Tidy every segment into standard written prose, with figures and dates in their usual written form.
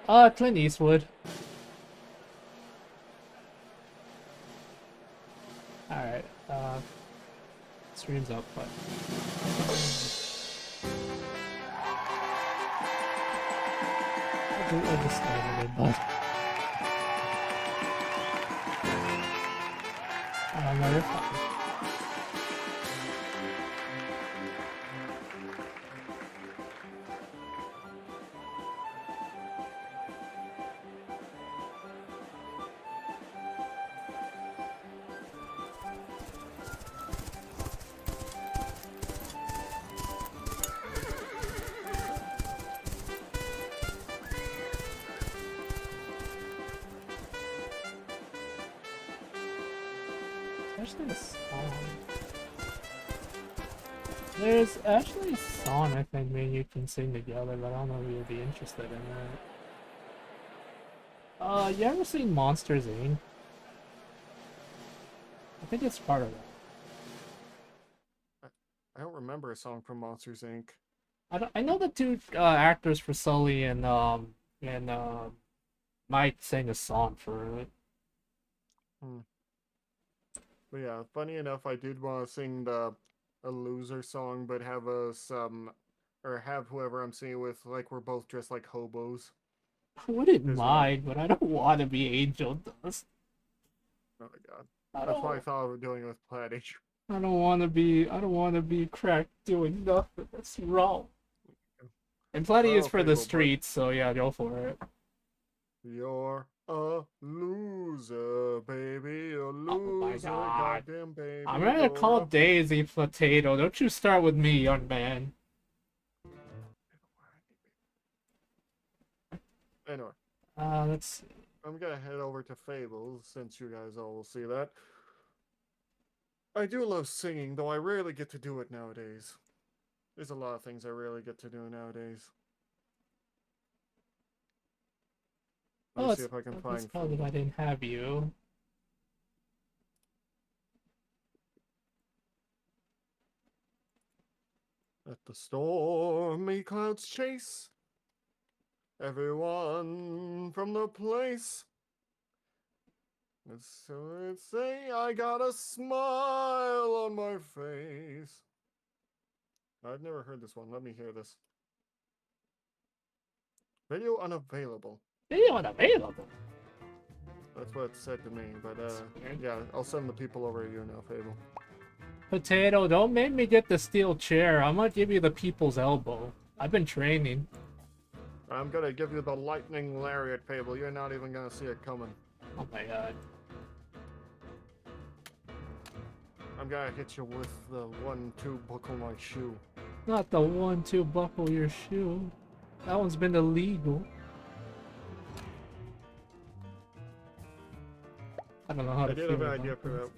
Clint Eastwood. Alright, stream's up, but... I just started it, but... No, you're fine. Actually, a song. There's actually a song I think me and you can sing together, but I don't know if you'd be interested in it. You ever seen Monsters Inc? I think it's part of that. I don't remember a song from Monsters Inc. I know the two actors for Sully and Mike sang a song for it. But yeah, funny enough, I did want to sing a loser song, but have or have whoever I'm singing with, like, we're both dressed like hobos. I wouldn't mind, but I don't want to be Angel Dust. Oh my god. That's why I thought of doing it with Plaid. I don't want to be cracked doing nothing. That's wrong. And Plenty is for the streets, so yeah, go for it. You're a loser, baby. A loser, oh my god. Goddamn baby. I'm gonna call Daisy Potato. Don't you start with me, young man. Anyway. Let's see. I'm gonna head over to Fable, since you guys all will see that. I do love singing, though I rarely get to do it nowadays. There's a lot of things I rarely get to do nowadays. Let's see if I can find. It's called If I Didn't Have You. Let the stormy clouds chase everyone from the place. So it's say I got a smile on my face. I've never heard this one. Let me hear this. Video unavailable. Video unavailable? That's what it said to me, but yeah, I'll send the people over to you now, Fable. Potato, don't make me get the steel chair. I'm gonna give you the people's elbow. I've been training. I'm gonna give you the lightning lariat, Fable. You're not even gonna see it coming. Oh my god. I'm gonna hit you with the 1-2 buckle my shoe. Not the 1-2 buckle your shoe. That one's been illegal. I don't know how to feel. I did have an idea for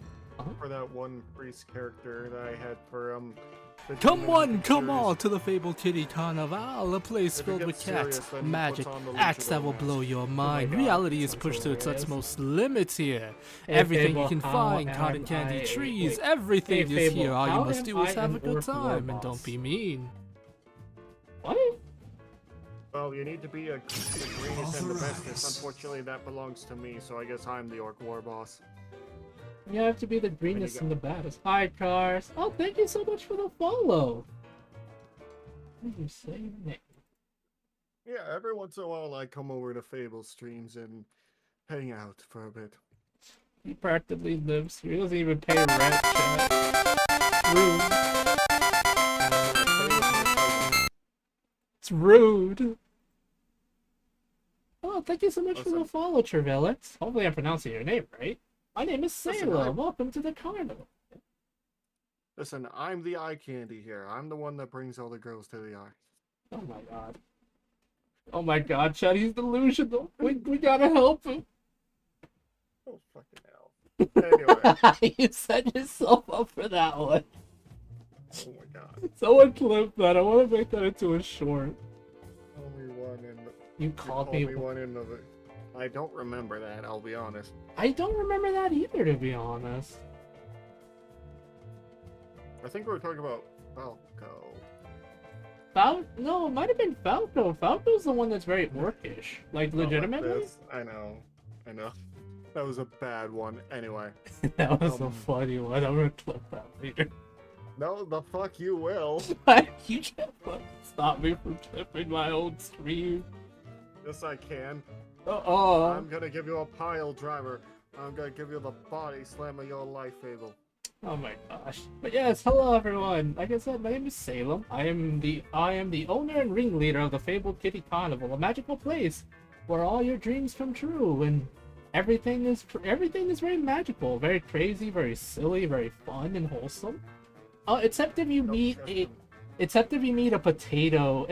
that one priest character that I had for Come on to the Fable Kitty Carnival, a place filled with cats, magic, acts that will blow your mind. Reality is pushed to its utmost limits here. Everything you can find, cotton candy trees, everything is here. All you must do is have a good time and don't be mean. What? Well, you need to be the greenest and the bestest. Unfortunately, that belongs to me, so I guess I'm the Orc War Boss. You have to be the greenest and the baddest. Hi, Cars. Oh, thank you so much for the follow. What did you say your name? Yeah, every once in a while I come over to Fable streams and hang out for a bit. He practically lives here. He doesn't even pay rent, chat. Rude. It's rude. Oh, thank you so much for the follow, Trevellix. Hopefully I'm pronouncing your name right. My name is Sailor. Welcome to the carnival. Listen, I'm the eye candy here. I'm the one that brings all the girls to the eye. Oh my god. Oh my god, Chad, he's delusional. We gotta help him. Oh, fucking hell. Anyway. You set yourself up for that one. Oh my god. Someone clip that. I want to make that into a short. Only one in the... You called me one in the... I don't remember that, I'll be honest. I don't remember that either, to be honest. I think we were talking about Falco. No, it might have been Falco. Falco's the one that's very orcish. Like, legitimately? I know. That was a bad one. Anyway. That was a funny one. I'm gonna clip that later. No, the fuck you will. You can't stop me from clipping my own stream. Yes, I can. Uh-oh. I'm gonna give you a pile driver. I'm gonna give you the body slam of your life, Fable. Oh my gosh. But yes, hello everyone. Like I said, my name is Salem. I am the owner and ringleader of the Fable Kitty Carnival, a magical place where all your dreams come true and everything is very magical, very crazy, very silly, very fun and wholesome. Except if you meet a potato,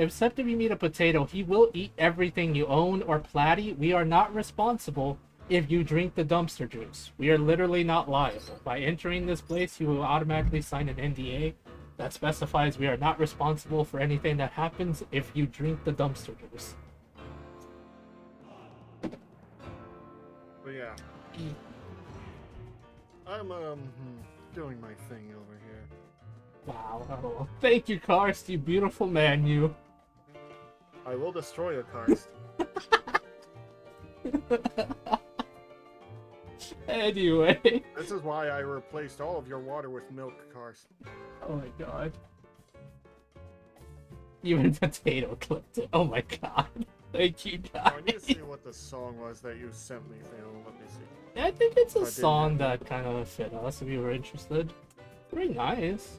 he will eat everything you own, or Platy, we are not responsible if you drink the dumpster juice. We are literally not liable. By entering this place, you will automatically sign an NDA that specifies we are not responsible for anything that happens if you drink the dumpster juice. But yeah. I'm doing my thing over here. Wow. Oh, thank you, Karst, you beautiful man, you. I will destroy your Karst. Anyway. This is why I replaced all of your water with milk, Karst. Oh my god. Even potato clipped it. Oh my god. Thank you, guys. I need to see what the song was that you sent me, Phil. Let me see. I think it's a song that kind of fit us if you were interested. Very nice.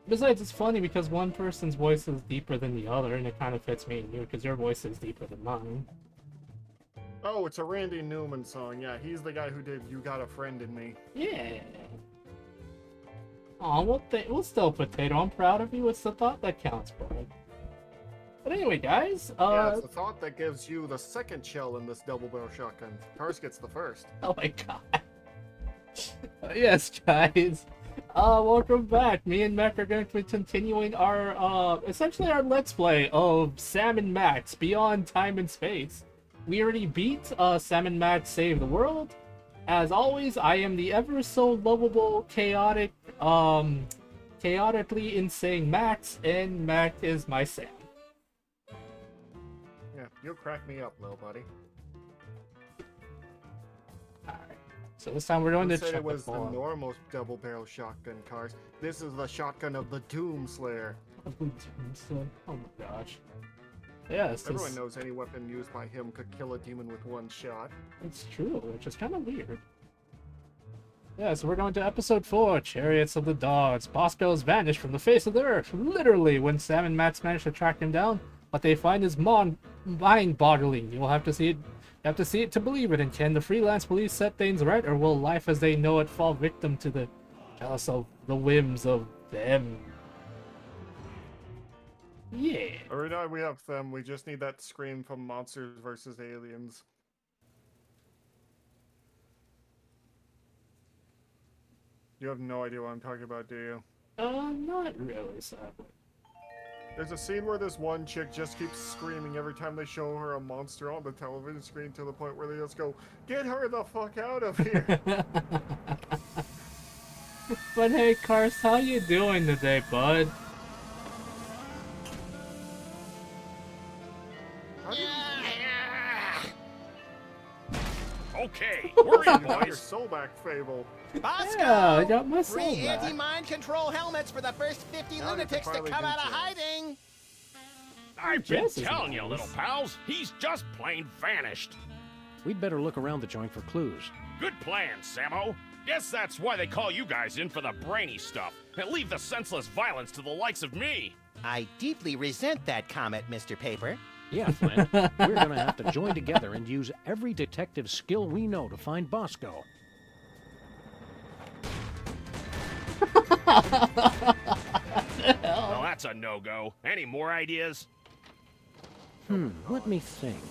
Besides, it's funny because one person's voice is deeper than the other, and it kind of fits me and you because your voice is deeper than mine. Oh, it's a Randy Newman song. Yeah, he's the guy who did You Got a Friend in Me. Yeah. Aw, we'll still potato. I'm proud of you. It's the thought that counts, bro. But anyway, guys. Yeah, it's the thought that gives you the second shell in this double barrel shotgun. Karst gets the first. Oh my god. Yes, guys. Welcome back. Me and Mech are going to be continuing our, essentially our Let's Play of Sam and Max Beyond Time and Space. We already beat, Sam and Max Save the World. As always, I am the ever so lovable, chaotic, chaotically insane Max, and Max is my Sam. Yeah, you'll crack me up, little buddy. Alright. So this time we're going to check check it was the the normal double barrel shotgun, Karst. This is the shotgun of the Doomslayer. Oh my gosh. Yeah, everyone knows any weapon used by him could kill a demon with one shot. It's true, which is kind of weird. Yeah, so we're going to episode 4, Chariots of the Dogs. Bosco has vanished from the face of the earth, literally, when Sam and Max manage to track him down. What they find is mind-boggling. You'll have to see it. You have to see it to believe it. And can the freelance police set things right, or will life as they know it fall victim to the jealous of the whims of them? Yeah. Every time we have them, we just need that scream from Monsters vs. Aliens. You have no idea what I'm talking about, do you? Not really, sadly. There's a scene where this one chick just keeps screaming every time they show her a monster on the television screen to the point where they just go, "Get her the fuck out of here!" But hey, Karst, how you doing today, bud? Okay, we're in, Your boys. soul back, Fable. Bosco! Yeah, I got my soul Free back. anti-mind control helmets for the first 50 Now lunatics to finally come do out of things. hiding! I've been Jess is telling you, nice. little pals, he's just plain vanished. We'd better look around the joint for clues. Good plan, Sammo. Guess that's why they call you guys in for the brainy stuff, and leave the senseless violence to the likes of me. I deeply resent that comment, Mr. Paper. Yeah, Flynn. We're gonna have to join together and use every detective skill we know to find Bosco. Well, that's a no-go. Any more ideas? Let me think.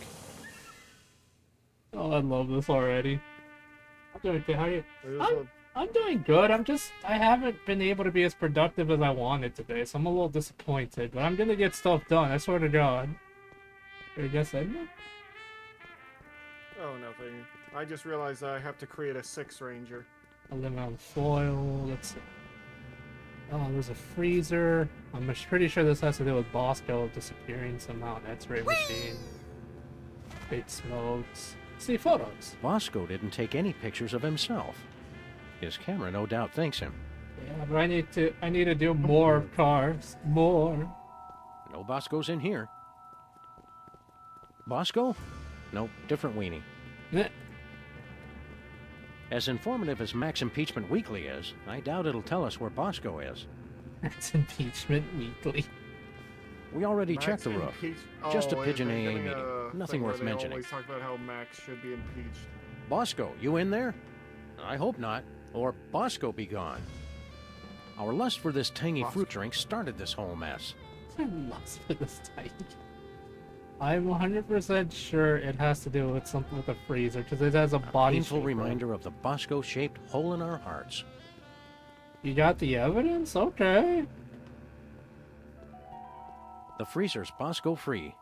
Oh, I love this already. I'm doing good. How are you? There's I'm doing good. I haven't been able to be as productive as I wanted today, so I'm a little disappointed. But I'm gonna get stuff done. I swear to God. I guess I know. Oh, nothing. I just realized I have to create a 6 ranger. Aluminum foil. Let's see. Oh, there's a freezer. I'm pretty sure this has to do with Bosco disappearing somehow. X-ray machine. Big smokes. See photos. Bosco didn't take any pictures of himself. His camera no doubt thanks him. Yeah, but I need to do more cars. More. No Bosco's in here. Bosco? Nope, different weenie. Eh, As informative as Max Impeachment Weekly is, I doubt it'll tell us where Bosco is. That's Impeachment Weekly. We already Max checked the roof. impeach- Just a Oh, pigeon they're AA getting meeting. a Nothing thing worth where they mentioning. always talk about how Max should be impeached. Bosco, you in there? I hope not. Or Bosco be gone. Our lust for this tangy fruit drink started this whole mess. I'm lost for this tank. I'm 100% sure it has to do with something with the freezer because it has a body Painful shape. reminder of the Bosco-shaped hole in our hearts. You got the evidence? Okay. The freezer's Bosco-free.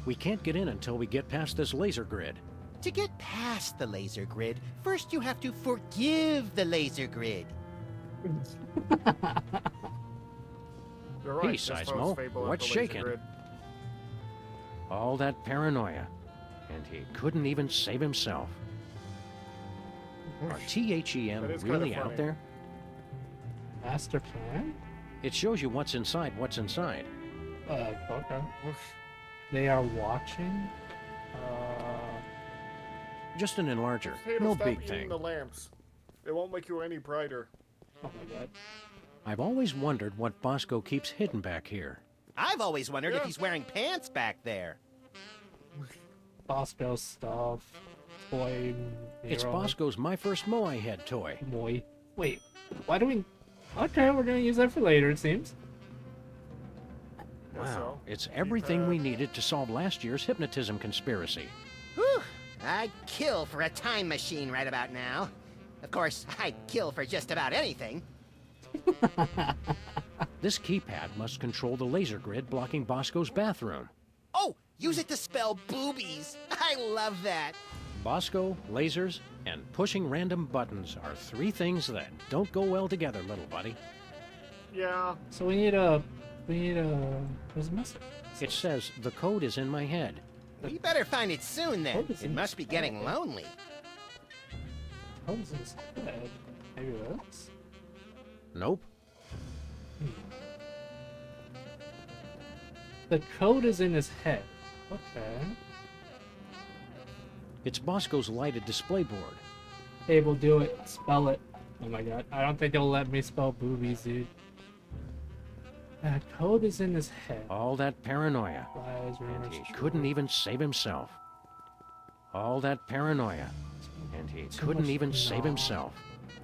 We can't get in until we get past this laser grid. To get past the laser grid, first you have to forgive the laser grid. You're right. Hey, this throws Seismo, Fable at what's the laser shaking? grid. All that paranoia. And he couldn't even save himself. Are That THEM is kinda really out funny. there? Master plan? It shows you what's inside what's inside. Okay. Oof. They are watching? Just an enlarger. Potato, No stop big eating thing. the lamps. It won't make you any brighter. Oh my god. I've always wondered what Bosco keeps hidden back here. I've always wondered if Yeah. he's wearing pants back there. Bosco stuff. Toy. It's hero. Bosco's My First Moai Head toy. Boy. Wait. Why do we... Okay, we're gonna use that for later, it seems. Guess Wow, so. it's everything we needed to solve last year's hypnotism conspiracy. Whew! I'd kill for a time machine right about now. Of course, I'd kill for just about anything. This keypad must control the laser grid blocking Bosco's bathroom. Oh, use it to spell boobies. I love that. Bosco, lasers, and pushing random buttons are three things that don't go well together, little buddy. Yeah. So we need a... There's a message. It says the code is in my head. We better find it soon then. What is It in must be getting lonely. What is in his head? Maybe this? Nope. The code is in his head. Okay. It's Bosco's lighted display board. Able, do it. Spell it. Oh my god. I don't think they'll let me spell boobies, dude. That code is in his head. All that paranoia. Lies, And rumors, he truth. couldn't even save himself. All that paranoia. And he Too couldn't much- even save no. himself.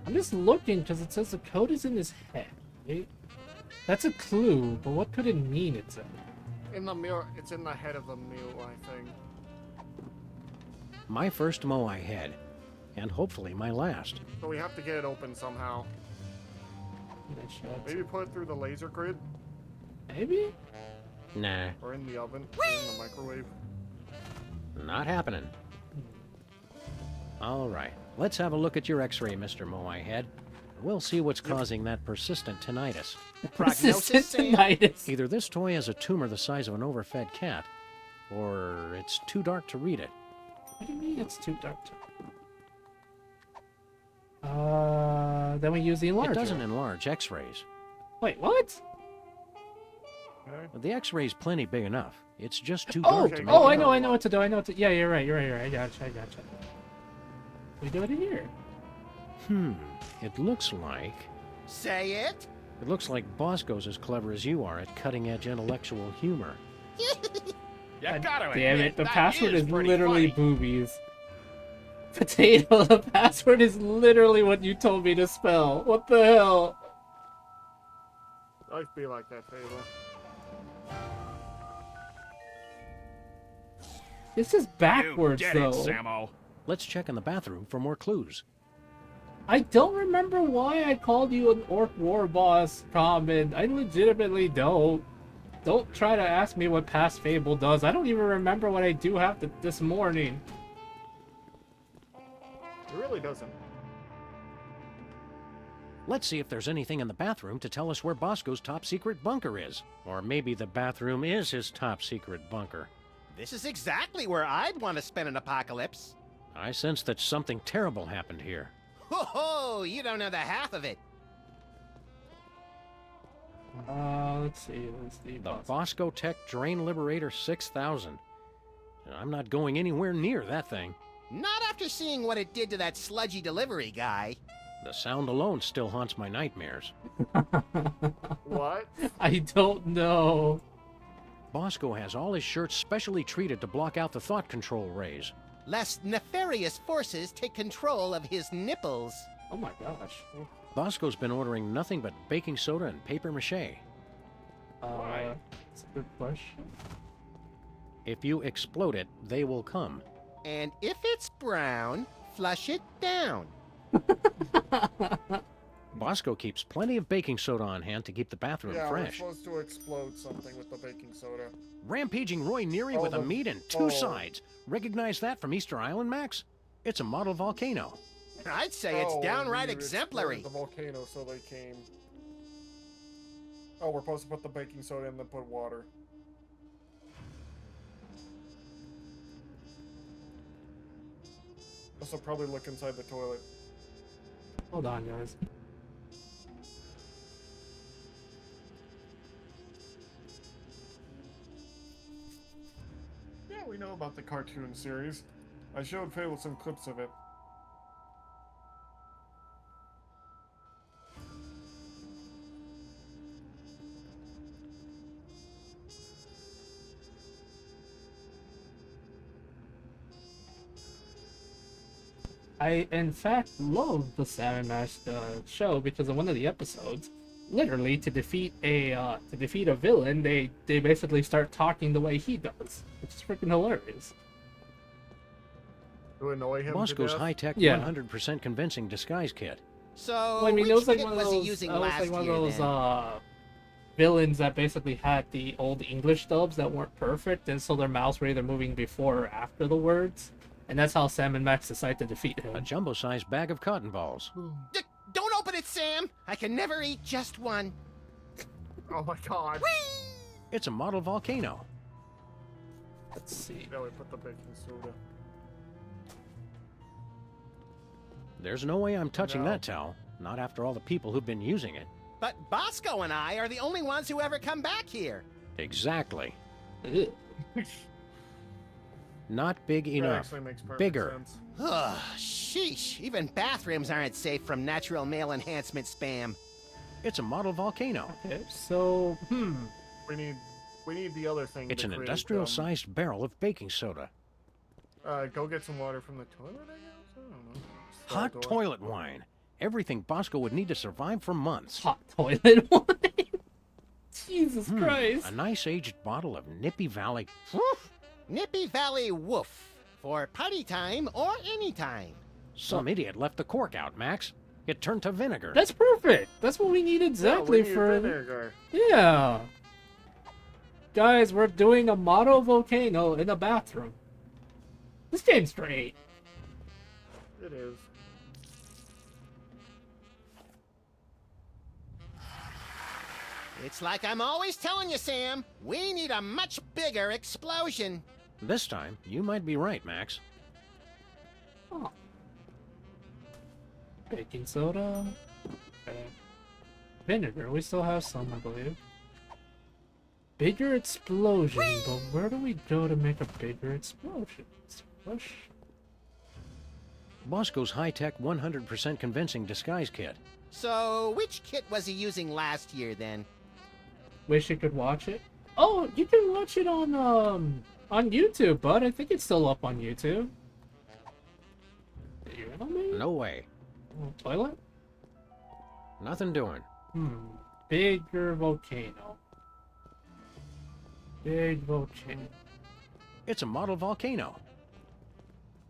I'm just looking because it says the code is in his head. Right? That's a clue, but what could it mean it's in? In the mirror, it's in the head of the mule, I think. My first Moai head. And hopefully my last. So we have to get it open somehow. Maybe put it through the laser grid, Maybe? Nah, or in the oven, or in the microwave. not happening. Alright, let's have a look at your x-ray, Mr. Moai head. We'll see what's causing that persistent tinnitus. Prognosis, Sam? tinnitus. Either this toy has a tumor the size of an overfed cat, or it's too dark to read it. What do you mean it's too dark to... Then we use the enlarger. It doesn't enlarge x-rays. Wait, what? Okay. The x-ray's plenty big enough. It's just too Oh, dark to make oh, it I know out. what to do. I know what to... Yeah, you're right. I gotcha. We do it here. It looks like... Say it. It looks like Bosco's as clever as you are at cutting-edge intellectual humor. You gotta Damn admit, it, the that password is pretty literally funny. boobies. Potato, the password is literally what you told me to spell. What the hell? Life be like that, Fable. This is You backwards, did though. it, Sammo. Let's check in the bathroom for more clues. I don't remember why I called you an orc war boss comment. I legitimately don't. Don't try to ask me what past Fable does. I don't even remember what I do have to, this morning. It really doesn't. Let's see if there's anything in the bathroom to tell us where Bosco's top-secret bunker is. Or maybe the bathroom is his top-secret bunker. This is exactly where I'd want to spend an apocalypse. I sense that something terrible happened here. Ho ho! You don't know the half of it. Let's see. The Bosco Tech Drain Liberator 6000. I'm not going anywhere near that thing. Not after seeing what it did to that sludgy delivery guy. The sound alone still haunts my nightmares. What? I don't know. Bosco has all his shirts specially treated to block out the thought control rays. Lest nefarious forces take control of his nipples. Oh my gosh. Bosco's been ordering nothing but baking soda and paper mache. Why? That's a good question. If you explode it, they will come. And if it's brown, flush it down. Bosco keeps plenty of baking soda on hand to keep the bathroom Yeah, fresh. we're supposed to explode something with the baking soda. Rampaging Roy Neary with a meat and two sides. Recognize that from Easter Island, Max? It's a model volcano. I'd say it's downright we exemplary. exploded the volcano, so they came. Oh, we're supposed to put the baking soda in and then put water. This will probably look inside the toilet. Hold on, guys. Yeah, we know about the cartoon series. I showed Fable some clips of it. I, in fact, love the Salmon Mash show because in one of the episodes, literally to defeat a villain, they basically start talking the way he does, which is freaking hilarious. To annoy him Bosco's to death? high-tech, Yeah. 100% convincing disguise kit. So, Well, I mean, which it was like kit one of was he those, using it was last like one of year, those then? villains that basically had the old English dubs that weren't perfect, and so their mouths were either moving before or after the words, and that's how Sam and Max decide to defeat him. A jumbo-sized bag of cotton balls. Don't open it, Sam! I can never eat just one. Oh my god. It's a model volcano. Let's see. Now we put the baking soda. There's no way I'm touching No. that towel. Not after all the people who've been using it. But Bosco and I are the only ones who ever come back here. Exactly. Ugh. Not big That enough. actually makes perfect Bigger. sense. Ugh, sheesh. Even bathrooms aren't safe from natural male enhancement spam. It's a model volcano. Okay, so, We need the other thing. It's to an create, industrial-sized barrel of baking soda. Go get some water from the toilet, I guess? I don't know. Hot Door. toilet wine. Everything Bosco would need to survive for months. hot toilet wine. Jesus Christ. A nice aged bottle of Nippy Valley. Woof! Nippy Valley Woof. For party time or any time. Some idiot left the cork out, Max. It turned to vinegar. That's perfect. That's what we need exactly Yeah, we need for. vinegar. Yeah. Guys, we're doing a model volcano in a bathroom. This game's great. It is. It's like I'm always telling you, Sam. We need a much bigger explosion. This time, you might be right, Max. Oh. Baking soda. Okay. Vinegar. We still have some, I believe. Bigger explosion. But where do we go to make a bigger explosion? Splash. Bosco's high-tech, 100% convincing disguise kit. So, which kit was he using last year, then? Wish you could watch it. Oh, you can watch it on YouTube, bud. I think it's still up on YouTube. You know me? No way. Toilet? Nothing doing. Bigger volcano. Big volcano. It's a model volcano.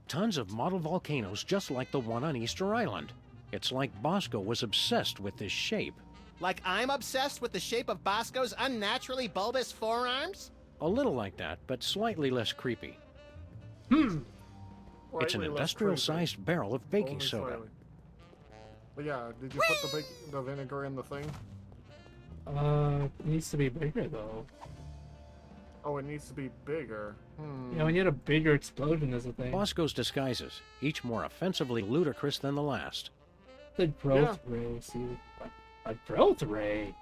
Tons of model volcanoes just like the one on Easter Island. It's like Bosco was obsessed with this shape. Like I'm obsessed with the shape of Bosco's unnaturally bulbous forearms? A little like that, but slightly less creepy. It's an Slightly less industrial-sized barrel of creepy. baking Only soda. slightly. But yeah, did you put the vinegar in the thing? It needs to be bigger though. Oh, it needs to be bigger. Yeah, we need a bigger explosion as a thing. Bosco's disguises, each more offensively ludicrous than the last. The growth ray, see? A growth ray?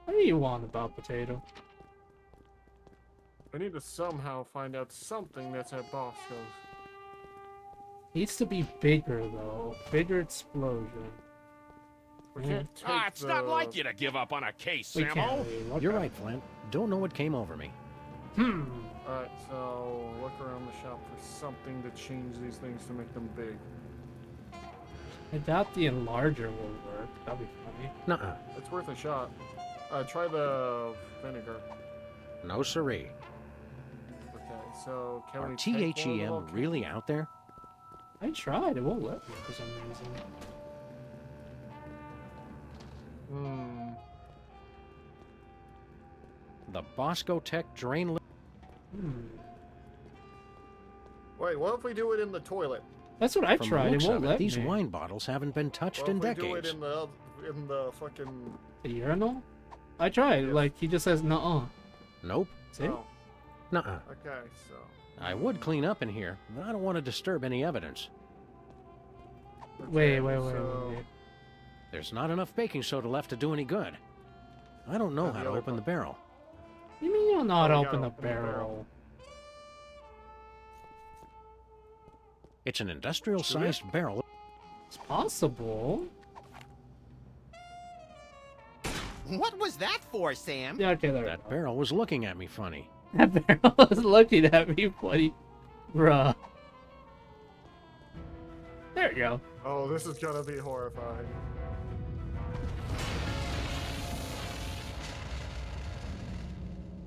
What do you want about potato? I need to somehow find out something that's at Bosco's. Needs to be bigger though. Bigger explosion. We can't take It's not like you to give up on a case, We can't Samo. really. Okay. You're right, Flint. Don't know what came over me. Alright, so look around the shop for something to change these things to make them big. I doubt the enlarger will work. That'd be funny. Nuh-uh. It's worth a shot. Try the vinegar. No siree. Okay, so can Are we take one of the THEM volcanoes? really out there? I tried. It won't let me for some reason. The Bosco Tech drain... Wait, what if we do it in the toilet? That's what I From tried. the It looks won't of it, let these me. wine bottles haven't been touched What in if we do decades. it in the fucking... The urinal? I tried. Yes. Like, he just says, nuh-uh. Nope. See? Oh, Nuh-uh. okay, so... I would clean up in here, but I don't want to disturb any evidence. Wait, okay, wait, so- wait. There's not enough baking soda left to do any good. I don't know And how the to other open the barrel. You mean you'll not Oh, we open gotta the open the barrel. barrel? It's an industrial-sized barrel. It's possible. What was that for, Sam? Yeah, okay, there we That go. barrel was looking at me funny. That barrel is looking at me, buddy. Bruh. There you go. Oh, this is gonna be horrifying.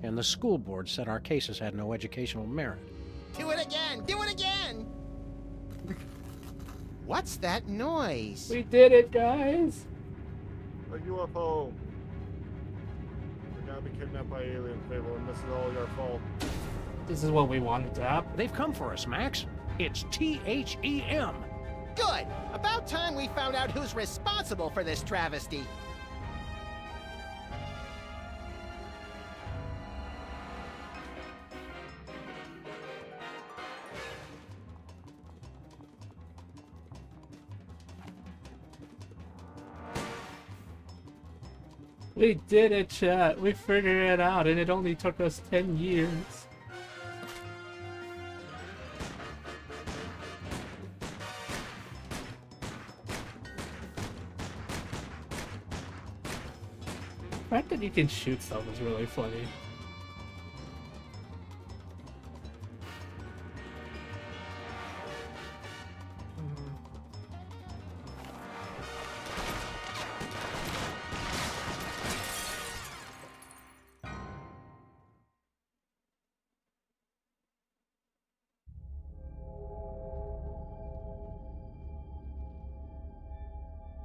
And the school board said our cases had no educational merit. Do it again! Do it again! What's that noise? We did it, guys. A UFO. We're gonna be kidnapped by aliens, Fable, and this is all your fault. This is what we wanted to happen. They've come for us, Max. It's THEM. Good! About time we found out who's responsible for this travesty. We did it, chat. We figured it out, and it only took us 10 years. The fact that you can shoot stuff is really funny.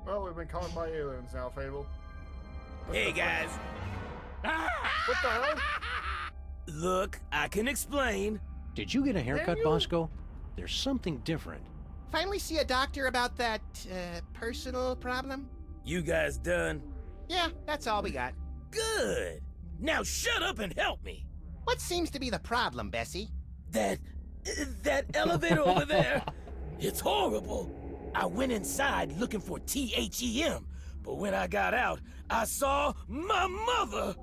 Well, we've been caught by aliens now, Fable. Hey guys, What the hell? look, I can explain. Did you get a haircut, Bosco? There's something different. Finally see a doctor about that, personal problem? You guys done? Yeah, that's all we got. Good. Now shut up and help me. What seems to be the problem, Bessie? That elevator over there, it's horrible. I went inside looking for THEM, but when I got out, I saw my mother.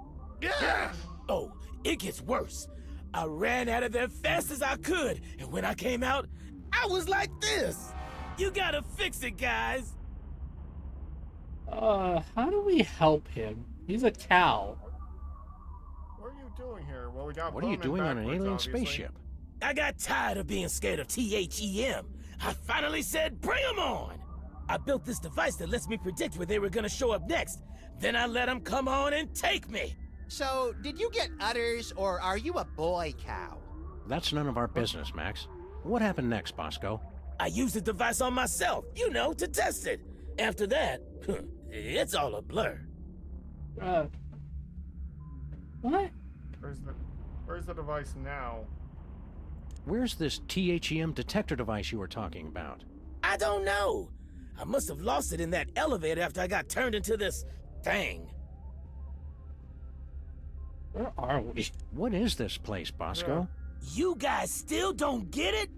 Oh, it gets worse. I ran out of there fast as I could, and when I came out, I was like this. You gotta fix it, guys. How do we help him? He's a cow. What are you doing here? Well, we got What are you Bowman doing on an backwards, alien obviously. spaceship? I got tired of being scared of THEM. I finally said, bring them on! I built this device that lets me predict where they were gonna show up next. Then I let them come on and take me. So, did you get udders, or are you a boy cow? That's none of our business, Max. What happened next, Bosco? I used the device on myself, you know, to test it. After that, it's all a blur. What? Where's the device now? Where's this THEM detector device you were talking about? I don't know. I must have lost it in that elevator after I got turned into this thing. Where are we? What is this place, Bosco? You guys still don't get it?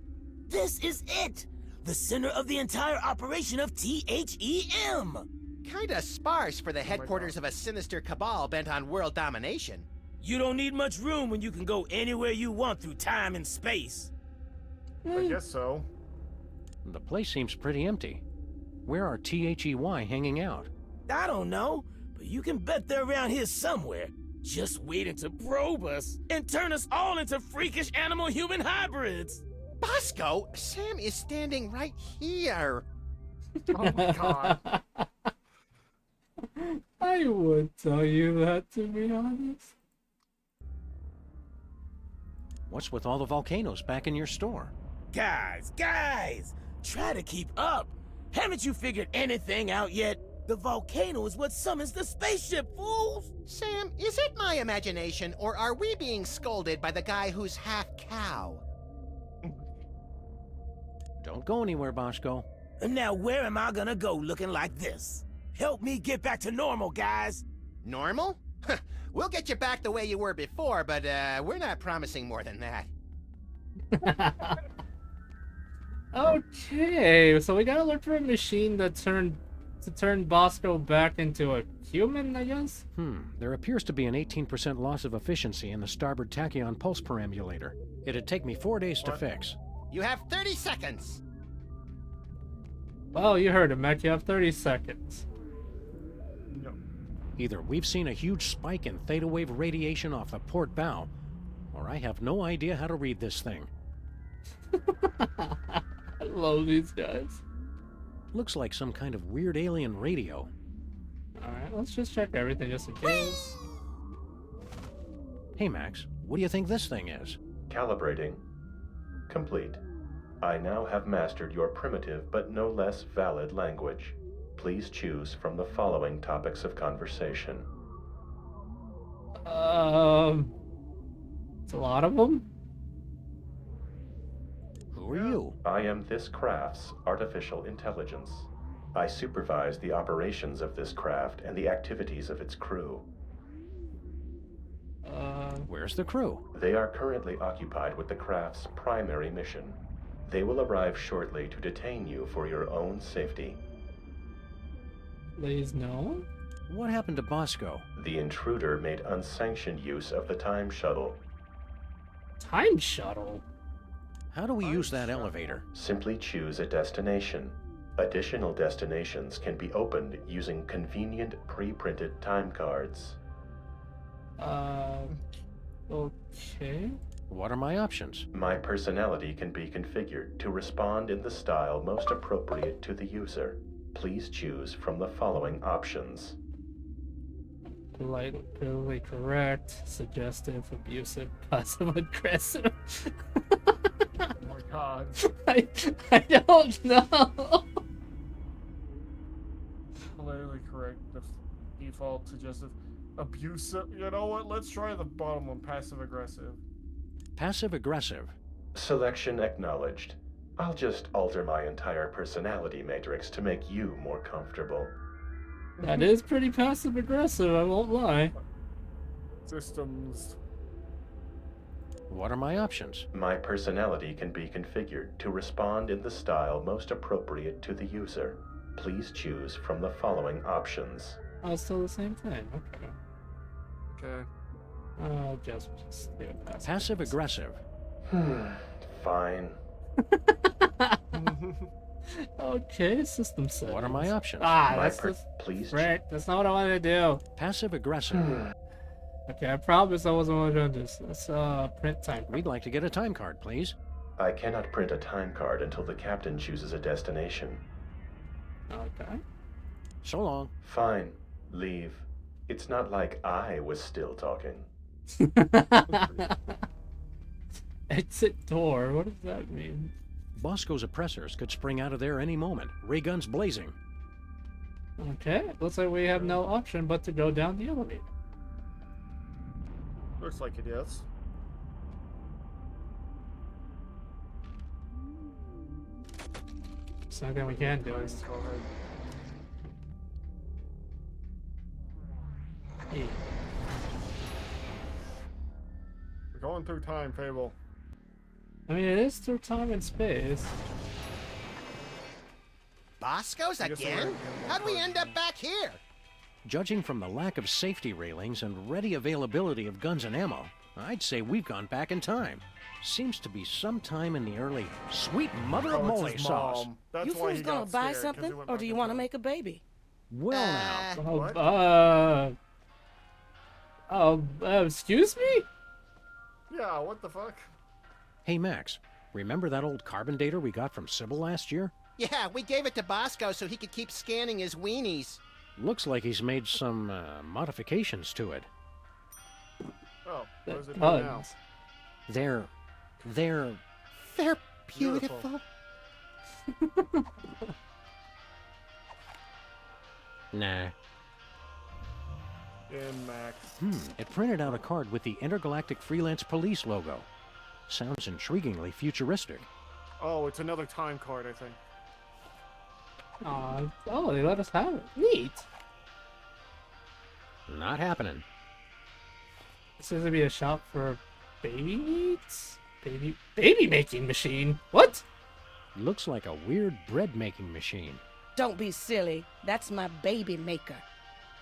This is it! The center of the entire operation of THEM! Kinda sparse for the headquarters God. of a sinister cabal bent on world domination. You don't need much room when you can go anywhere you want through time and space. I guess so. The place seems pretty empty. Where are THEY hanging out? I don't know, but you can bet they're around here somewhere. Just waiting to probe us and turn us all into freakish animal-human hybrids. Bosco, Sam is standing right here. Oh my god. I would tell you that, to be honest. What's with all the volcanoes back in your store? Guys, try to keep up. Haven't you figured anything out yet? The volcano is what summons the spaceship, fools! Sam, is it my imagination, or are we being scolded by the guy who's half cow? Don't go anywhere, Bosco. And now where am I gonna go looking like this? Help me get back to normal, guys. Normal? We'll get you back the way you were before, but we're not promising more than that. Okay, so we gotta look for a machine that turn Bosco back into a human, I guess? There appears to be an 18% loss of efficiency in the starboard tachyon pulse perambulator. It'd take me 4 days to fix. You have 30 seconds. Well, you heard him, Mech. You have 30 seconds. No. Either we've seen a huge spike in theta wave radiation off the port bow, or I have no idea how to read this thing. I love these guys. Looks like some kind of weird alien radio. Alright, let's just check everything just in case. Hey Max, what do you think this thing is? Calibrating. Complete. I now have mastered your primitive but no less valid language. Please choose from the following topics of conversation. It's a lot of them. Who are you? I am this craft's artificial intelligence. I supervise the operations of this craft and the activities of its crew. Where's the crew? They are currently occupied with the craft's primary mission. They will arrive shortly to detain you for your own safety. Please no. What happened to Bosco? The intruder made unsanctioned use of the time shuttle. Time shuttle? How do we use that elevator? Simply choose a destination. Additional destinations can be opened using convenient pre-printed time cards. Okay. What are my options? My personality can be configured to respond in the style most appropriate to the user. Please choose from the following options. Polite, clearly correct, suggestive, abusive, passive aggressive. Oh my god. I don't know. Politically correct. Default suggestive. Abusive. You know what? Let's try the bottom one. Passive aggressive. Passive aggressive. Selection acknowledged. I'll just alter my entire personality matrix to make you more comfortable. That is pretty passive aggressive, I won't lie. Systems. What are my options? My personality can be configured to respond in the style most appropriate to the user. Please choose from the following options. Oh, it's still the same thing. Okay. Okay. Just do it passive. Passive aggressive. Fine. Okay, system settings. What are my options? Please right. That's not what I wanted to do. Passive aggressive. Okay, I promise I wasn't going to do this. Let's print time. We'd like to get a time card, please. I cannot print a time card until the captain chooses a destination. Okay. So long. Fine. Leave. It's not like I was still talking. Exit door. What does that mean? Bosco's oppressors could spring out of there any moment. Ray guns blazing. Okay, looks like we have no option but to go down the elevator. Looks like it is. There's nothing we can do. Go ahead. Hey. We're going through time, Fable. I mean, it is through time and space. Bosco's I guess we're again? in How'd we end up back here? Judging from the lack of safety railings and ready availability of guns and ammo, I'd say we've gone back in time. Seems to be sometime in the early sweet mother of Oh, mole it's his sauce. mom. That's You why fools he gonna got buy scared, 'cause something, he went or back do in you want to time. make a baby? Well now, What? Excuse me? Yeah, what the fuck? hey Max, remember that old carbon dater we got from Sybil last year? Yeah, we gave it to Bosco so he could keep scanning his weenies. Looks like he's made some modifications to it. Oh, what does it do now? Tons. They're They're beautiful. nah. In Max. It printed out a card with the Intergalactic Freelance Police logo. Sounds intriguingly futuristic. Oh, it's another time card, I think. Oh, they let us have it. Neat. Not happening. This seems to be a shop for baby needs? Baby making machine? What? Looks like a weird bread making machine. Don't be silly. That's my baby maker.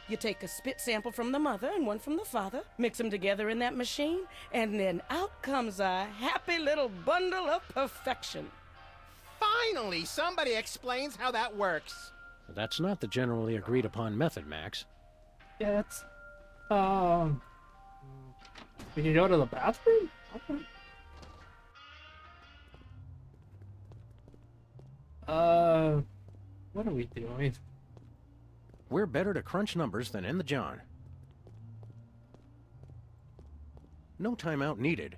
You take a spit sample from the mother and one from the father, mix them together in that machine, and then out comes a happy little bundle of perfection. Finally, somebody explains how that works. That's not the generally agreed upon method, Max. Yeah, that's... We can go to the bathroom? Okay. What are we doing? We're better to crunch numbers than in the John. No timeout needed.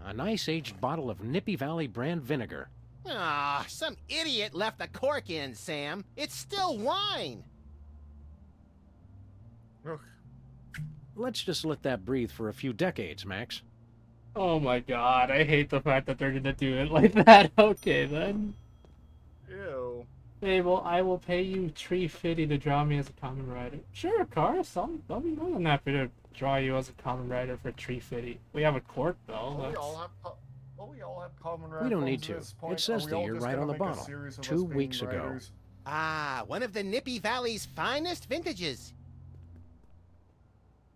A nice aged bottle of Nippy Valley brand vinegar. Ah, some idiot left the cork in, Sam. It's still wine. Ugh. Let's just let that breathe for a few decades, Max. Oh my god, I hate the fact that they're gonna do it like that. Okay, then. Ew. Fable, I will pay you $3.50 to draw me as a common writer. Sure, Cars, I'll be more than happy to draw you as a common writer for $3.50. We have a court, though. Well, we all have common writers. We don't need to. It says the year right on the bottle. 2 weeks ago. Ah, one of the Nippy Valley's finest vintages.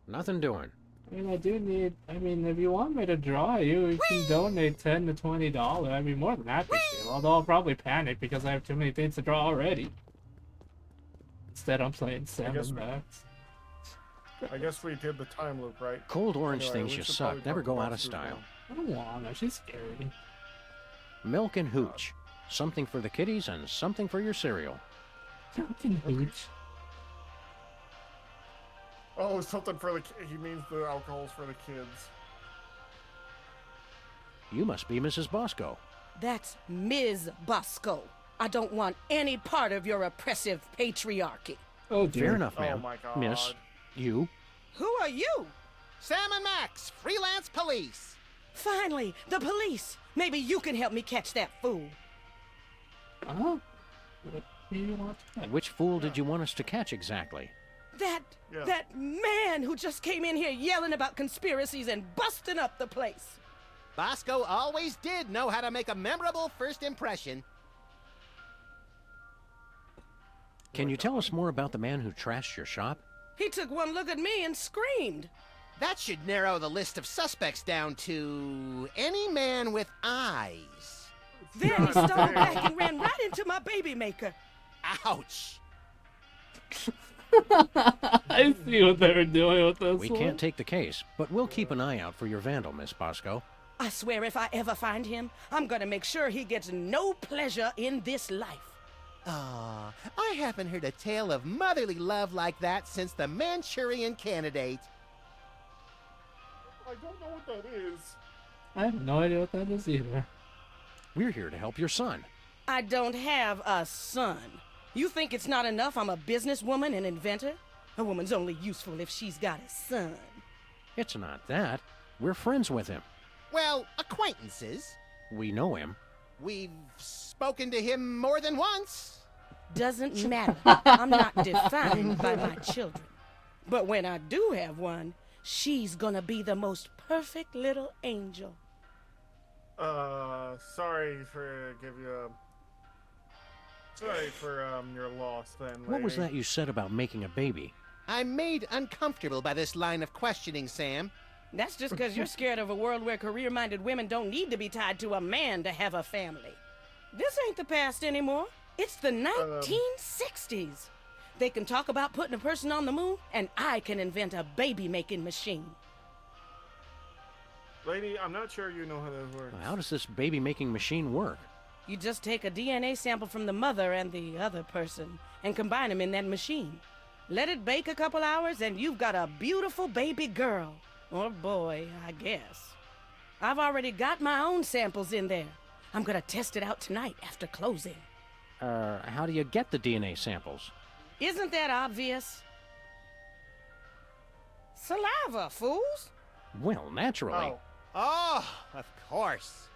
Nothing doing. I mean, I do need... I mean, if you want me to draw you, you can donate $10 to $20. I'd be more than happy to. Although I'll probably panic because I have too many things to draw already. Instead, I'm playing Salmon Max. I guess we did the time loop, right? Cold orange Anyway, things we you should suck probably never talk go about out of Sue style. now. I don't want her. She's scary. Milk and hooch. Something for the kiddies and something for your cereal. Fucking hooch. Oh, something for the he means the alcohol's for the kids. You must be Mrs. Bosco. That's Ms. Bosco. I don't want any part of your oppressive patriarchy. Oh, dear. Fair enough, Oh ma'am. my god. Miss, you. Who are you? Sam and Max, freelance police. Finally, the police. Maybe you can help me catch that fool. Huh? What do you want to catch? Which fool did you want us to catch exactly? That man who just came in here yelling about conspiracies and busting up the place. Bosco always did know how to make a memorable first impression. Can you tell us more about the man who trashed your shop? He took one look at me and screamed. That should narrow the list of suspects down to any man with eyes. Then he stumbled back and ran right into my baby maker. Ouch. I see what they were doing with this We one. can't take the case, but we'll keep an eye out for your vandal, Miss Bosco. I swear if I ever find him, I'm gonna make sure he gets no pleasure in this life. Ah, I haven't heard a tale of motherly love like that since the Manchurian Candidate. I don't know what that is. I have no idea what that is either. We're here to help your son. I don't have a son. You think it's not enough I'm a businesswoman and inventor? A woman's only useful if she's got a son. It's not that. We're friends with him. Well, acquaintances. We know him. We've spoken to him more than once. Doesn't matter. I'm not defined by my children. But when I do have one, she's gonna be the most perfect little angel. Sorry for your loss then, lady. What was that you said about making a baby? I'm made uncomfortable by this line of questioning, Sam. That's just because you're scared of a world where career-minded women don't need to be tied to a man to have a family. This ain't the past anymore. It's the 1960s. They can talk about putting a person on the moon, and I can invent a baby-making machine. Lady, I'm not sure you know how that works. How does this baby-making machine work? You just take a DNA sample from the mother and the other person and combine them in that machine. Let it bake a couple hours and you've got a beautiful baby girl. Or boy, I guess. I've already got my own samples in there. I'm gonna test it out tonight after closing. How do you get the DNA samples? Isn't that obvious? Saliva, fools! Well, naturally. Oh, of course.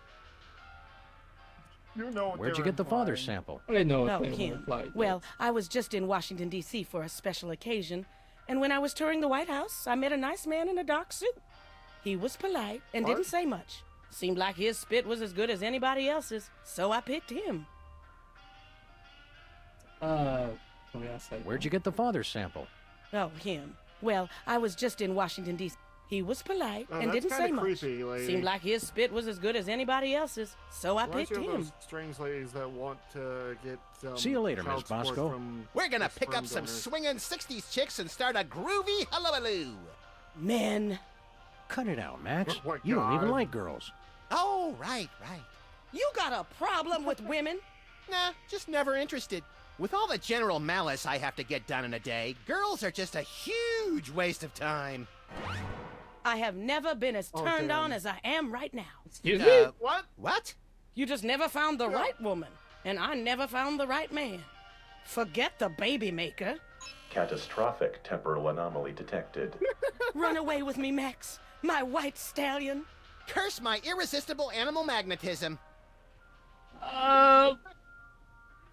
You know what Where'd you get the father's sample? I know Oh, what they him. implied. Well, I was just in Washington, D.C. for a special occasion, and when I was touring the White House, I met a nice man in a dark suit. He was polite and didn't say much. Seemed like his spit was as good as anybody else's, so I picked him. Where'd you get the father's sample? Oh, him. Well, I was just in Washington, D.C. He was polite and that's didn't say kinda much. creepy, lady. Seemed like his spit was as good as anybody else's, so I Reminds picked you of him. those strange ladies that want to get See you later, child Miss support Bosco. from We're gonna the pick up sperm some donors. swinging 60s chicks and start a groovy hullabaloo. Men. Cut it out, Max. Oh my You don't even God. like girls. Oh, right. You got a problem with women? Nah, just never interested. With all the general malice I have to get done in a day, girls are just a huge waste of time. I have never been as turned damn. on as I am right now. Excuse me? What? What? You just never found the right woman, and I never found the right man. Forget the baby maker. Catastrophic temporal anomaly detected. Run away with me, Max, my white stallion. Curse my irresistible animal magnetism.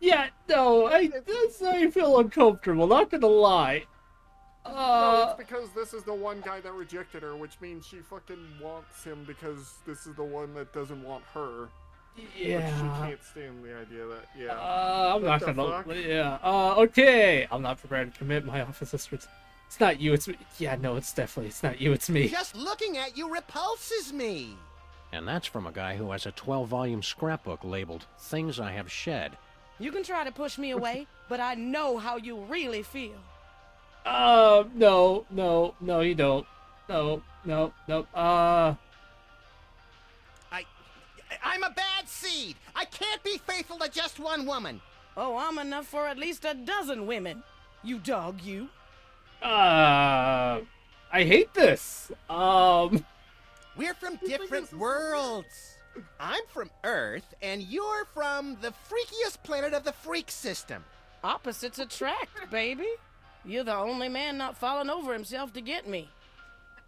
Yeah, no, I feel uncomfortable, not gonna lie. No, it's because this is the one guy that rejected her, which means she fucking wants him because this is the one that doesn't want her. Yeah. But she can't stand the idea that, I'm not What the gonna. fuck? Yeah. Okay. I'm not prepared to commit my office assistance. It's not you. It's me. Yeah. No. It's not you. It's me. Just looking at you repulses me. And that's from a guy who has a 12-volume scrapbook labeled Things I Have Shed. You can try to push me away, but I know how you really feel. No, you don't. No. I'm a bad seed. I can't be faithful to just one woman. Oh, I'm enough for at least a dozen women. You dog, you. I hate this. We're from different worlds. I'm from Earth, and you're from the freakiest planet of the freak system. Opposites attract, baby. You're the only man not falling over himself to get me.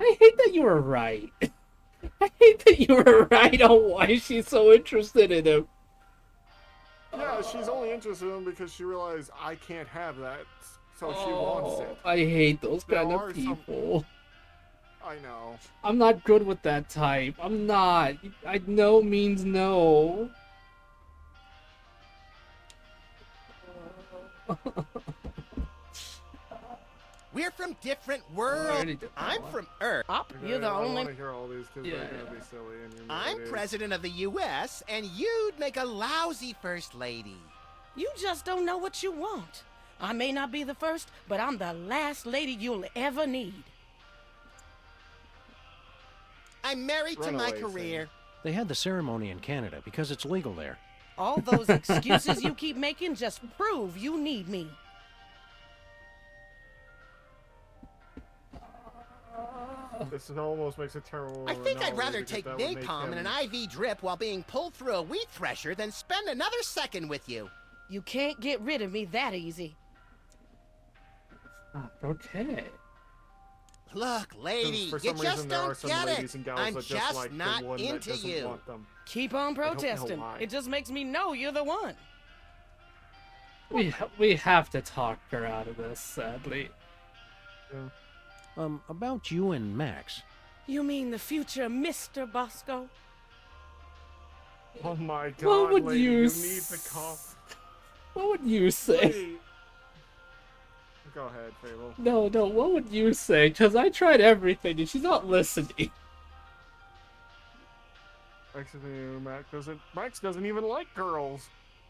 I hate that you were right. I hate that you were right on why she's so interested in him. Yeah, she's only interested in him because she realized I can't have that, so she wants it. I hate those kind There of are some- people. I know. I'm not good with that type. I'm not. I no means no. We're from different I worlds. already did that I'm one. from Earth. Up, you're the I only. want to hear all these because Yeah. they're gonna be silly. And you know I'm it is. president of the U.S., and you'd make a lousy first lady. You just don't know what you want. I may not be the first, but I'm the last lady you'll ever need. I'm married to Run my away, career. They had the ceremony in Canada because it's legal there. All those excuses you keep making just prove you need me. This almost makes it terrible. I think I'd anomaly rather because take that would make napalm in him- an IV drip while being pulled through a wheat thresher than spend another second with you. You can't get rid of me that easy. Okay. Look, lady, For you some just reason, there are don't some get ladies it. and gals I'm that just just like not the one that into doesn't you. want them. Keep on don't know protesting. why. It just makes me know you're the one. We have to talk her out of this, sadly. About you and Max. You mean the future Mr. Bosco? Oh my god, What would lady, you you need s- the cough. What would you say? Lady. Go ahead, Fable. No, what would you say? Because I tried everything and she's not listening. Actually, Max doesn't even like girls.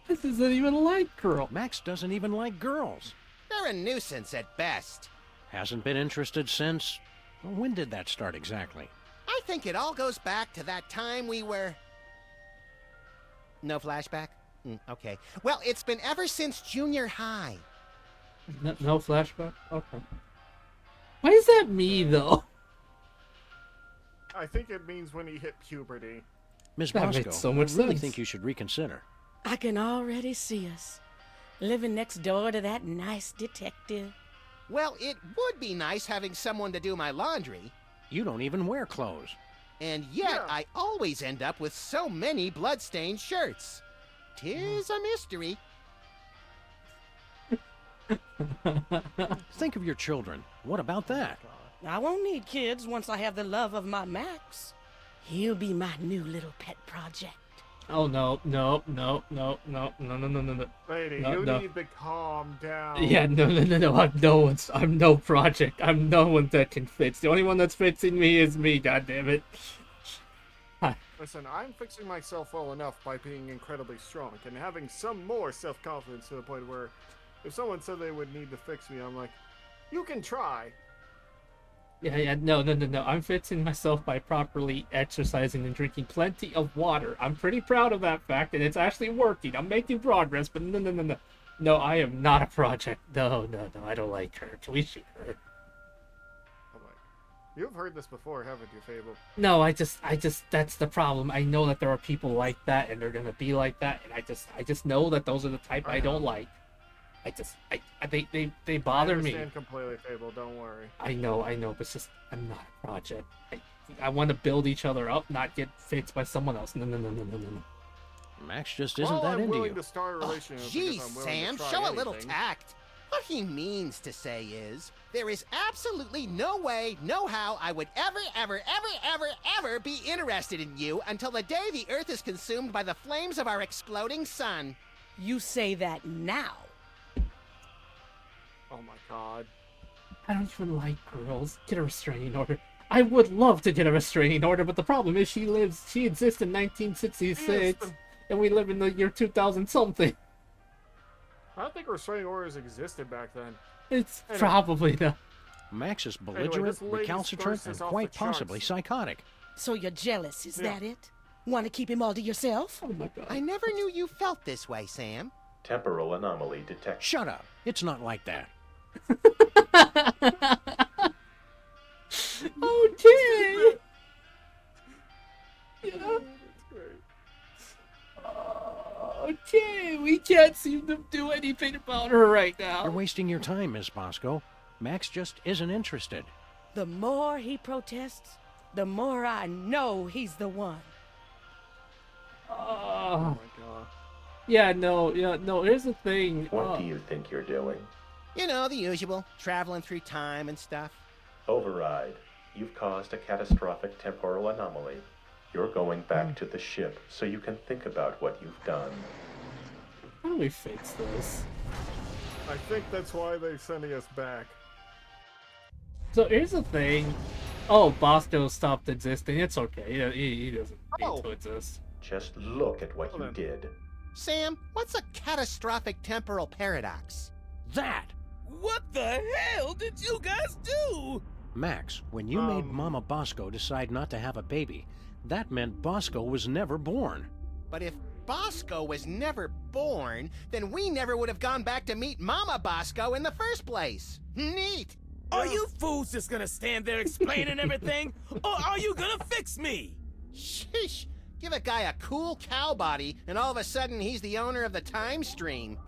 This isn't even like girl. Max doesn't even like girls. They're a nuisance at best. Hasn't been interested since... Well, when did that start exactly? I think it all goes back to that time we were... No flashback? Okay. Well, it's been ever since junior high. No flashback? Okay. Why is that me, though? I think it means when he hit puberty. Ms. That Bosco, makes so much I really sense. think you should reconsider. I can already see us. Living next door to that nice detective. Well, it would be nice having someone to do my laundry. You don't even wear clothes. And yet, Yeah. I always end up with so many bloodstained shirts. 'Tis a mystery. Think of your children. What about that? I won't need kids once I have the love of my Max. He'll be my new little pet project. Oh, no. Lady, No, you no. need to calm down. Yeah, no. I'm no project. I'm no one that can fix. The only one that's fixing me is me, goddammit. Listen, I'm fixing myself well enough by being incredibly strong and having some more self-confidence to the point where if someone said they would need to fix me, I'm like, you can try. Yeah, no. I'm fixing myself by properly exercising and drinking plenty of water. I'm pretty proud of that fact, and it's actually working. I'm making progress, but no. No, I am not a project. No, I don't like her. Can we shoot her? I'm like, you've heard this before, haven't you, Fable? No, I just, that's the problem. I know that there are people like that, and they're gonna be like that, and I just know that those are the type I don't like. They bother I me. understand completely, Fable, don't worry. I know, but it's just, I'm not a project. I want to build each other up, not get fixed by someone else. No. Max just isn't Well, that I'm into willing you. to start a relationship Jeez, because I'm willing Sam, to try show a little anything. tact. What he means to say is, there is absolutely no way, no how I would ever be interested in you until the day the Earth is consumed by the flames of our exploding sun. You say that now. Oh my god. I don't even like girls. Get a restraining order. I would love to get a restraining order, but the problem is she exists in 1966, Yes, and we live in the year 2000 something. I don't think restraining orders existed back then. It's Anyway. probably the. Max is Anyway, belligerent, this lady's recalcitrant, thirst and is off quite the possibly charts. psychotic. So you're jealous, is Yeah. that it? Want to keep him all to yourself? Oh my god. I never knew you felt this way, Sam. Temporal anomaly detected. Shut up. It's not like that. Okay. Yeah. That's great. Okay, we can't seem to do anything about her right You're now. wasting your time, Miss Bosco. Max just isn't interested. The more he protests, the more I know he's the one. Oh my god. Yeah, no. Here's the thing. What do you think you're doing? You know, the usual, traveling through time and stuff. Override. You've caused a catastrophic temporal anomaly. You're going back to the ship so you can think about what you've done. How do we fix this? I think that's why they're sending us back. So here's the thing. Oh, Bosco stopped existing. It's okay. He doesn't need to exist. Just look at what Hold you on. did. Sam, what's a catastrophic temporal paradox? That! What the hell did you guys do? Max, when you made Mama Bosco decide not to have a baby, that meant Bosco was never born. But if Bosco was never born, then we never would have gone back to meet Mama Bosco in the first place. Neat! Are you fools just gonna stand there explaining everything? Or are you gonna fix me? Sheesh! Give a guy a cool cow body, and all of a sudden he's the owner of the time stream.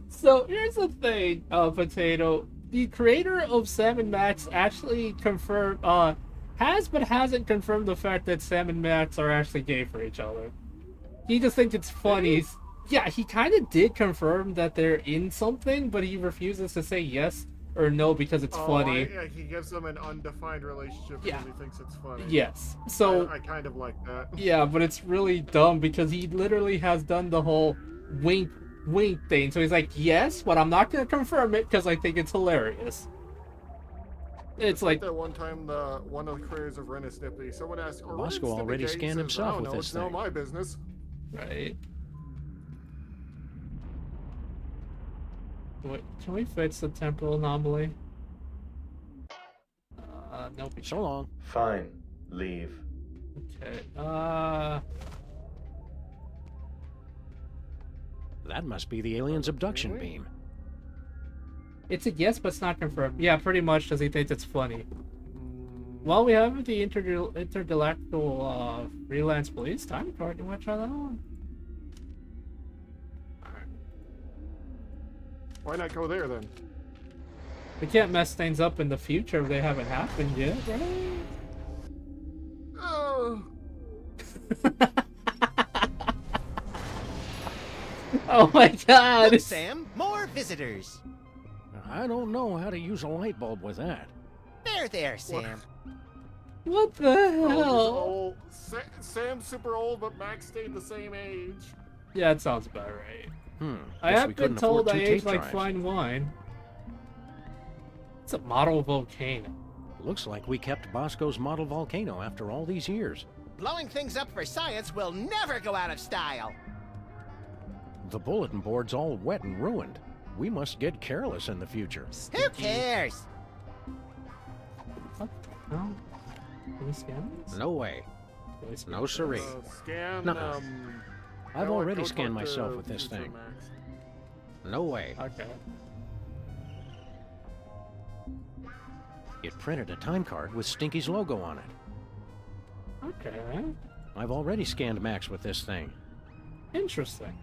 So here's the thing, Potato. the creator of Sam and Max actually confirmed, has but hasn't confirmed the fact that Sam and Max are actually gay for each other. He just thinks it's funny. Yeah, he kind of did confirm that they're in something, but he refuses to say yes or no because it's funny. Yeah, he gives them an undefined relationship because he thinks it's funny. Yes. So I kind of like that. Yeah, but it's really dumb because he literally has done the whole wink thing. So he's like, yes, but I'm not going to confirm it because I think it's hilarious. It's like that one time one of the creators of Ren and Snippy, someone asked, Bosco already scanned himself with this thing. It's not my business. Right. Wait, can we fix the temporal anomaly? Nope. So long. Fine. Leave. Okay. That must be the alien's abduction beam. It's a yes, but it's not confirmed. Yeah, pretty much because he thinks it's funny. Well, we have the intergalactical freelance police time card. You want to try that on? Why not go there then? We can't mess things up in the future if they haven't happened yet, right? Oh. Oh my god! Look, Sam, more visitors. I don't know how to use a light bulb with that. There, Sam. What the hell? Sam's super old, but Max stayed the same age. Yeah, it sounds about right. I Guess have we been couldn't told afford I two age tape like drives. fine wine. It's a model volcano. Looks like we kept Bosco's model volcano after all these years. Blowing things up for science will never go out of style. The bulletin board's all wet and ruined. We must get careless in the future. Who cares? What? No? Can we scan this? No way. Can we scan No this? siree. Scan. Nuh-uh. I've no, already go scanned talk to myself with this Future thing. Max. No way. Okay. It printed a time card with Stinky's logo on it. Okay. I've already scanned Max with this thing. Interesting.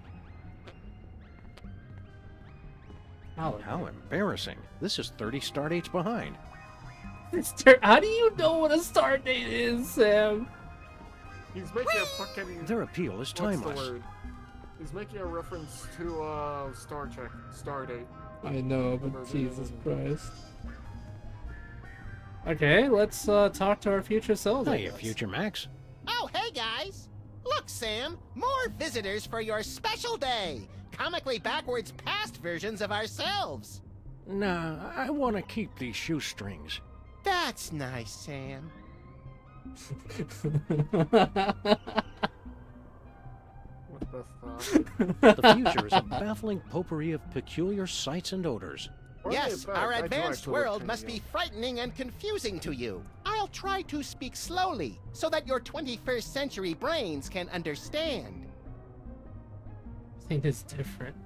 How embarrassing. This is 30 star dates behind. How do you know what a start date is, Sam? He's making a fucking. Their appeal is What's the timeless. word? He's making a reference to Star Trek, Stardate. I know, but Jesus Christ. Okay, let's talk to our future selves. I Hiya, guess. future Max. Oh, hey guys. Look, Sam, more visitors for your special day. Comically backwards past versions of ourselves. Nah, I want to keep these shoestrings. That's nice, Sam. The future is a baffling potpourri of peculiar sights and odors. Yes, our advanced world must be frightening and confusing to you. I'll try to speak slowly so that your 21st century brains can understand. I think it's different.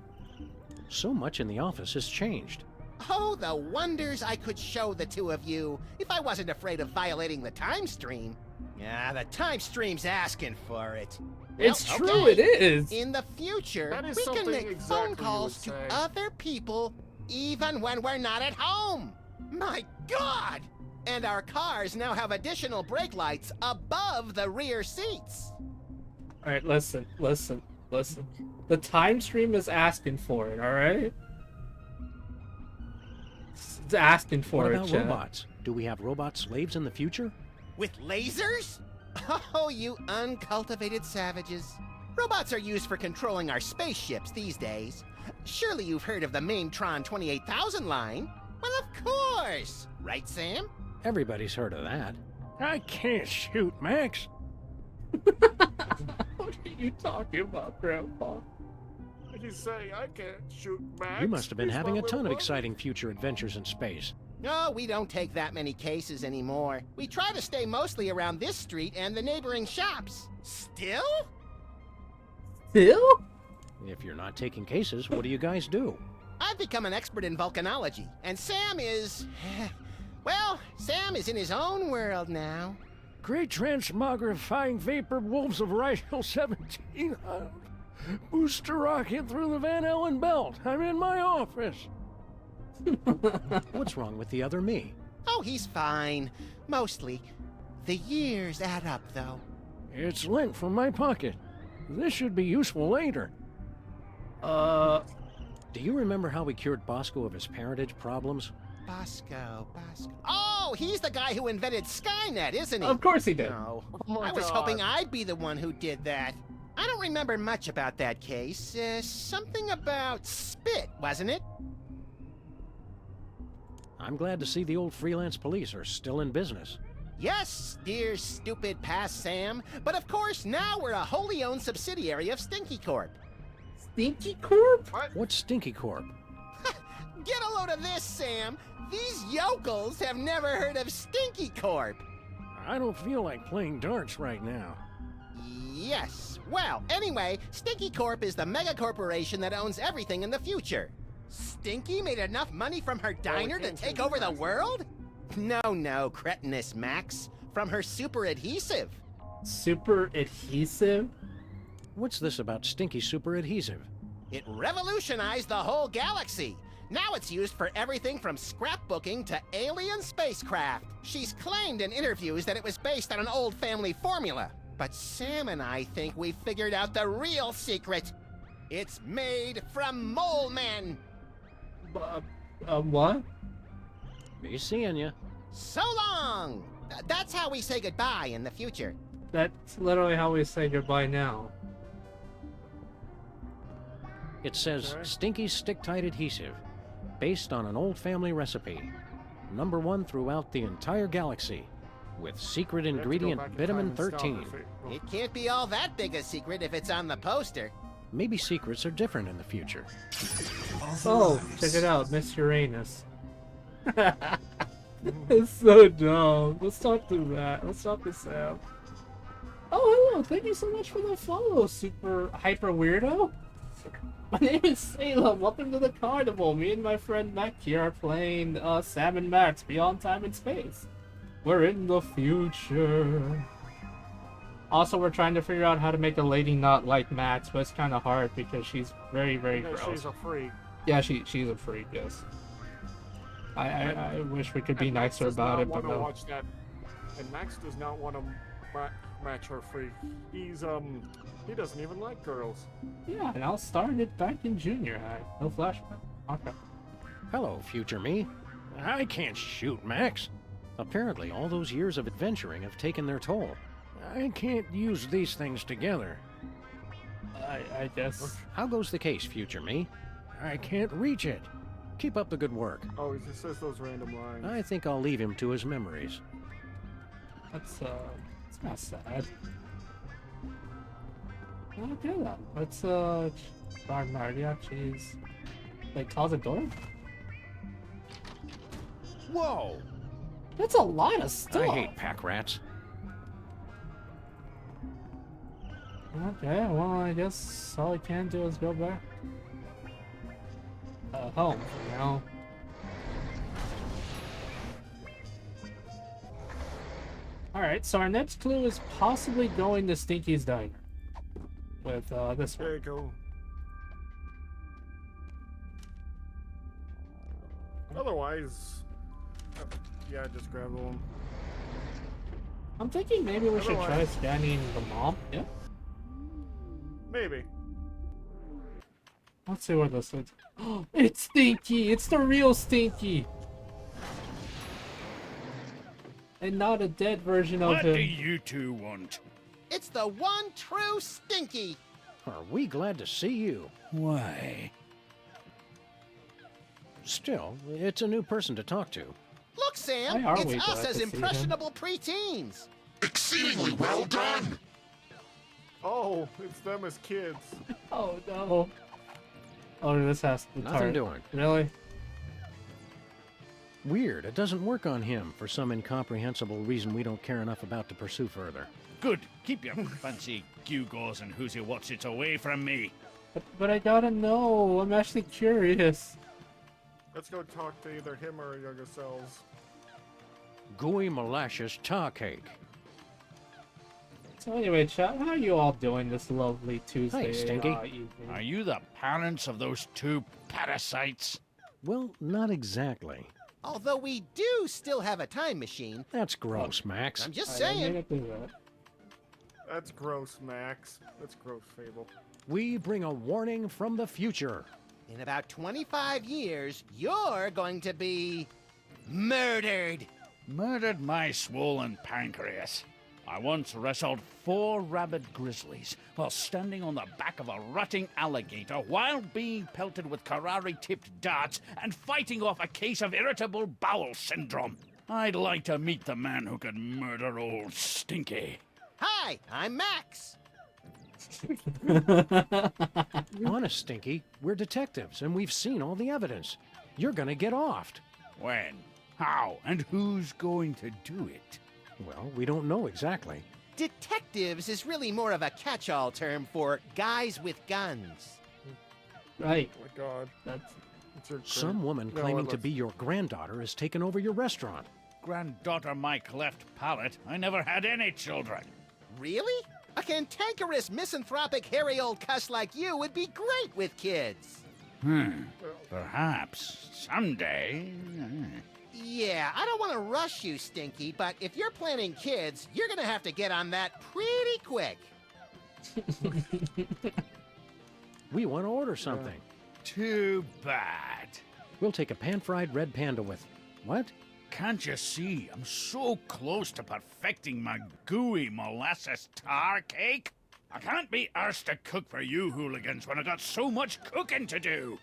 So much in the office has changed. Oh, the wonders I could show the two of you if I wasn't afraid of violating the time stream. Yeah, the time stream's asking for it. It's Well, true, okay. it is. In the future, That is we can something make exactly phone you calls would to say. other people even when we're not at home. My God! And our cars now have additional brake lights above the rear seats. Alright, listen. The time stream is asking for it, alright? It's asking for What it, about Chad. robots? Do we have robot slaves in the future? With lasers? Oh, you uncultivated savages. Robots are used for controlling our spaceships these days. Surely you've heard of the Maintron 28,000 line? Well, of course! Right, Sam? Everybody's heard of that. I can't shoot, Max. What are you talking about, Grandpa? He's saying I can't shoot Max. You must have been He's having my a ton of little exciting future adventures in space. No, we don't take that many cases anymore. We try to stay mostly around this street and the neighboring shops. Still? Still? If you're not taking cases, what do you guys do? I've become an expert in volcanology, and Sam is... Well, Sam is in his own world now. Great transmogrifying vapor wolves of Rigel 17. Booster rocket through the Van Allen belt. I'm in my office. What's wrong with the other me? Oh, he's fine. Mostly. The years add up, though. It's lint from my pocket. This should be useful later. Do you remember how we cured Bosco of his parentage problems? Bosco. Oh, he's the guy who invented Skynet, isn't he? Of course he did. No. Oh my I was God. hoping I'd be the one who did that. I don't remember much about that case. Something about spit, wasn't it? I'm glad to see the old freelance police are still in business. Yes, dear stupid past Sam. But of course, now we're a wholly owned subsidiary of Stinky Corp. Stinky Corp? What's Stinky Corp? Get a load of this, Sam. These yokels have never heard of Stinky Corp. I don't feel like playing darts right now. Yes. Well, anyway, Stinky Corp is the mega corporation that owns everything in the future. Stinky made enough money from her diner to can't take do over the that. world? No, cretinous Max. From her super adhesive. Super adhesive? What's this about Stinky Super Adhesive? It revolutionized the whole galaxy. Now it's used for everything from scrapbooking to alien spacecraft. She's claimed in interviews that it was based on an old family formula. But Sam and I think we figured out the real secret. It's made from mole men. What? Be seeing ya. So long! That's how we say goodbye in the future. That's literally how we say goodbye now. It says Okay. Stinky Stick-Tight Adhesive, based on an old family recipe. #1 throughout the entire galaxy, with secret We have to go ingredient back in vitamin time and stop 13. it. It can't be all that big a secret if it's on the poster. Maybe secrets are different in the future. Oh, check it out, Miss Uranus. It's so dumb. Let's not do that. Let's not do Sam. Oh, hello. Thank you so much for the follow, super hyper weirdo. My name is Salem. Welcome to the carnival. Me and my friend Mech here are playing Sam and Max Beyond Time and Space. We're in the future. Also, we're trying to figure out how to make a lady not like Max, but it's kind of hard because she's very, very Because gross. she's a freak. Yeah, she's a freak, yes. I wish we could be And Max nicer does about not it, but wanna no. watch that. And Max does not want to match her freak. He doesn't even like girls. Yeah, and I started back in junior high. No flashback. Okay. Hello, future me. I can't shoot, Max. Apparently, all those years of adventuring have taken their toll. I can't use these things together. I guess. How goes the case, future me? I can't reach it. Keep up the good work. Oh, he just says those random lines. I think I'll leave him to his memories. That's it's not sad. Okay then. Let's bar mariachis. Like closet door? Whoa! That's a lot of stuff. I hate pack rats. Okay, well I guess all I can do is go back home for now. Alright, so our next clue is possibly going to Stinky's Diner. With this one. There you go. Otherwise, yeah, just grab one. I'm thinking maybe we should try Otherwise- scanning the mom. Yeah? Maybe. Let's see where this is. It's Stinky! It's the real Stinky! And not a dead version of What do him. you two want? It's the one true Stinky. Are we glad to see you? Why? Still, it's a new person to talk to. Look, Sam, Why are it's we us glad as to see him? impressionable preteens. Exceedingly well done! Oh, it's them as kids. Oh no. Oh, this has to Nothing doing. Really? Weird, it doesn't work on him for some incomprehensible reason we don't care enough about to pursue further. Good. Keep your fancy gewgaws and who's your what's-its away from me. But I gotta know. I'm actually curious. Let's go talk to either him or younger selves. Gooey molasses tar cake. So anyway, chat, how are you all doing this lovely Tuesday Stinky. evening? Are you the parents of those two parasites? Well, not exactly. Although we do still have a time machine. That's gross, Max. I'm just I made saying. it do that. That's gross, Max. That's gross, Fable. We bring a warning from the future. In about 25 years, you're going to be murdered. Murdered my swollen pancreas. I once wrestled 4 rabid grizzlies while standing on the back of a rutting alligator while being pelted with Karari-tipped darts and fighting off a case of irritable bowel syndrome. I'd like to meet the man who could murder old Stinky. Hi, I'm Max. Honest, Stinky, we're detectives, and we've seen all the evidence. You're gonna get offed. When? How? And who's going to do it? Well, we don't know exactly. Detectives is really more of a catch-all term for guys with guns. Right. Oh my god. That's your Some woman No, claiming to let's- be your granddaughter has taken over your restaurant. Granddaughter my cleft palate. I never had any children. Really? A cantankerous, misanthropic, hairy old cuss like you would be great with kids. Perhaps. Someday. Yeah, I don't want to rush you, Stinky, but if you're planning kids, you're gonna have to get on that pretty quick. We want to order something. Too bad. We'll take a pan-fried red panda with... What? Can't you see? I'm so close to perfecting my gooey molasses tar cake. I can't be arsed to cook for you hooligans when I got so much cooking to do.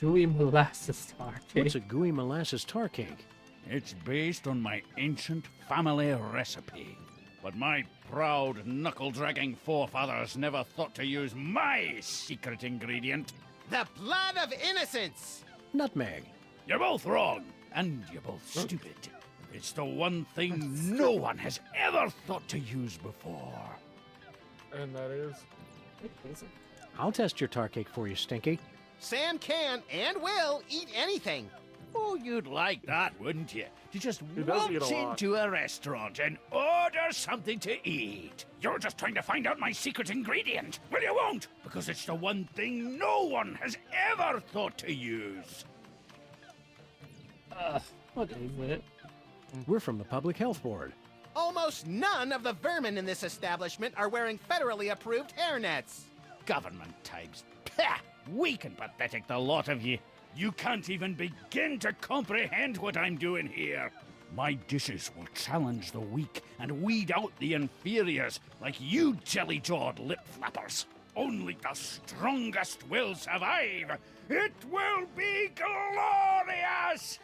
Gooey molasses tar cake. What's a gooey molasses tar cake? It's based on my ancient family recipe. But my proud, knuckle-dragging forefathers never thought to use my secret ingredient. The blood of innocence! Nutmeg. You're both wrong, and you're both stupid. It's the one thing no one has ever thought to use before. And that is? I'll test your tar cake for you, Stinky. Sam can and will eat anything. Oh, you'd like that, wouldn't you? To just He does eat waltz a lot. into a restaurant and order something to eat. You're just trying to find out my secret ingredient. Well, you won't, because it's the one thing no one has ever thought to use. What is it? We're from the Public Health Board. Almost none of the vermin in this establishment are wearing federally approved hairnets. Government types. Pah! Weak and pathetic, the lot of you. You can't even begin to comprehend what I'm doing here. My dishes will challenge the weak and weed out the inferiors like you jelly-jawed lip flappers. Only the strongest will survive. It will be glorious!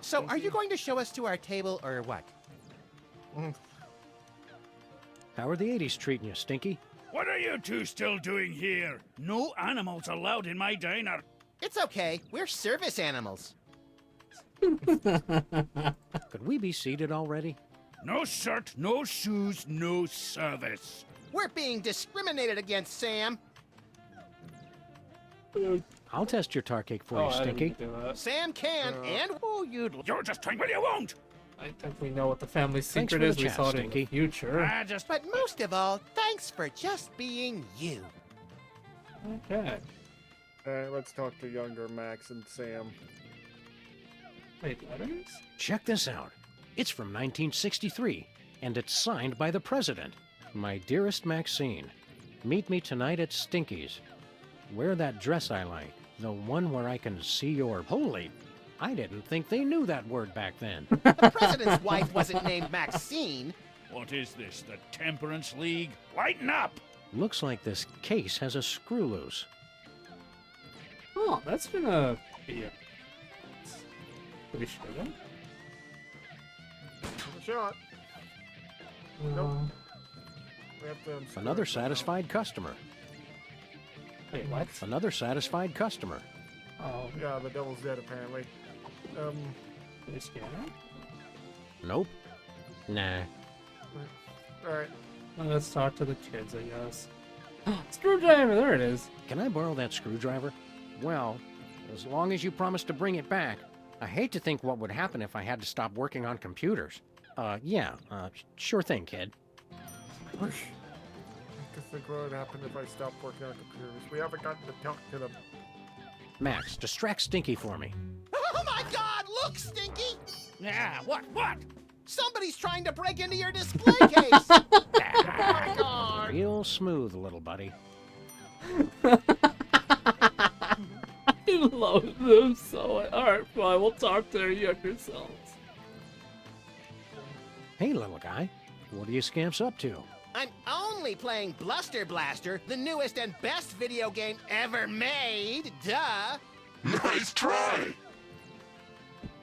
So, are you going to show us to our table or what? How are the 80s treating you, Stinky? What are you two still doing here? No animals allowed in my diner. It's okay. We're service animals. Could we be seated already? No shirt, no shoes, no service. We're being discriminated against, Sam. I'll test your tar cake for Oh, you, I didn't Stinky. do that. Sam can and You're just trying, well, you won't. I think we know what the family Thanks secret for the is. We chat, saw it in Stinky. the future. But most of all, thanks for just being you. Okay. Alright, let's talk to younger Max and Sam. Wait, letters? Check this out. It's from 1963, and it's signed by the President. My dearest Maxine, meet me tonight at Stinky's. Wear that dress I like, the one where I can see your... Holy... I didn't think they knew that word back then. The president's wife wasn't named Maxine. What is this, the Temperance League? Lighten up! Looks like this case has a screw loose. Oh, that's gonna be a pretty sure then. Give it a shot. Nope. We have to unscrew Another it somehow. satisfied customer. Wait, what? Another satisfied customer. Oh, Yeah, the devil's dead apparently. did they scan it? Nope. Nah. Alright. Well, let's talk to the kids, I guess. Screwdriver, there it is. Can I borrow that screwdriver? Well, as long as you promise to bring it back. I hate to think what would happen if I had to stop working on computers. Sure thing, kid. Because think what would happen if I stopped working on computers. We haven't gotten to talk to them. Max, distract Stinky for me. Oh my God! Look, Stinky! Yeah, what? Somebody's trying to break into your display case. Oh my God! Real smooth, little buddy. I love them so much. Alright, fine, we'll talk to you yourselves. Hey, little guy. What are you scamps up to? I'm only playing Bluster Blaster, the newest and best video game ever made. Duh. Nice try!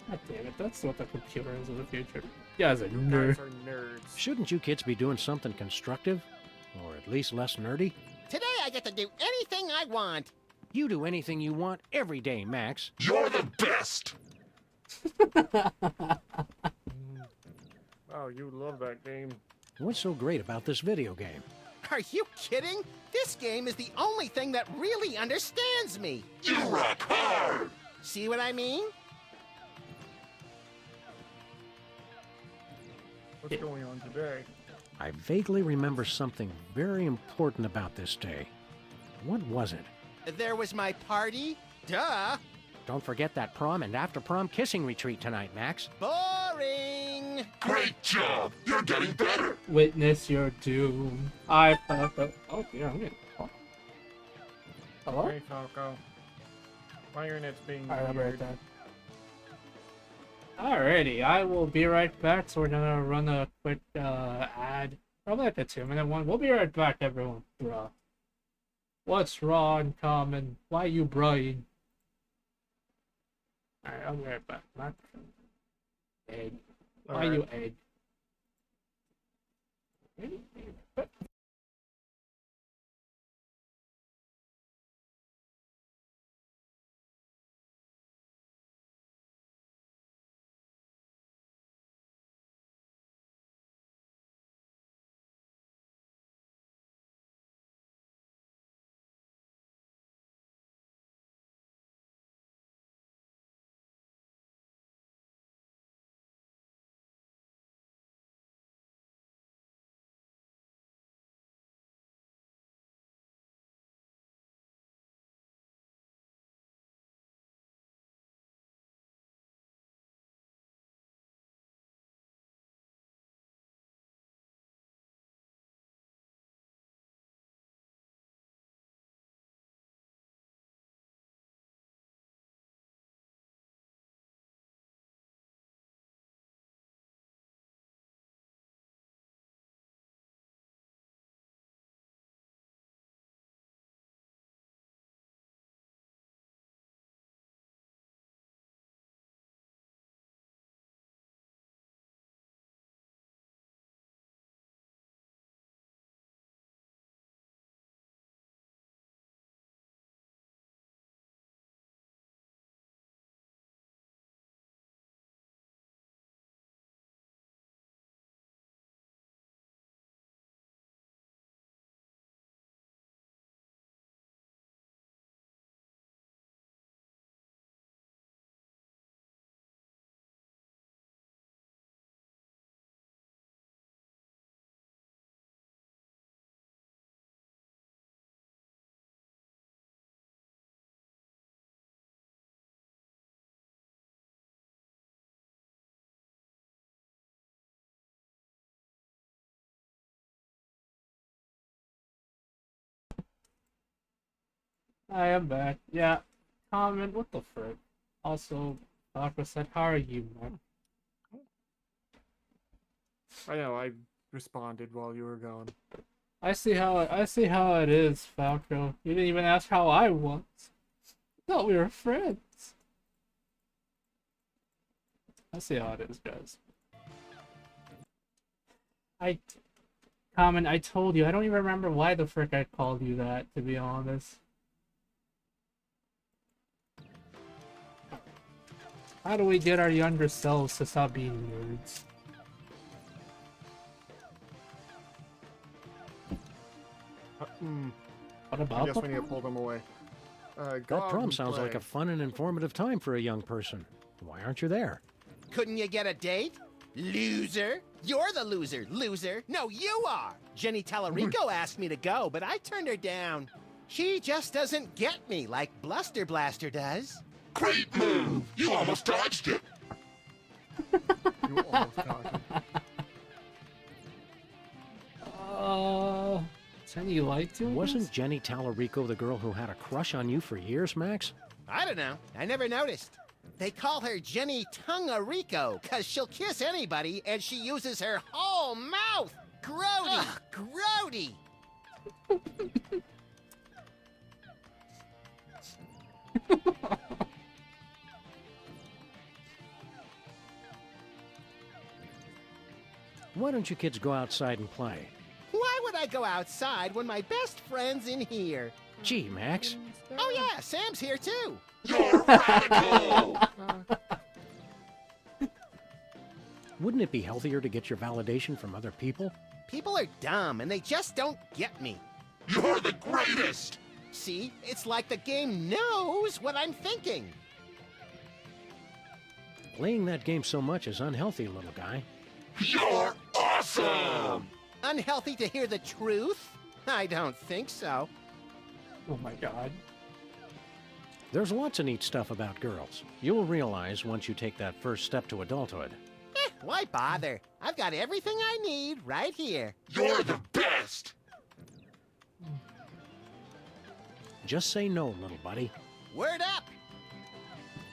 God damn it, that's what the computer is in the future. You guys are You nerds. guys are nerds. Shouldn't you kids be doing something constructive? Or at least less nerdy? Today I get to do anything I want. You do anything you want every day, Max. You're the best! Oh, you love that game. What's so great about this video game? Are you kidding? This game is the only thing that really understands me. You rock hard! See what I mean? What's going on today? I vaguely remember something very important about this day. What was it? There was my party. Duh. Don't forget that prom and after-prom kissing retreat tonight, Max. Boring. Great job! You're getting better! Witness your doom. I fucked up. Oh, yeah, I'm getting caught. Hello? Hey, Falco. My internet's being Alright, I'll be weird. right back. Alrighty, I will be right back. So we're gonna run a quick ad. Probably like a 2-minute one. We'll be right back, everyone. Bruh. What's wrong, Common? Why you Brian? Alright, I'll be right back. Not egg. Why you egg? I am back. Yeah. Comment, what the frick? Also, Aqua said, how are you, man? I know, I responded while you were gone. I see how it is, Falco. You didn't even ask how I was. I thought we were friends. I see how it is, guys. I told you, I don't even remember why the frick I called you that, to be honest. How do we get our younger selves to stop being nerds? What I about guess the we need to pull them away. That prom sounds like a fun and informative time for a young person. Why aren't you there? Couldn't you get a date? Loser. You're the loser, loser. No, you are. Jenny Tallarico asked me to go, but I turned her down. She just doesn't get me like Bluster Blaster does. Great move! You almost dodged it! You almost got him. Jenny liked you? I Wasn't guess? Jenny Tallarico the girl who had a crush on you for years, Max? I don't know. I never noticed. They call her Jenny Tungarico because she'll kiss anybody and she uses her whole mouth. Grody! Ugh, grody! Why don't you kids go outside and play? Why would I go outside when my best friend's in here? Gee, Max. Oh yeah, Sam's here too. You're radical! Wouldn't it be healthier to get your validation from other people? People are dumb and they just don't get me. You're the greatest! See, it's like the game knows what I'm thinking. Playing that game so much is unhealthy, little guy. You're awesome! Unhealthy to hear the truth? I don't think so. Oh my god. There's lots of neat stuff about girls. You'll realize once you take that first step to adulthood. Why bother? I've got everything I need right here. You're the best! Just say no, little buddy. Word up!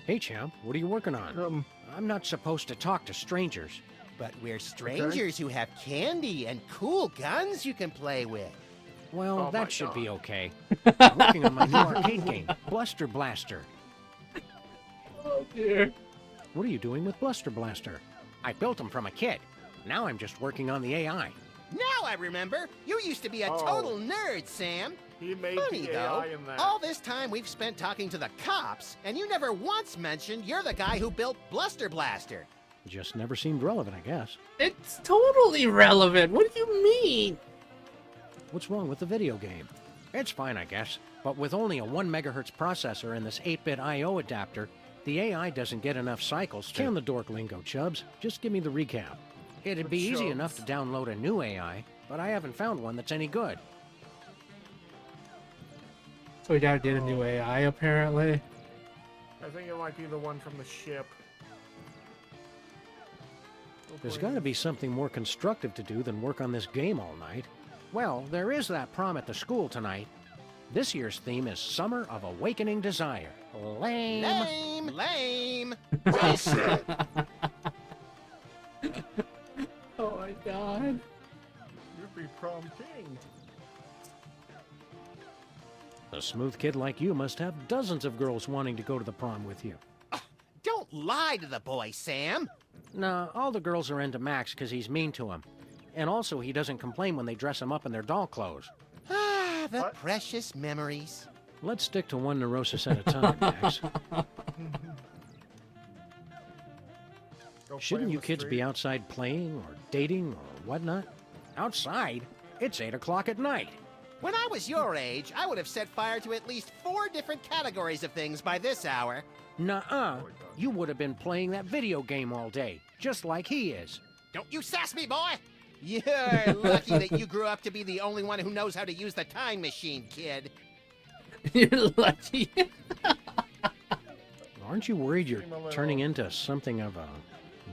Hey, champ, what are you working on? I'm not supposed to talk to strangers. But we're strangers who have candy and cool guns you can play with. Well, Oh my that should God. be okay. I'm working on my new arcade game, Bluster Blaster. Oh dear. What are you doing with Bluster Blaster? I built them from a kit. Now I'm just working on the AI. Now I remember. You used to be a Oh. total nerd, Sam. He made Funny, the though. AI in that. All this time we've spent talking to the cops, and you never once mentioned you're the guy who built Bluster Blaster. Just never seemed relevant, I guess. It's totally relevant. What do you mean? What's wrong with the video game? It's fine, I guess. But with only a 1 megahertz processor and this 8-bit I/O adapter, the AI doesn't get enough cycles to... Can the dork lingo, Chubbs. Just give me the recap. It'd be easy enough to download a new AI, but I haven't found one that's any good. So we gotta get a new AI apparently. I think it might be the one from the ship. There's got to be something more constructive to do than work on this game all night. Well, there is that prom at the school tonight. This year's theme is Summer of Awakening Desire. Lame. Lame! Lame! Well said! Oh my god. You'd be prom king. A smooth kid like you must have dozens of girls wanting to go to the prom with you. Don't lie to the boy, Sam. Nah, all the girls are into Max because he's mean to them. And also, he doesn't complain when they dress him up in their doll clothes. Ah, the What? precious memories. Let's stick to one neurosis at a time, Max. Go play Shouldn't in you the kids be street. outside playing or dating or whatnot? Outside? It's 8 o'clock at night. When I was your age, I would have set fire to at least 4 different categories of things by this hour. Nuh-uh. You would have been playing that video game all day, just like he is. Don't you sass me, boy! You're lucky that you grew up to be the only one who knows how to use the time machine, kid. You're lucky. Aren't you worried you're Seem a little- turning into something of a...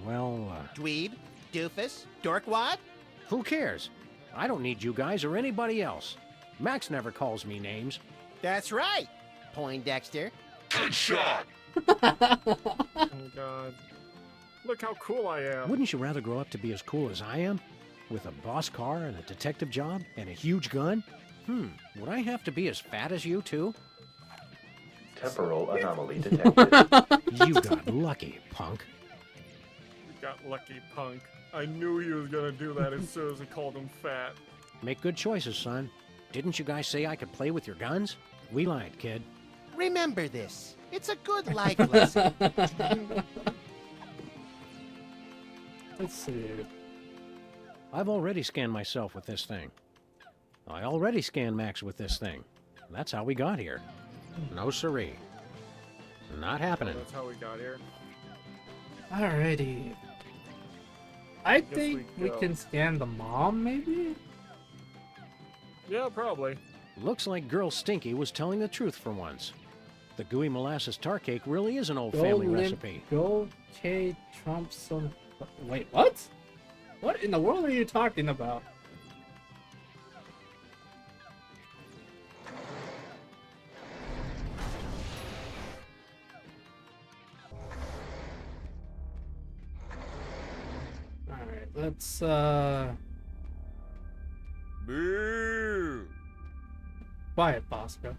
well, Dweeb, doofus, dorkwad? who cares? I don't need you guys or anybody else. Max never calls me names. That's right, Poindexter. Good shot! Oh god. Look how cool I am. Wouldn't you rather grow up to be as cool as I am? With a boss car and a detective job and a huge gun? Would I have to be as fat as you, too? Temporal anomaly detected. You got lucky, punk. You got lucky, punk. I knew he was gonna do that as soon as he called him fat. Make good choices, son. Didn't you guys say I could play with your guns? We lied, kid. Remember this. It's a good life lesson. Let's see. I've already scanned myself with this thing. I already scanned Max with this thing. That's how we got here. No siree. Not happening. That's how we got here. Alrighty. I Guess think we go. can scan the mom, maybe? Yeah, probably. Looks like Girl Stinky was telling the truth for once. The gooey molasses tar cake really is an old family recipe. Go K Trump some. Wait, what? What in the world are you talking about? Alright, let's Boo! quiet, Bosco.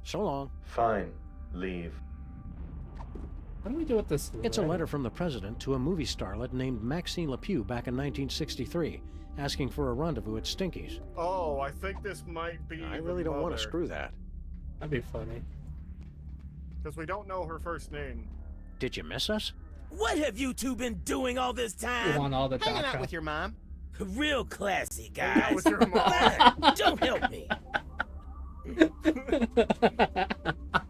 So long. Fine. Leave. What do we do with this? It's a letter from the president to a movie starlet named Maxine LePew back in 1963, asking for a rendezvous at Stinky's. Oh, I think this might be. I really don't want to screw that. That'd be funny. Because we don't know her first name. Did you miss us? What have you two been doing all this You time? want all the Hanging DACA. out with your mom. Real classy, Hang out guys. with your mom. Fine, don't help me.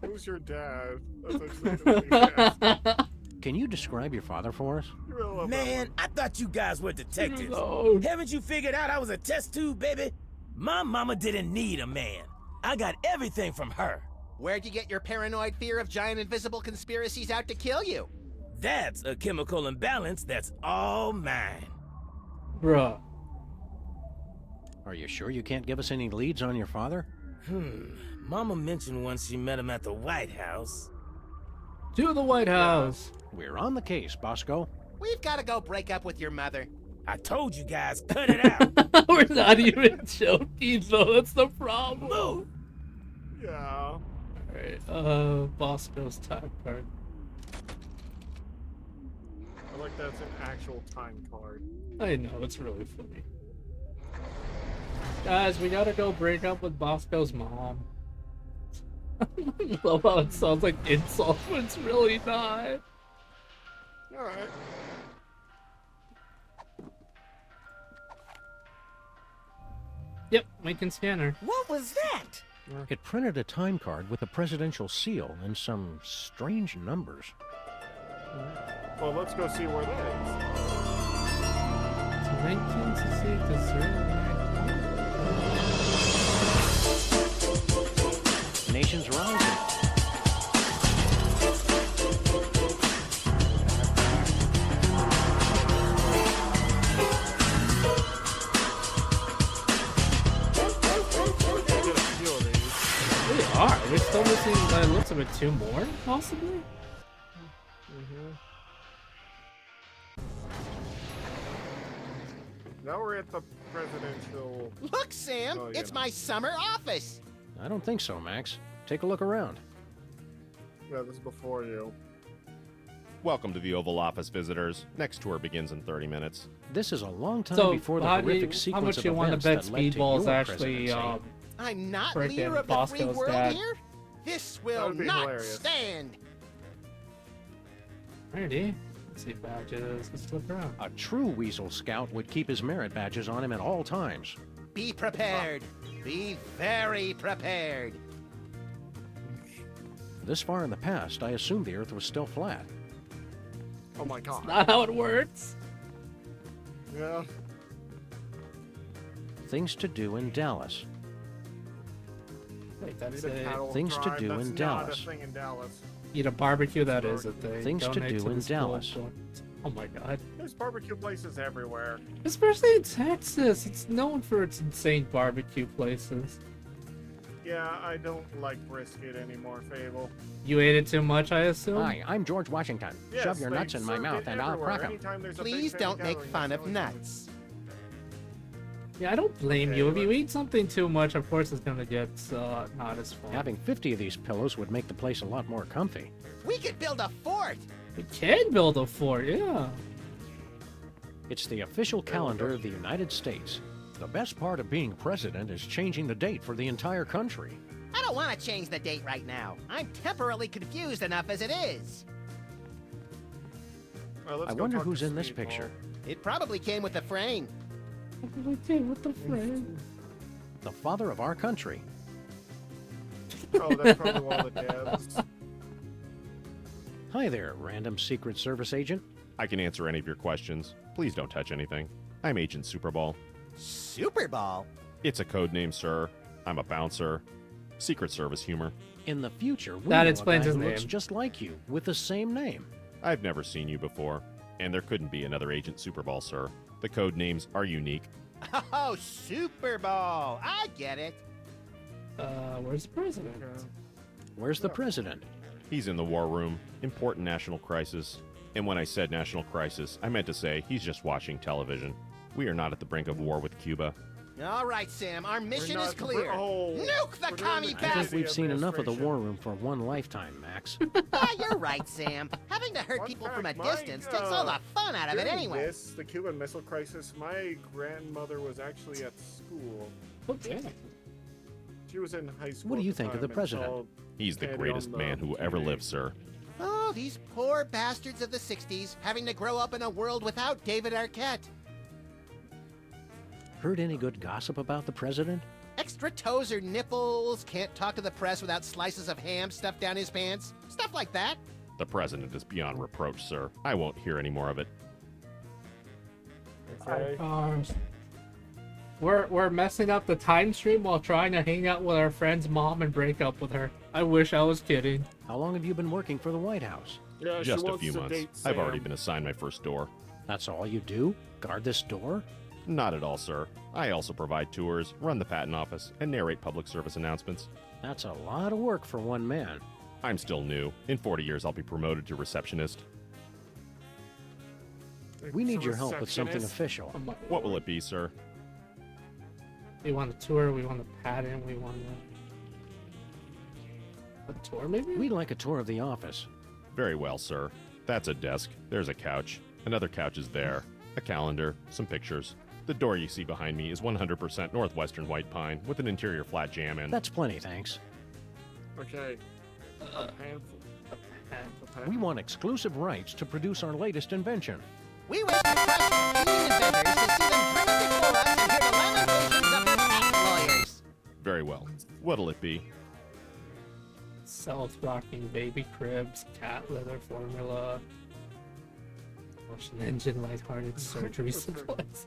Who's your dad? That's actually yes. Can you describe your father for us? You really love Man, I thought you guys were detectives. No. Haven't you figured out I was a test tube, baby? My mama didn't need a man. I got everything from her. Where'd you get your paranoid fear of giant invisible conspiracies out to kill you? That's a chemical imbalance that's all mine. Bruh. Are you sure you can't give us any leads on your father? Mama mentioned once she met him at the White House. To the White House. We're on the case, Bosco. We've got to go break up with your mother. I told you guys, cut it out. We're not even joking, though. That's the problem. Move. Yeah. Alright, Bosco's time card. I like that's an actual time card. I know, it's really funny. Guys, we gotta go break up with Bosco's mom. I love how it sounds like insult, but it's really not. Alright. Yep, we can scan her. What was that? It printed a time card with a presidential seal and some strange numbers. Well, let's go see where that is. It's 1968 to 0. Nations rising. I get a few of these. We are. We're still missing, by the looks of it, 2 more, possibly? Now we're at the presidential. Look, Sam, Oh, it's yeah. my summer office. I don't think so, Max. Take a look around. Yeah, this is before you. Welcome to the Oval Office, visitors. Next tour begins in 30 minutes. This is a long time So, before the how horrific sequence much of you want to events bet that led to Speedball's your actually, presidency. I'm not Frickin' leader of the free Bosco's world dad. here. This That will would be not hilarious. stand. Alrighty. Let's see badges. Let's look around. A true Weasel Scout would keep his merit badges on him at all times. Be prepared. Be very prepared. This far in the past, I assumed the Earth was still flat. Oh my god. Not how it works. Yeah. Things to do in Dallas. Wait, that's Need a it. cattle Things to drive. do That's in not Dallas. a thing in Dallas. Eat a barbecue, that is a thing. Things to Donate do the in school Dallas. for- Oh my god. There's barbecue places everywhere. Especially in Texas. It's known for its insane barbecue places. Yeah, I don't like brisket anymore, Fable. You ate it too much, I assume? Hi, I'm George Washington. Yes, Shove your they nuts in my serve mouth it and I'll everywhere. crack 'em. Anytime there's a big Please family don't make gathering, fun that's of the only nuts. Yeah, I don't blame Okay, you. If you let's- eat something too much, of course it's gonna get not as fun. Having 50 of these pillows would make the place a lot more comfy. We could build a fort. We can build a fort, yeah. It's the official calendar of the United States. The best part of being president is changing the date for the entire country. I don't want to change the date right now. I'm temporarily confused enough as it is. All right, let's I go wonder talk who's to in this Speedball. picture. It probably came with the frame. What the frick? The father of our country. Oh, that's probably one of the dads. Hi there, random Secret Service agent. I can answer any of your questions. Please don't touch anything. I'm Agent Superball. Super Ball? It's a code name, sir. I'm a bouncer. Secret Service humor. In the future, we That know explains a guy his who looks name. just like you, with the same name. I've never seen you before, and there couldn't be another Agent Superball, sir. The code names are unique. Oh, Super Ball. I get it. Where's the president? Where's the president? He's in the war room. Important national crisis. And when I said national crisis, I meant to say he's just watching television. We are not at the brink of war with Cuba. All right, Sam, our mission is not- clear. oh, Nuke the we're doing commie the I think bastard! we've seen enough of the administration. war room for one lifetime, Max. Ah, you're right, Sam. Having to hurt Fun people fact, from a my, distance takes all the fun out of it During anyway. This, the Cuban Missile Crisis, my grandmother was actually at school. Oh, damn. She was in high school. What do at you the think of time the and president? saw He's the Candy greatest on the man who ever TV. lived, sir. Oh, these poor bastards of the 60s, having to grow up in a world without David Arquette. Heard any good gossip about the president? Extra toes or nipples, can't talk to the press without slices of ham stuffed down his pants. Stuff like that. The president is beyond reproach, sir. I won't hear any more of it. Okay. We're messing up the time stream while trying to hang out with our friend's mom and break up with her. I wish I was kidding. How long have you been working for the White House? Yeah, Just she a wants few to months. date I've already Sam. been assigned my first door. That's all you do? Guard this door? Not at all, sir. I also provide tours, run the patent office, and narrate public service announcements. That's a lot of work for one man. I'm still new. In 40 years, I'll be promoted to receptionist. We need It's a your help with something receptionist. official. Oh my What will lord. it be, sir? We want a tour, we want a patent, we want a tour maybe? We'd like a tour of the office. Very well, sir. That's a desk. There's a couch. Another couch is there. A calendar. Some pictures. The door you see behind me is 100% Northwestern White Pine with an interior flat jam in. That's plenty, thanks. Okay. A handful. We want exclusive rights to produce our latest invention. We wait for fresh teen inventors to see them bring it before us and hear the lamentations of their patent lawyers. Very well. What'll it be? Self-rocking baby cribs, cat leather formula, motion engine, lighthearted surgery supplies.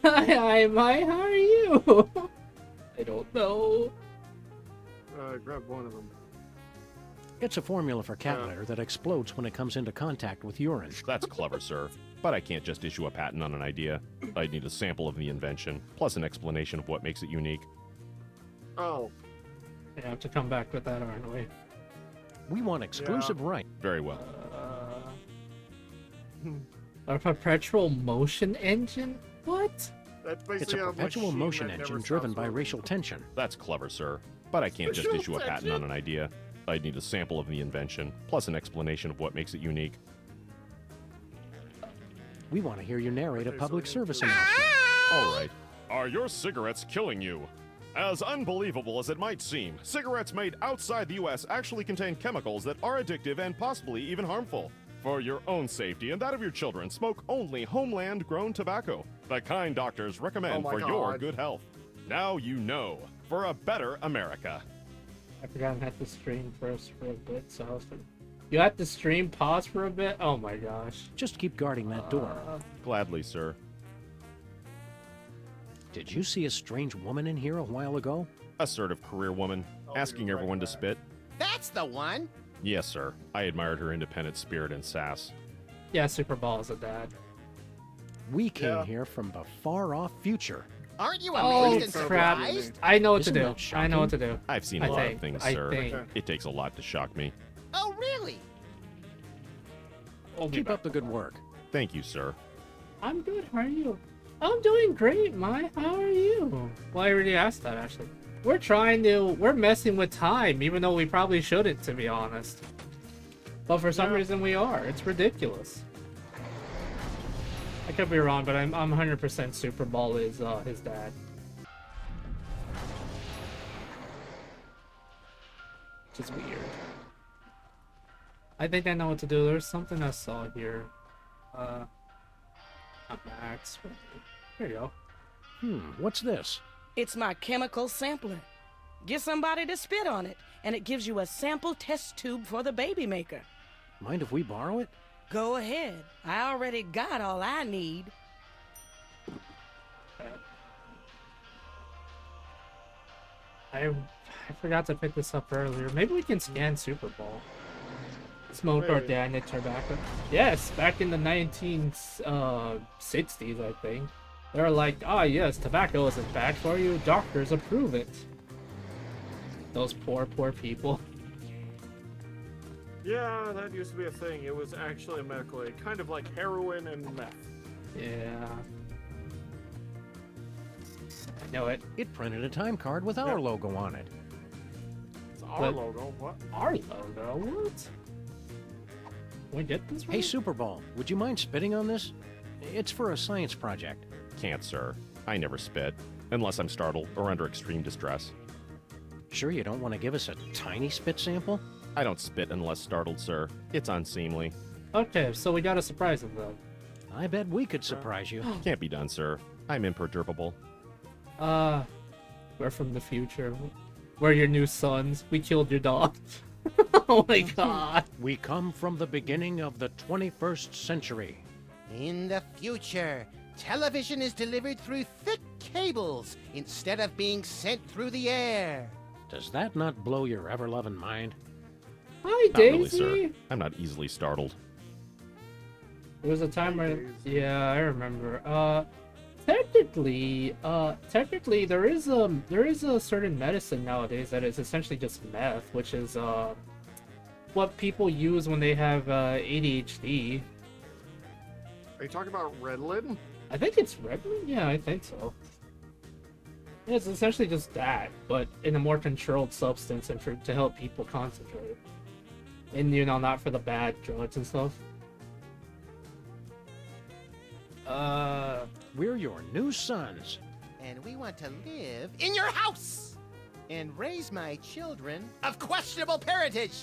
Hi, Mike, how are you? I don't know. Grab one of them. It's a formula for cat litter that explodes when it comes into contact with urine. That's clever, sir. But I can't just issue a patent on an idea. I'd need a sample of the invention, plus an explanation of what makes it unique. Oh. We have to come back with that, aren't we? We want exclusive right. Very well. A perpetual motion engine? What? That's It's basically a perpetual machine motion that never engine driven stops by moving. racial tension. That's clever, sir. But I can't just issue a patent on an idea. I'd need a sample of the invention, plus an explanation of what makes it unique. We want to hear you narrate a Okay, so public we need service to- announcement. All right. Are your cigarettes killing you? As unbelievable as it might seem, cigarettes made outside the U.S. actually contain chemicals that are addictive and possibly even harmful. For your own safety and that of your children, smoke only homeland-grown tobacco. The kind doctors recommend Oh my for your God. good health. Now you know. For a better America. I forgot I had to stream first for a bit, so I was like, you had to stream pause for a bit? Oh my gosh. Just keep guarding that door. Gladly, sir. Did you see a strange woman in here a while ago? Assertive career woman, asking you're everyone right to back. spit. That's the one. Yes, sir. I admired her independent spirit and sass. Yeah, Super Ball is a dad. We came Yeah. here from the far-off future. Aren't you Oh amazed and crap. surprised? I know what Isn't to do. that I know what to shocking? do. I've seen I a lot think- of things, I sir. think- It takes a lot to shock me. Oh, really? We'll be Keep back. up the good work. Thank you, sir. I'm good. How are you? I'm doing great, Mai. How are you? Well, I already asked that, actually. We're messing with time, even though we probably shouldn't, to be honest. But for some reason we are. It's ridiculous. I could be wrong, but I'm 100% Super Ball is his dad. Which is weird. I think I know what to do. There's something I saw here. Not Max. There you go. What's this? It's my chemical sampler. Get somebody to spit on it, and it gives you a sample test tube for the baby maker. Mind if we borrow it? Go ahead. I already got all I need. I forgot to pick this up earlier. Maybe we can scan Super Bowl. Smoke organic tobacco. Yes, back in the 1960s, I think. They were like, ah, yes, tobacco isn't bad for you. Doctors approve it. Those poor people. Yeah, that used to be a thing. It was actually a medical aid, kind of like heroin and meth. Yeah. I know it. It printed a time card with our logo on it. It's our logo. What? Our logo? What? Can we get this right? Hey, Super Bowl, would you mind spitting on this? It's for a science project. Can't, sir. I never spit, unless I'm startled or under extreme distress. Sure you don't want to give us a tiny spit sample? I don't spit unless startled, sir. It's unseemly. Okay, so we gotta surprise him, though. I bet we could surprise you. Can't be done, sir. I'm imperturbable. We're from the future. We're your new sons. We killed your dog. Oh my god. We come from the beginning of the 21st century. In the future, television is delivered through thick cables instead of being sent through the air. Does that not blow your ever-loving mind? Hi, Not Daisy. really, sir. I'm not easily startled. There was a time where, yeah, I remember. Technically, there is a certain medicine nowadays that is essentially just meth, which is what people use when they have ADHD. Are you talking about Redlin? I think it's Redmond. Yeah, I think so. Yeah, it's essentially just that, but in a more controlled substance and to help people concentrate. And not for the bad drugs and stuff. We're your new sons. And we want to live in your house and raise my children of questionable parentage.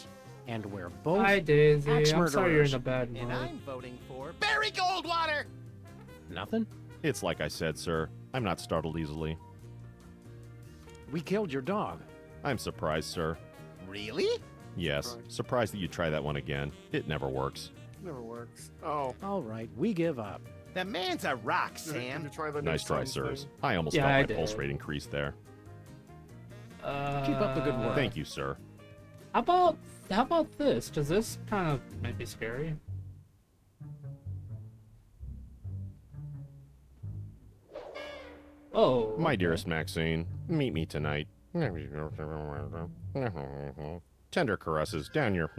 And we're both Hi, Daisy. axe I'm sorry you're in murderers. a bad mood. And I'm voting for Barry Goldwater. Nothing? It's like I said, sir. I'm not startled easily. We killed your dog. I'm surprised, sir. Really? Yes, surprised that you try that one again. It never works. Never works. Oh. All right, we give up. The man's a rock, Did Sam. you try the Nice try, Sons sirs. thing? I almost Yeah, felt I my did. pulse rate increase there. Keep up the good work. Thank you, sir. How about this? Because this kind of might be scary. Oh. My dearest Maxine, meet me tonight. Tender caresses down your...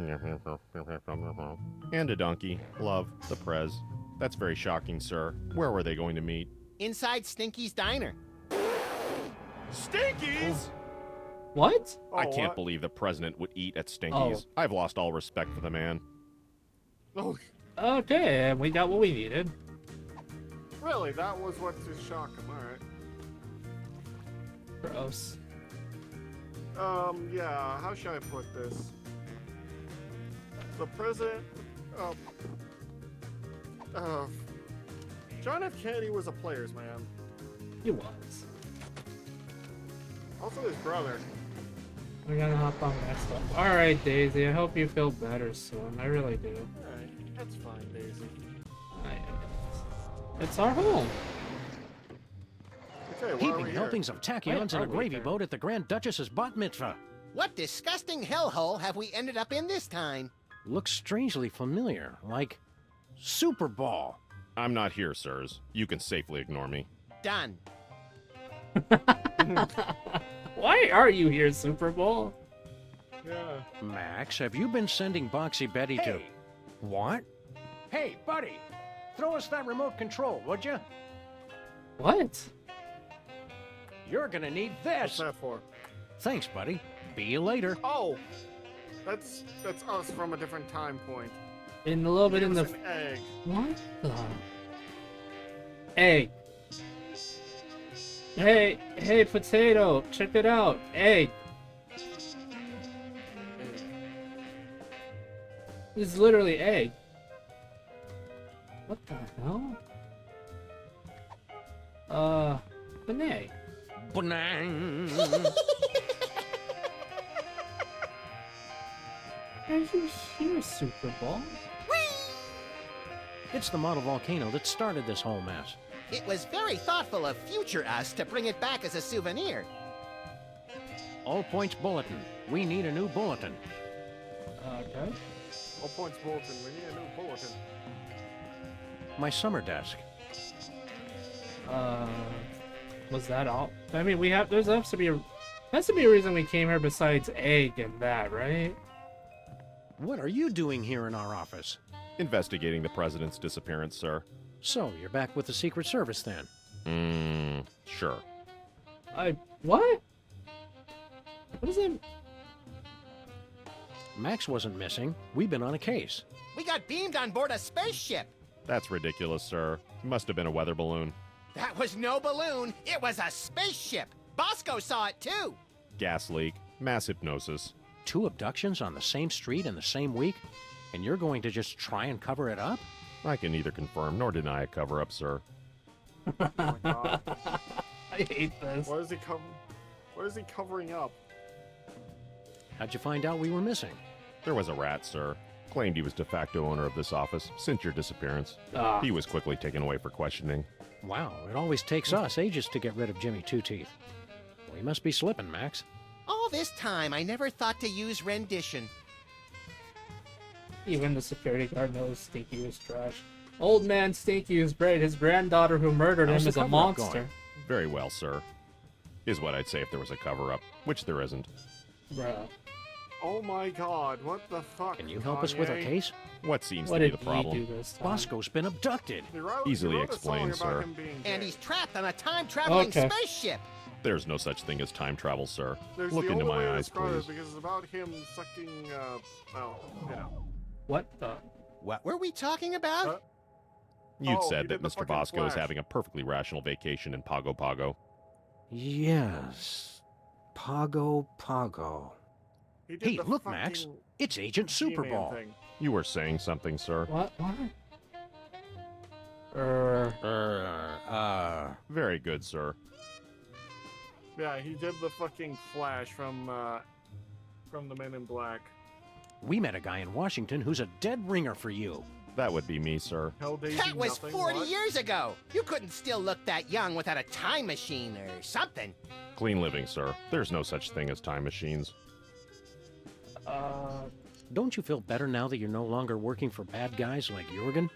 And a donkey. Love, the Prez. That's very shocking, sir. Where were they going to meet? Inside Stinky's Diner. Stinkies! What? I Oh, can't what? believe the president would eat at Stinkies. I've lost all respect for the man. Oh, Okay, and we got what we needed. really? That was what to shock him. All right. Gross. Yeah. How should I put this? The president. John F. Kennedy was a player's man. He was. Also, his brother. We're gonna hop on that stuff. Alright, Daisy, I hope you feel better soon. I really do. Alright, that's fine, Daisy. It's our home. Okay, why are Heaping we here? helpings of tachyons in Why a are we gravy here? boat at the Grand Duchess's bat mitzvah. What disgusting hellhole have we ended up in this time? Looks strangely familiar, like Super Bowl. I'm not here, sirs. You can safely ignore me. Done. Why are you here, Super Bowl? Yeah. Max, have you been sending Boxy Betty to... What? Hey, buddy, throw us that remote control, would you? What? You're gonna need What's this. that for? Thanks, buddy. Be you later. Oh, that's us from a different time point. In a little bit in It the... was an egg. What the... Egg. Hey, potato, check it out. Egg. This is literally egg. What the hell? An egg. Banang. Are you here, Super Bowl? It's the model volcano that started this whole mess. It was very thoughtful of future us to bring it back as a souvenir. All points bulletin. We need a new bulletin. Okay. All points bulletin. We need a new bulletin. My summer desk. Was that all? I mean, there has to be a reason we came here besides egg and that, right? What are you doing here in our office? Investigating the president's disappearance, sir. So, you're back with the Secret Service then? Sure. What? What is it? Max wasn't missing. We've been on a case. We got beamed on board a spaceship. That's ridiculous, sir. It must have been a weather balloon. That was no balloon. It was a spaceship. Bosco saw it too. Gas leak. Mass hypnosis. 2 abductions on the same street in the same week? And you're going to just try and cover it up? I can neither confirm nor deny a cover-up, sir. Oh my god. I hate this. What is he covering up? How'd you find out we were missing? There was a rat, sir. Claimed he was de facto owner of this office since your disappearance. He was quickly taken away for questioning. Wow, it always takes us ages to get rid of Jimmy Two-Teeth. We must be slipping, Max. All this time, I never thought to use rendition. Even the security guard knows Stinky was trash. Old man Stinky is great. His granddaughter who murdered How's him the is a cover-up monster. going? Very well, sir. Is what I'd say if there was a cover-up, which there isn't. Bruh. Oh my god, what the fuck? Can you help us with our Kanye? case? What seems What to be did the he problem? do this time? Bosco's been abducted. Easily he wrote a song explained, about sir. him being And gay. he's trapped on a time-traveling Okay. spaceship. There's no such thing as time travel, sir. There's Look the into only way my to eyes, describe please. it because it's about him sucking, well, you know. What the? What were we talking about? You'd Oh, said you that did the Mr. fucking Bosco is Flash. having a perfectly rational vacation in Pago Pago. Yes. Pago. He did Hey, the look, Max. fucking It's Agent G-Man Superball. thing. You were saying something, sir. What? Very good, sir. Yeah, he did the fucking Flash from the Men in Black. We met a guy in Washington who's a dead ringer for you. That would be me, sir. Hell Daisy That was nothing, 40 what? years ago. You couldn't still look that young without a time machine or something. Clean living, sir. There's no such thing as time machines. Don't you feel better now that you're no longer working for bad guys like Jorgen?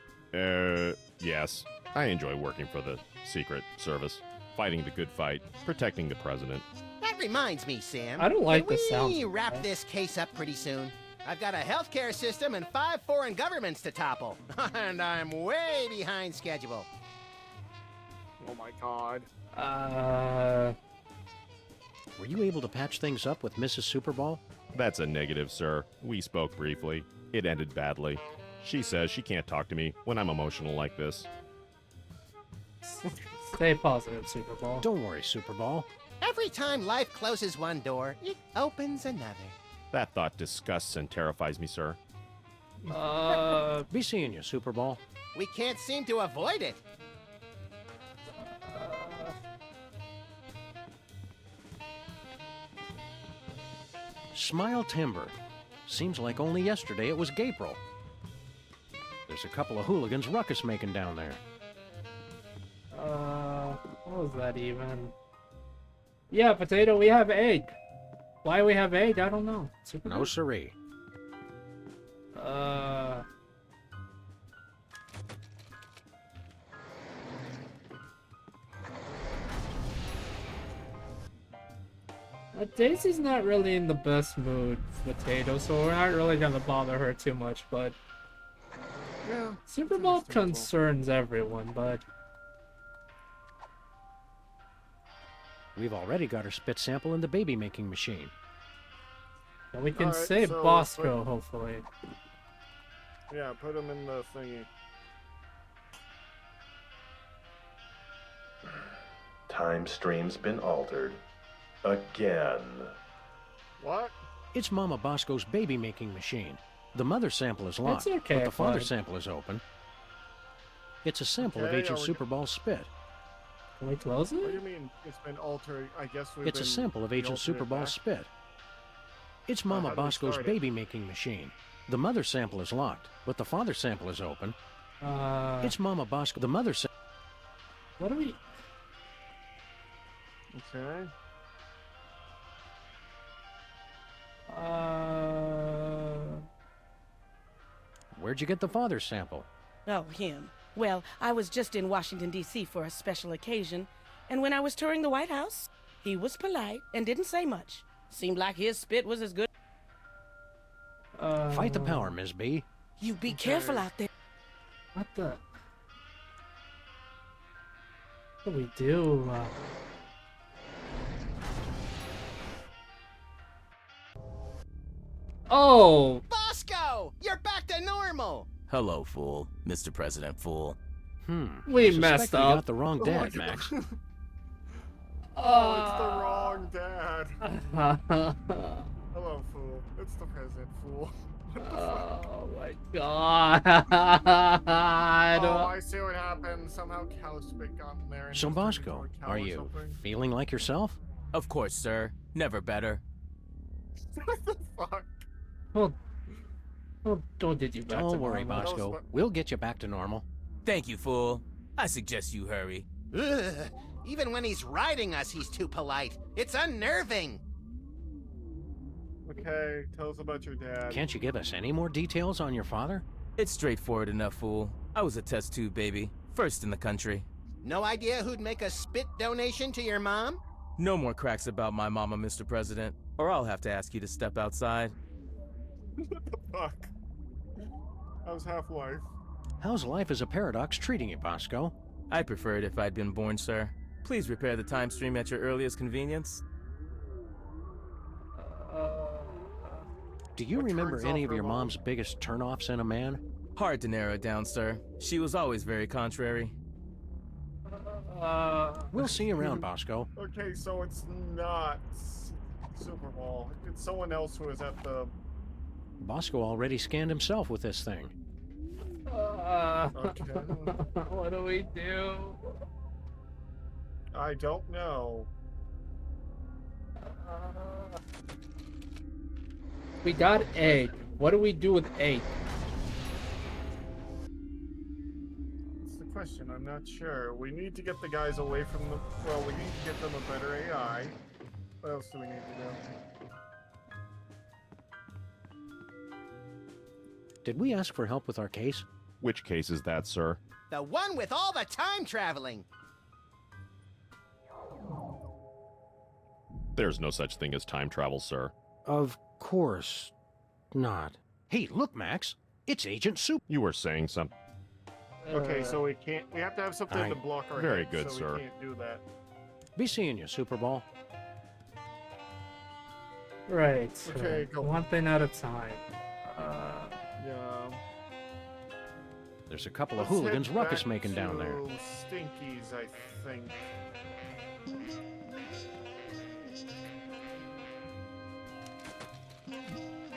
Yes. I enjoy working for the Secret Service. Fighting the good fight. Protecting the president. That reminds me, Sam. I don't like Can the sound. we wrap this case up pretty soon? I've got a healthcare system and 5 foreign governments to topple. And I'm way behind schedule. Oh my god. Were you able to patch things up with Mrs. Superball? That's a negative, sir. We spoke briefly. It ended badly. She says she can't talk to me when I'm emotional like this. Stay positive, Super Bowl. Don't worry, Superball. Every time life closes one door, it opens another. That thought disgusts and terrifies me, sir. Be seeing you, Superball. We can't seem to avoid it. Smile Timber. Seems like only yesterday it was Gapril. There's a couple of hooligans ruckus making down there. What was that even? Yeah, Potato, we have egg. Why we have egg, I don't know. Super No siree. Daisy's not really in the best mood, Potato, so we're not really gonna bother her too much, but Yeah. Super Bowl concerns everyone, but We've already got her spit sample in the baby making machine. we can Alright, save so, Bosco, hopefully. Yeah, put him in the thingy. Time stream's been altered. Again. What? It's Mama Bosco's baby making machine. The mother sample is locked, It's okay, but the father fine. sample is open. It's a sample of Okay, Agent are we- Superball's spit. Can we close What do it? you mean it's been altered? I guess we've It's a been sample of the Agent alternate Superball's back. spit. It's Mama how do we Bosco's start it? baby making machine. The mother sample is locked, but the father sample is open. It's Mama Bosco. The mother said. What do we... Okay. Where'd you get the father's sample? Oh, him. Well, I was just in Washington, D.C. for a special occasion, and when I was touring the White House, he was polite and didn't say much. Seemed like his spit was as good. Fight the power, Ms. B. You be careful out there. What the... What do we do? Oh! Bosco! You're back to normal! Hello, fool. Mr. President Fool. We I suspect messed we up. got the wrong dad, Max. Oh, it's the wrong dad. Hello, fool. It's the president, fool. What the fuck? Oh my god. Oh, I see what happened. Somehow Cowspit got in there. And So, just turned Bosco, into a cow are or you something. feeling like yourself? Of course, sir. Never better. What the fuck? Well, don't get you back to Don't worry, normal. Bosco. what- We'll get you back to normal. Thank you, fool. I suggest you hurry. Ugh. Even when he's riding us, he's too polite. It's unnerving. Okay, tell us about your dad. Can't you give us any more details on your father? It's straightforward enough, fool. I was a test tube baby. First in the country. No idea who'd make a spit donation to your mom? No more cracks about my mama, Mr. President, or I'll have to ask you to step outside. What the fuck? How's Half-Life? How's life as a paradox treating you, Bosco? I'd prefer it if I'd been born, sir. Please repair the time stream at your earliest convenience. Do you What remember turns any off of her your mom? mom's biggest turnoffs in a man? Hard to narrow it down, sir. She was always very contrary. We'll see you around, Bosco. Okay, so it's not Super Bowl. It's someone else who is at the... Bosco already scanned himself with this thing. Okay. What do we do? I don't know. We got egg. What do we do with egg? That's the question. I'm not sure. We need to get the guys away from the... Well, we need to get them a better AI. What else do we need to do? Did we ask for help with our case? Which case is that, sir? The one with all the time traveling. There's no such thing as time travel, sir. Of course not. Hey, look, Max. It's Agent Soup. You were saying something. Okay, so we can't... We have to have something to Alright. block our Very head, good, so sir. we can't do that. Be seeing you, Super Bowl. Right. Okay, go. One thing at a time. Yeah. There's a couple of Let's hooligans head ruckus back making down there. to Stinky's, I think.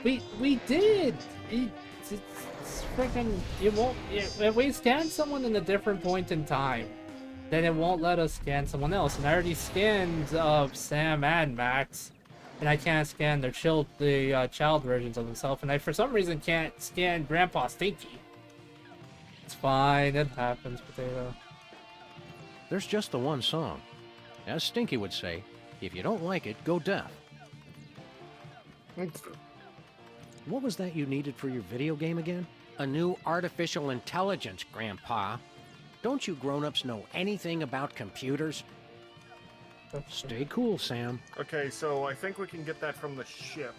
We did. It's freaking. It won't. If we scan someone in a different point in time, then it won't let us scan someone else. And I already scanned Sam and Max, and I can't scan their child versions of themselves. And I for some reason can't scan Grandpa Stinky. It's fine. It happens, Potato. There's just the one song. As Stinky would say, if you don't like it, go deaf. What was that you needed for your video game again? A new artificial intelligence, Grandpa. Don't you grown-ups know anything about computers? Stay cool, Sam. Okay, so I think we can get that from the ship.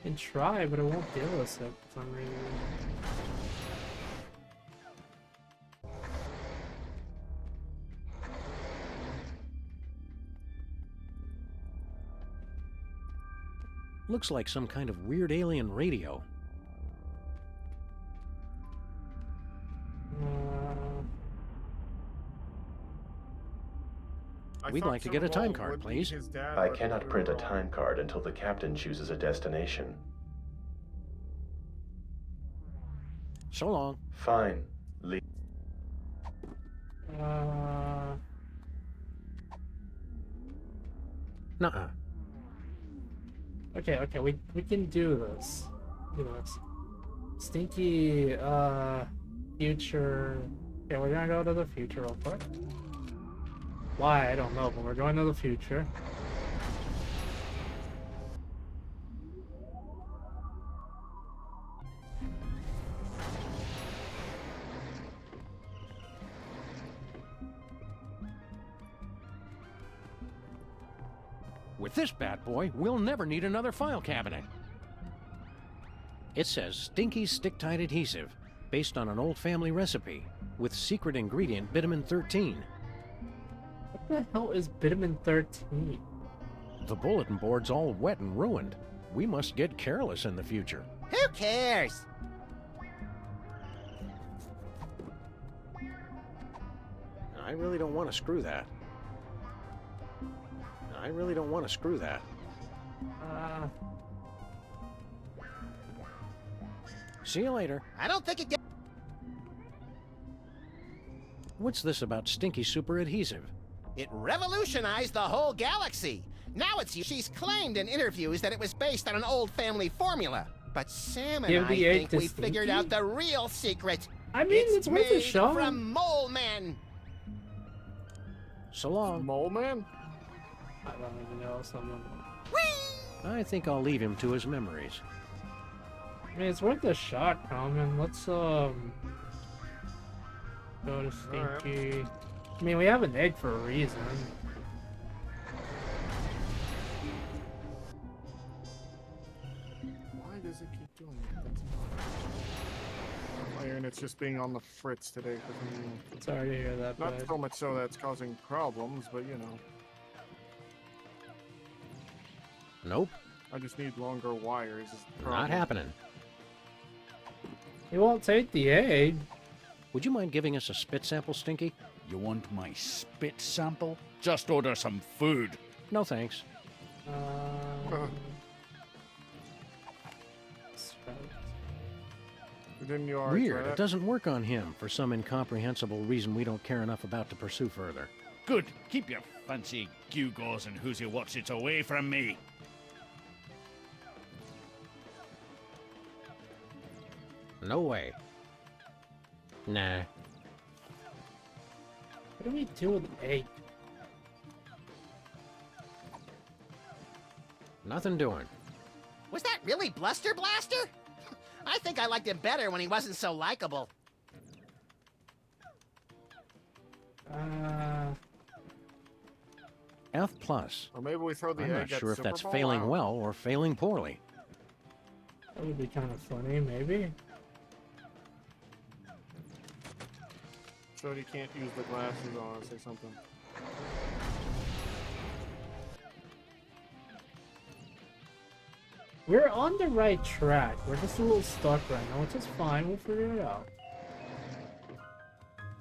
Can try, but it won't deal us it for some reason. Looks like some kind of weird alien radio. I We'd thought like to get a Super time Bowl card, would be please. his dad, I but cannot we print a were wrong. time card until the captain chooses a destination. So long. Fine. Leave. Nuh-uh. Okay, we can do this. Do this. Stinky, future... Okay, we're gonna go to the future real quick. Why, I don't know, but we're going to the future. With this bad boy, we'll never need another file cabinet. It says Stinky Stick-Tight Adhesive, based on an old family recipe, with secret ingredient bitumen 13. What the hell is bitumen 13? The bulletin board's all wet and ruined. We must get careless in the future. Who cares? I really don't want to screw that. I really don't want to screw that. See you later. I don't think it gets... What's this about Stinky Super Adhesive? It revolutionized the whole galaxy. Now it's... She's claimed in interviews that it was based on an old family formula. But Sam and I think we figured out the real secret. I mean, it's worth a shot. From Mole Men. So long. Mole Man? I don't even know someone. I think I'll leave him to his memories. I mean, it's worth a shot, Common. Let's, go to Stinky. Right. I mean, we have an egg for a reason. Why does it keep doing that? That's annoying. And it's just being on the fritz today. Sorry to hear that, not so much so that it's causing problems, but you know. Nope. I just need longer wires. Not happening. He won't take the egg. Would you mind giving us a spit sample, Stinky? You want my spit sample? Just order some food. No thanks. Weird. It doesn't work on him for some incomprehensible reason we don't care enough about to pursue further. Good. Keep your fancy gewgaws and who's what's it away from me. No way. Nah. What do we do with the egg? Nothing doing. Was that really Bluster Blaster? I think I liked him better when he wasn't so likable. F plus. Or maybe we throw the I'm egg not sure if Super that's Bowl failing out. well or failing poorly. That would be kind of funny, maybe. So you can't use the glasses on, say something. We're on the right track. We're just a little stuck right now, which is fine. We'll figure it out.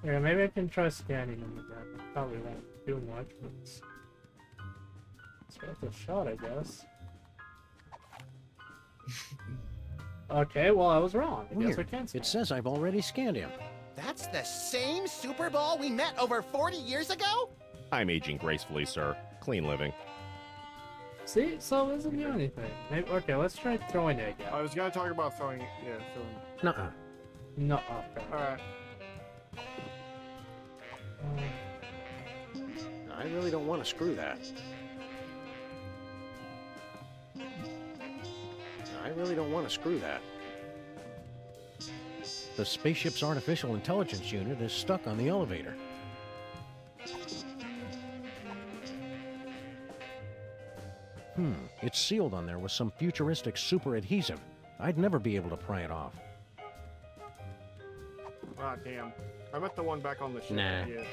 Yeah, maybe I can try scanning them again. Probably won't do much, but it's worth a shot, I guess. Okay, well, I was wrong. I guess I Weird. can scan. It says I've already scanned him. That's the same Super Bowl we met over 40 years ago? I'm aging gracefully, sir. Clean living. See? So it doesn't do anything. Maybe, okay, let's try throwing egg I out. was gonna talk about throwing. Yeah, throwing. Nuh-uh. No, okay. Alright. I really don't want to screw that. I really don't want to screw that. The spaceship's artificial intelligence unit is stuck on the elevator. It's sealed on there with some futuristic super adhesive. I'd never be able to pry it off. Ah, damn. I meant the one back on the ship. Nah. Yeah.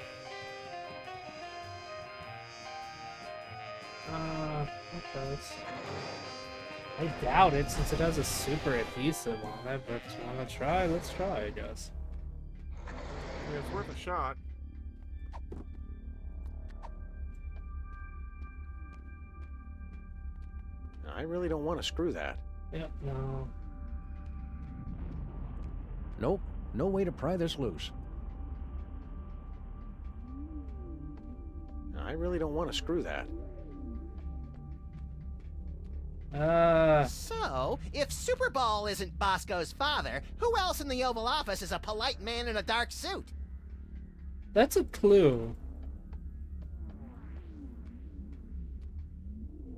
Okay. I doubt it since it has a super adhesive on it, but you wanna try? Let's try, I guess. Yeah, it's worth a shot. I really don't want to screw that. Yep, no. Nope, no way to pry this loose. I really don't want to screw that. So, if Super Ball isn't Bosco's father, who else in the Oval Office is a polite man in a dark suit? That's a clue.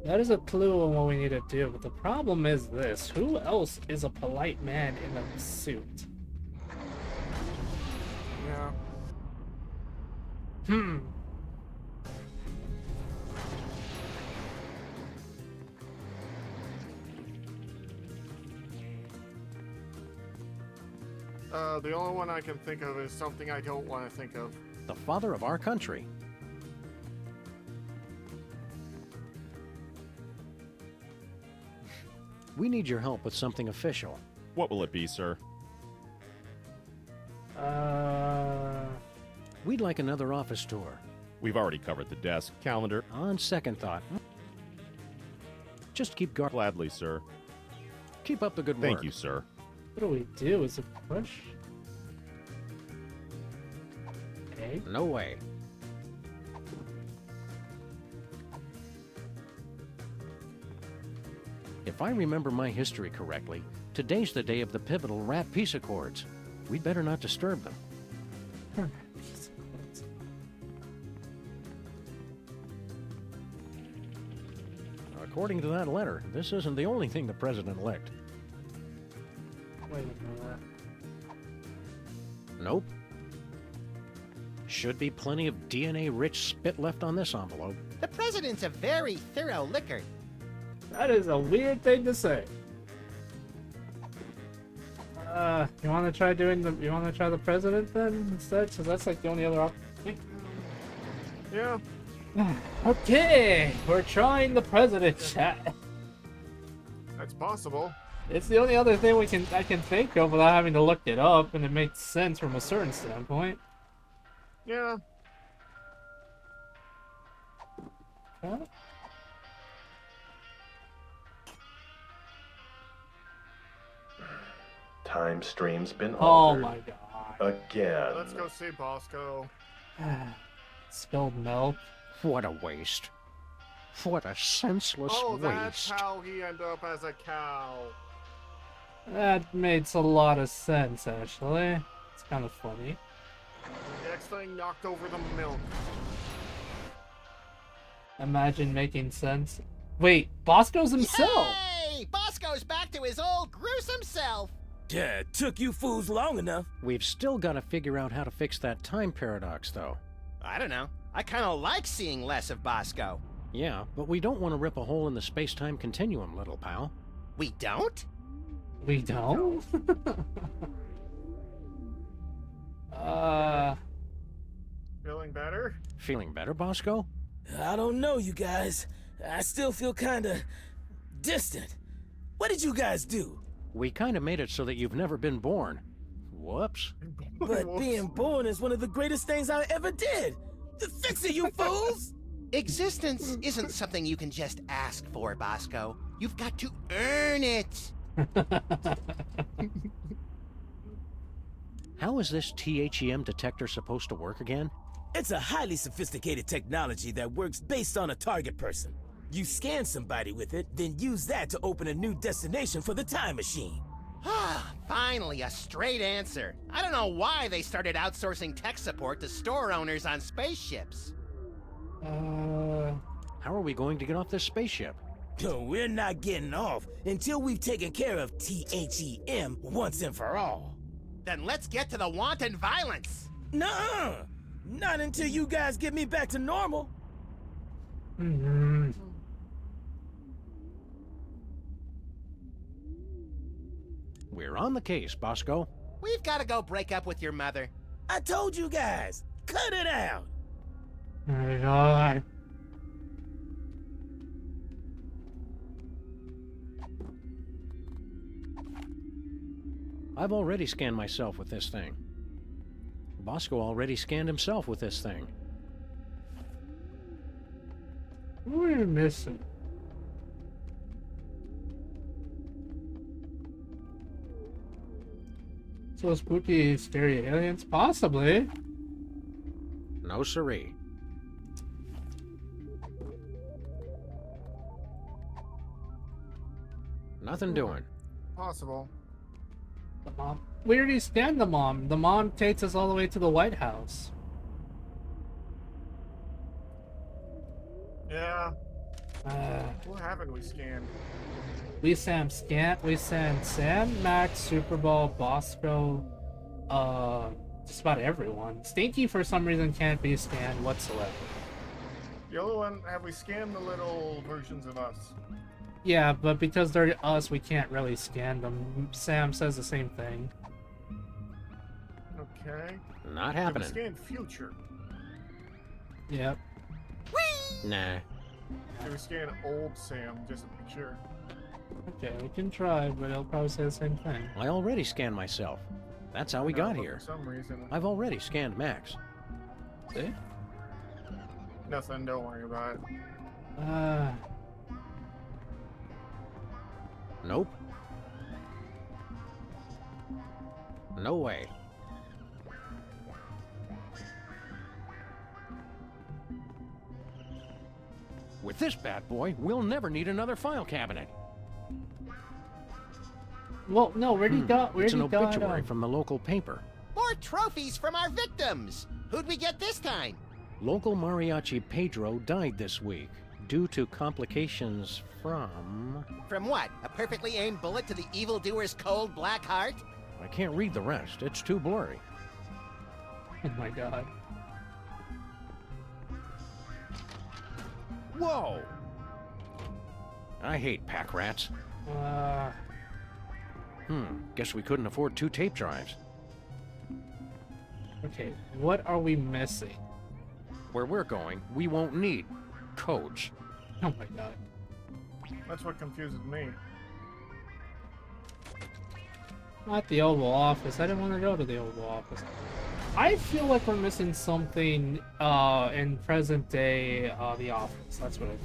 That is a clue on what we need to do, but the problem is this. Who else is a polite man in a suit? Yeah. The only one I can think of is something I don't want to think of. The father of our country. We need your help with something official. What will it be, sir? We'd like another office tour. We've already covered the desk, calendar. On second thought, just keep guard. Gladly, sir. Keep up the good work. Thank you, sir. What do we do? Is it push? Okay. No way. If I remember my history correctly, today's the day of the pivotal Rat Peace Accords. We'd better not disturb them. According to that letter, this isn't the only thing the president licked. Wait a minute. Nope. Should be plenty of DNA-rich spit left on this envelope. The president's a very thorough licker. That is a weird thing to say. You want to try doing the? You want to try the president then instead? So that's like the only other option. Yeah. Okay, we're trying the president, chat. That's possible. It's the only other thing I can think of without having to look it up, and it makes sense from a certain standpoint. Yeah. Huh? Time stream's been Oh altered. my god. Again. Let's go see Bosco. Spilled milk. What a waste. What a senseless Oh, that's waste. how he ended up as a cow. That makes a lot of sense, actually. It's kind of funny. The next thing knocked over the milk. Imagine making sense. Wait, Bosco's himself! Hey! Bosco's back to his old gruesome self! Yeah, it took you fools long enough. We've still got to figure out how to fix that time paradox, though. I don't know. I kinda like seeing less of Bosco. Yeah, but we don't want to rip a hole in the space-time continuum, little pal. We don't? We don't? Feeling better? Feeling better, Bosco? I don't know, you guys. I still feel kinda distant. What did you guys do? We kind of made it so that you've never been born. Whoops. But Whoops. being born is one of the greatest things I ever did. Fix it, you fools! Existence isn't something you can just ask for, Bosco. You've got to earn it. How is this THEM detector supposed to work again? It's a highly sophisticated technology that works based on a target person. You scan somebody with it, then use that to open a new destination for the time machine. Ah, finally, a straight answer. I don't know why they started outsourcing tech support to store owners on spaceships. How are we going to get off this spaceship? We're not getting off until we've taken care of THEM once and for all. Then let's get to the wanton violence. Nuh-uh! Not until you guys get me back to normal. We're on the case, Bosco. We've got to go break up with your mother. I told you guys, cut it out. Oh my god. I've already scanned myself with this thing. Bosco already scanned himself with this thing. What are we missing? So spooky, scary aliens? Possibly. No siree. Nothing doing. Possible. The mom. We already scanned the mom. The mom takes us all the way to the White House. Yeah. Uh, What haven't we scanned? we sent Sam, Max, Super Bowl, Bosco, just about everyone. Stinky for some reason can't be scanned whatsoever. The other one, have we scanned the little versions of us? Yeah, but because they're us, we can't really scan them. Sam says the same thing. Okay. Not Have we happening. scanned future? Yep. Nah. Can we scan old Sam, just to be sure? Okay, we can try, but he'll probably say the same thing. I already scanned myself. That's how we No, got but here. For some reason. I've already scanned Max. See? Nothing, don't worry about it. Nope. No way. With this bad boy, we'll never need another file cabinet. Well, no, we already got. It's an obituary from the local paper. More trophies from our victims. Who'd we get this time? Local mariachi Pedro died this week due to complications from... From what? A perfectly aimed bullet to the evildoer's cold black heart? I can't read the rest. It's too blurry. Oh my god. Whoa! I hate pack rats. Guess we couldn't afford 2 tape drives. Okay, what are we missing? Where we're going, we won't need codes. Oh my god. That's what confuses me. Not the Oval Office. I didn't want to go to the Oval Office. I feel like we're missing something in present day The Office. That's what it is.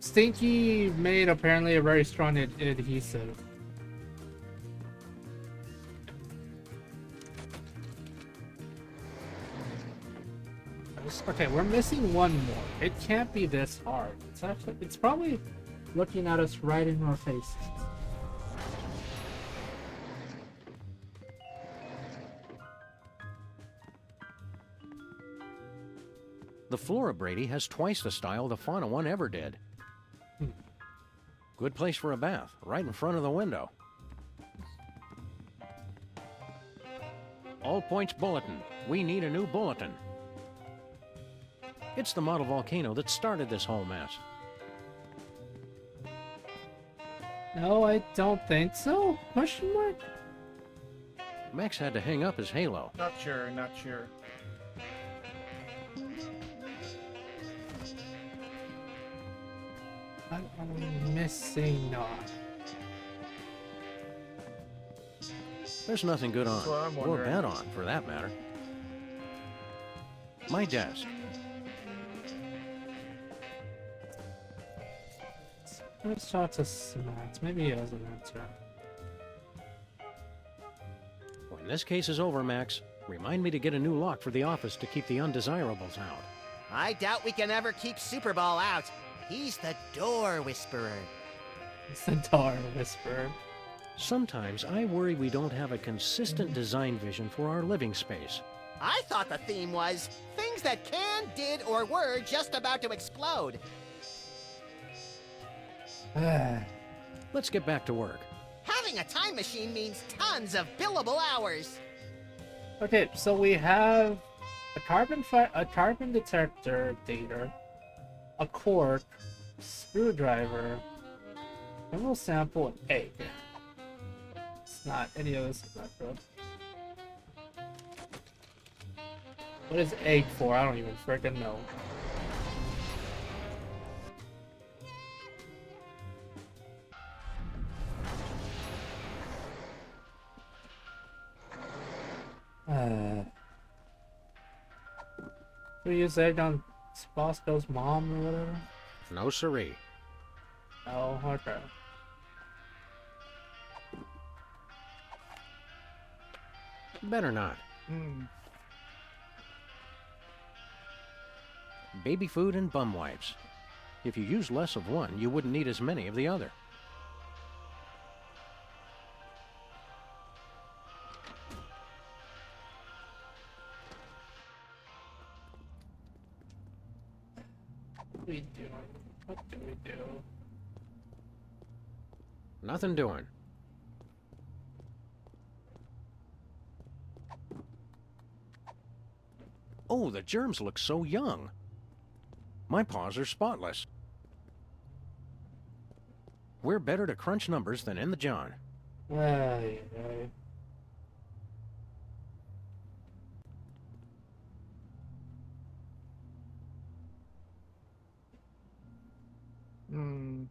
Stinky made apparently a very strong adhesive. Okay, we're missing one more. It can't be this hard. It's probably looking at us right in our faces. The Flora Brady has twice the style the Fauna one ever did. Good place for a bath, right in front of the window. All points bulletin. We need a new bulletin. It's the model volcano that started this whole mess. No, I don't think so. Question mark? Max had to hang up his halo. Not sure, not sure. What are we missing? No. There's nothing good on, That's what I'm or wondering. bad on, for that matter. My desk. Let's talk to Smats. Maybe he has an answer. When this case is over, Max, remind me to get a new lock for the office to keep the undesirables out. I doubt we can ever keep Superball out. He's the door whisperer. Centaur Whisperer. Sometimes I worry we don't have a consistent design vision for our living space. I thought the theme was things that can, did, or were just about to explode. Let's get back to work. Having a time machine means tons of billable hours. Okay, so we have a carbon detector data, a cork, screwdriver, mineral sample, and egg. It's not any of this. Not good. What is egg for? I don't even freaking know. We use egg on Bosco's mom or whatever? No siree. Oh, okay. Better not. Baby food and bum wipes. If you use less of one, you wouldn't need as many of the other. What do we do? What do we do? Nothing doing. Oh, the germs look so young. My paws are spotless. We're better to crunch numbers than in the John. Ay, ay. Hmm.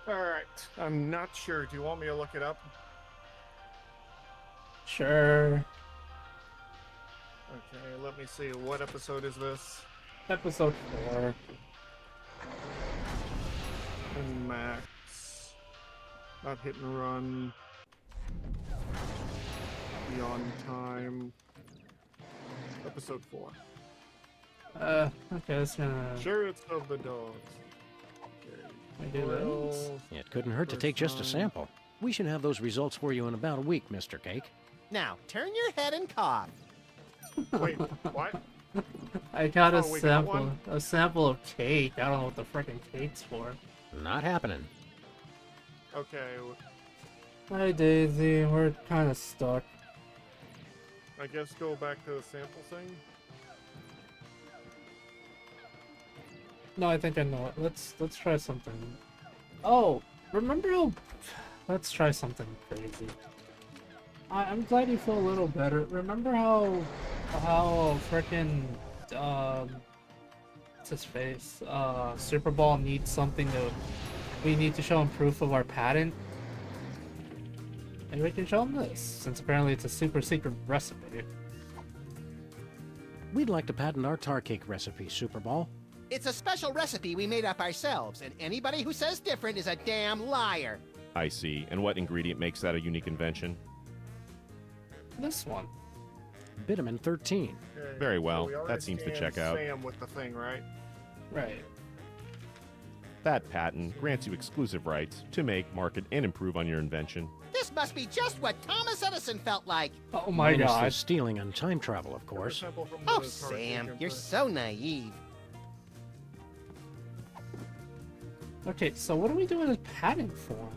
Alright, I'm not sure. Do you want me to look it up? Sure. Okay, let me see. What episode is this? Episode 4. And Max. Not hit and run. Beyond time. Episode 4. Okay, that's gonna... Chariots of the Dogs. I do this. It couldn't hurt to take just a sample. We should have those results for you in about a week, Mr. Cake. Now, turn your head and cough. Wait, what? I got a we got sample. one? A sample of cake. I don't know what the freaking cake's for. Not happening. Okay, Hi, Daisy. We're kind of stuck. I guess go back to the sample thing. No, I think I know it. Let's try something. Oh, remember how... Let's try something crazy. I'm glad you feel a little better. Remember how frickin' what's his face? Super Ball needs something to... We need to show him proof of our patent. And we can show him this, since apparently it's a super secret recipe. We'd like to patent our tar cake recipe, Superball. It's a special recipe we made up ourselves, and anybody who says different is a damn liar. I see. And what ingredient makes that a unique invention? This one. Vitamin 13. Okay, Very well. so we That already seems to scanned check out. Sam with the thing, right? Right. That patent grants you exclusive rights to make, market, and improve on your invention. This must be just what Thomas Edison felt like. Oh my Minus the god. stealing and time travel, of course. Sample from Oh, the Sam, cartridge you're input. so naive. Okay, so what are we doing this patent for?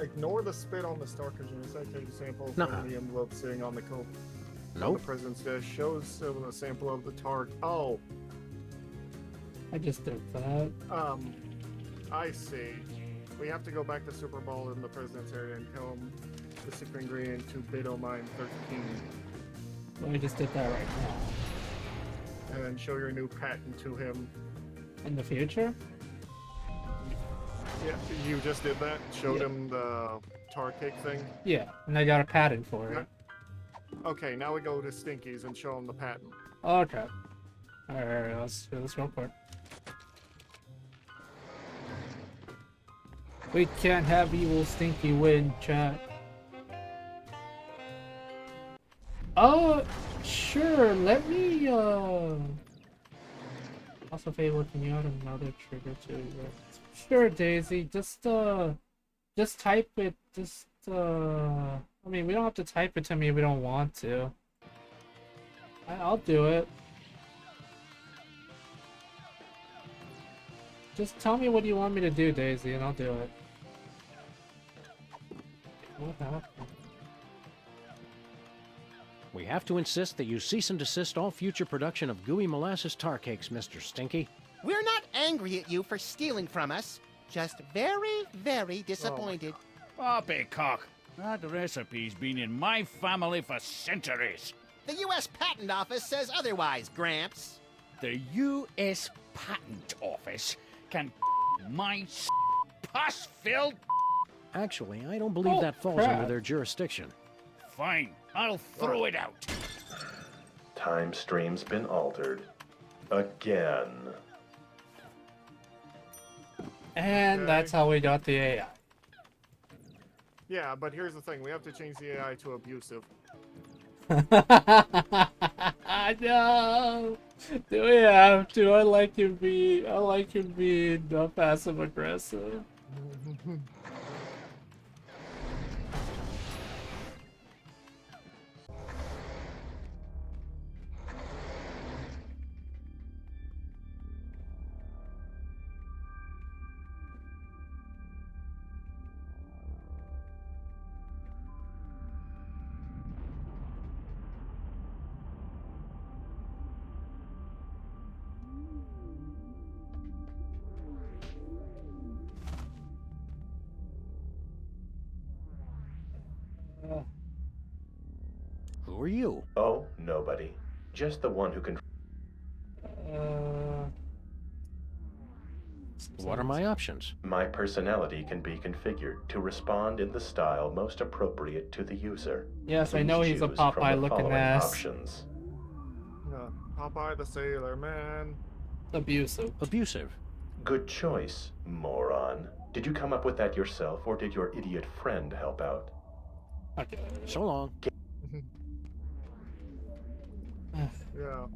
Ignore the spit on the star cartridge. I take a sample Nuh-uh. from the envelope sitting on the coat. On Nope. the president's desk shows a sample of the tart. Oh, I just did that. I see. We have to go back to Super Bowl in the president's area and tell him the secret ingredient to Bidomine 13, Well, I just did that right now. and then show your new patent to him. In the future? Yeah, you just did that. Showed Yeah. him the tar cake thing. Yeah, and I got a patent for it. Okay, now we go to Stinky's and show him the patent. Okay. Alright, let's do this real quick. We can't have evil Stinky win, chat. Sure, let me, Also, Fable, can you add another trigger to your... Sure, Daisy, just type it, I mean, we don't have to type it to me if we don't want to. I'll do it. Just tell me what you want me to do, Daisy, and I'll do it. What happened? We have to insist that you cease and desist all future production of gooey molasses tar cakes, Mr. Stinky. We're not angry at you for stealing from us. Just very, very disappointed. Poppycock, that recipe's been in my family for centuries. The U.S. Patent Office says otherwise, Gramps. The U.S. Patent Office can my pus-filled... Actually, I don't believe that falls under their jurisdiction. Fine, I'll throw it out. Time stream's been altered. Again. And that's how we got the AI. Yeah, but here's the thing. We have to change the AI to abusive. No! Do we have to? I like him being passive aggressive. Who are you? Oh, nobody. Just the one who can... What are my options? My personality can be configured to respond in the style most appropriate to the user. Yes, I Please know he's a choose from the Popeye-looking following ass. Options. Popeye the Sailor Man. Abusive. Abusive. Good choice, moron. Did you come up with that yourself, or did your idiot friend help out? Okay. So long. Yeah.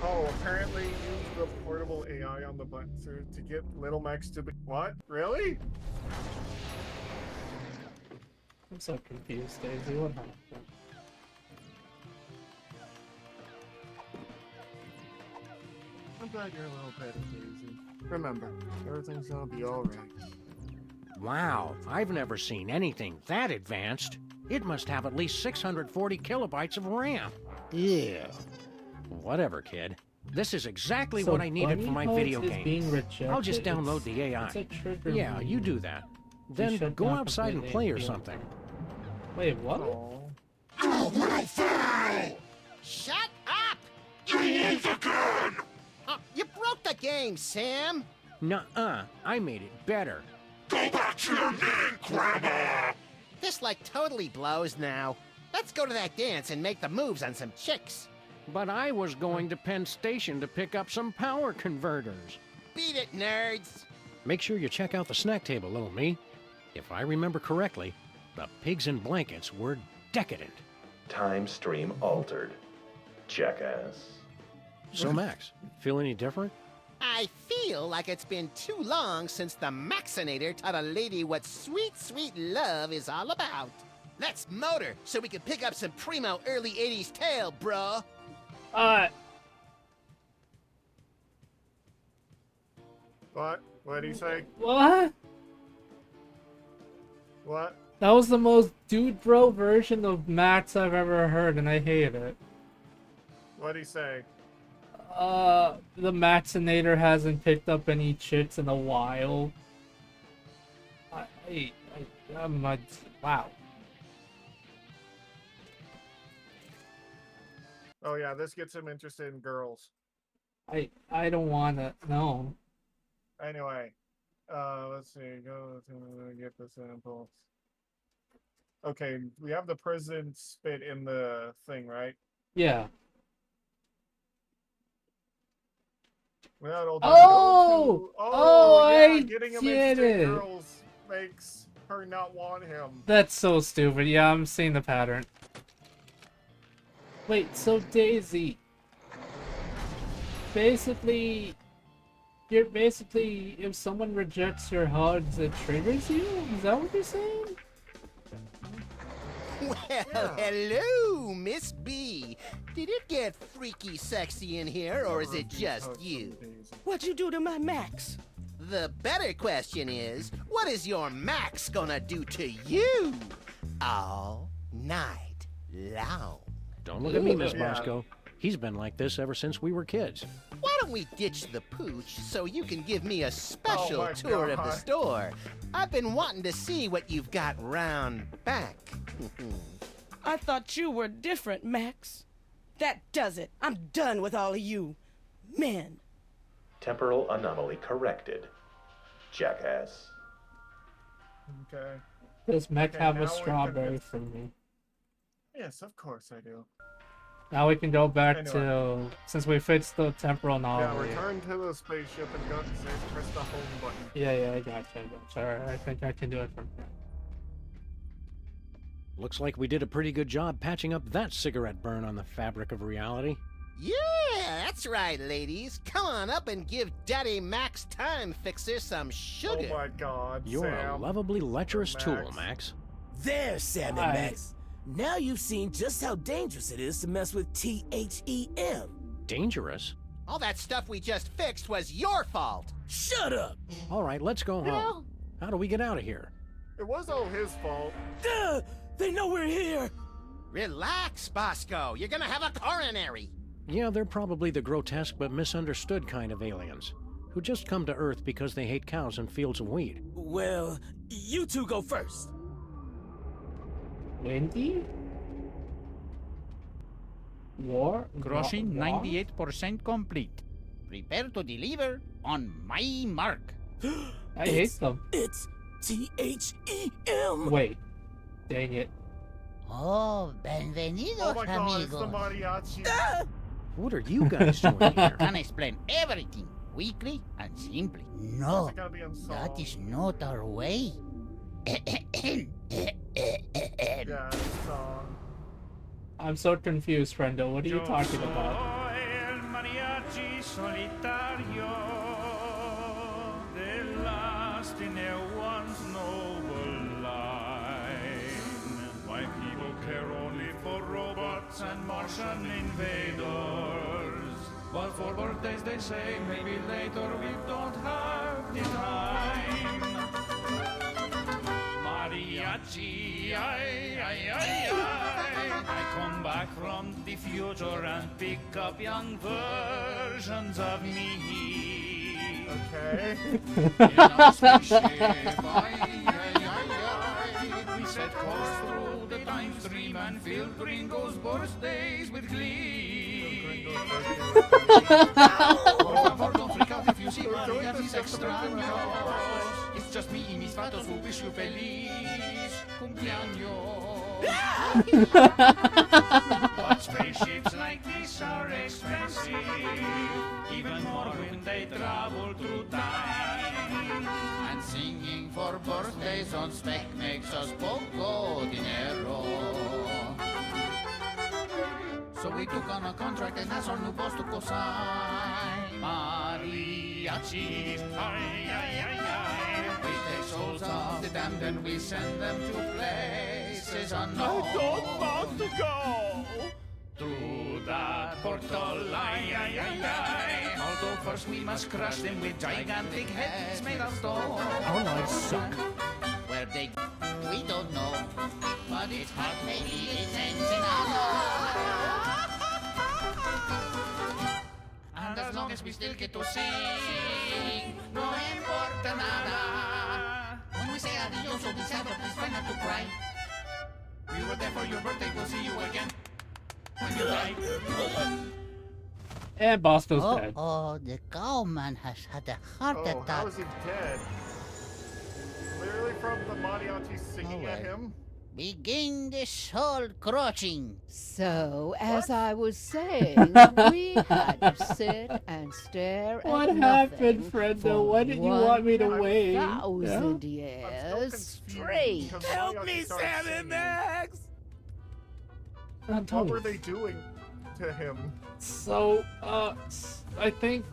Oh, apparently use the portable AI on the button to get Little Max to be... What? Really? I'm so confused, Daisy. What happened? I'm glad you're a little better, Daisy. Remember, everything's gonna be alright. Wow, I've never seen anything that advanced. It must have at least 640 kilobytes of RAM. Yeah. Whatever, kid. This is exactly what I needed for my video game. I'll just download the AI. Yeah, you do that. Then go outside and play or something. Wait, what? Shut up! You broke the game, Sam! Nuh-uh, I made it better. Go back to your name, Grandma! This like totally blows now. Let's go to that dance and make the moves on some chicks. But I was going to Penn Station to pick up some power converters. Beat it, nerds! Make sure you check out the snack table, little me. If I remember correctly, the pigs in blankets were decadent. Time stream altered. Jackass. So, Max, feel any different? I feel like it's been too long since the Maxinator taught a lady what sweet, sweet love is all about. Let's motor so we can pick up some primo early 80s tail, bro. What? What'd he say? What? What? That was the most dude bro version of Max I've ever heard, and I hate it. What'd he say? The Maxinator hasn't picked up any chicks in a while. Wow. Oh yeah, this gets him interested in girls. I don't wanna, no. Anyway, let's see, go to get the samples. Okay, we have the prison spit in the thing, right? Yeah. Without all I getting him get interested in it. girls makes her not want him. That's so stupid. Yeah, I'm seeing the pattern. Wait, so Daisy, basically, if someone rejects your hugs, it triggers you? Is that what you're saying? Well, hello, Miss B. Did it get freaky sexy in here, or is it just you? What'd you do to my Max? The better question is, what is your Max gonna do to you all night long? Don't look at me, Miss Moscow. He's been like this ever since we were kids. Why don't we ditch the pooch so you can give me a special my tour of the God. store? I've been wanting to see what you've got round back. I thought you were different, Max. That does it. I'm done with all of you. Men. Temporal anomaly corrected. Jackass. Okay. Does Mech Okay, have now a we can strawberry get- for me? Yes, of course I do. Now we can go back Anyway. to, since we fixed the temporal Yeah, anomaly. return to the spaceship and press the home button. Yeah, I gotcha. Alright, I think I can do it from here. Looks like we did a pretty good job patching up that cigarette burn on the fabric of reality. Yeah, that's right, ladies. Come on up and give Daddy Max Time Fixer some sugar. Oh my God, You're a Sam. lovably lecherous Max. tool, Max. There, Sam and Hi. Max. Now you've seen just how dangerous it is to mess with THEM. Dangerous? All that stuff we just fixed was your fault. Shut up! All right, let's go home. How do we get out of here? It was all his fault. Duh! They know we're here! Relax, Bosco. You're gonna have a coronary. Yeah, they're probably the grotesque but misunderstood kind of aliens, who just come to Earth because they hate cows and fields of wheat. Well, you two go first. Windy? War? Crossing War? 98% complete. Prepare to deliver on my mark. I hate them. It's THEM! Wait. Dang it. Oh, bienvenidos, Oh my God, it's the amigos. mariachi. What are you guys doing here? Can explain everything quickly and simply. No, It's gotta be in song. that is not our way. Yeah, it's song. I'm so confused, Frendo. What are you talking about? El mariachi solitario, the last in a once noble line. Why people care only for robots and Martian invaders. But for birthdays they say maybe later we don't have the time. Mariachi, I come back from the future and pick up young versions of me. Okay. In our spaceship, we set course through the time stream and fill Gringo's birthdays with glee. Por favor, don't freak out if you see mariachis extraños. It's just me y mis vatos who wish you feliz cumpleaños. But spaceships like this are expensive, even more when they travel through time. And singing for birthdays on spec makes us poco dinero. So we took on a contract and that's our new boss to co-sign. Mariachis, ay, ay, ay, ay. We take souls of the damned and we send them to places unknown. I don't want to go through that portal, ay, ay, ay, ay. Although first we must crush them with gigantic heads made of stone. Our lives suck. Where they we don't know, but it's hard, maybe it ends in our. And as long as we still get to sing, no importa nada. When we say adios, so be sad, but please try not to cry. We were there for your birthday, we'll see you again when you die. And Bosco's dead. Oh, the cowman has had a heart Oh, attack. how is he dead? Clearly from the mariachi singing Oh, at well. him. Begin the soul crushing. So, as What? I was saying, we had to sit and stare What at happened, nothing Frendo? for Why did you want me to wait? 1,000 I'm still years confused, straight. because Help mariachi me, started Sam and singing. Max! What were they doing to him? So, I think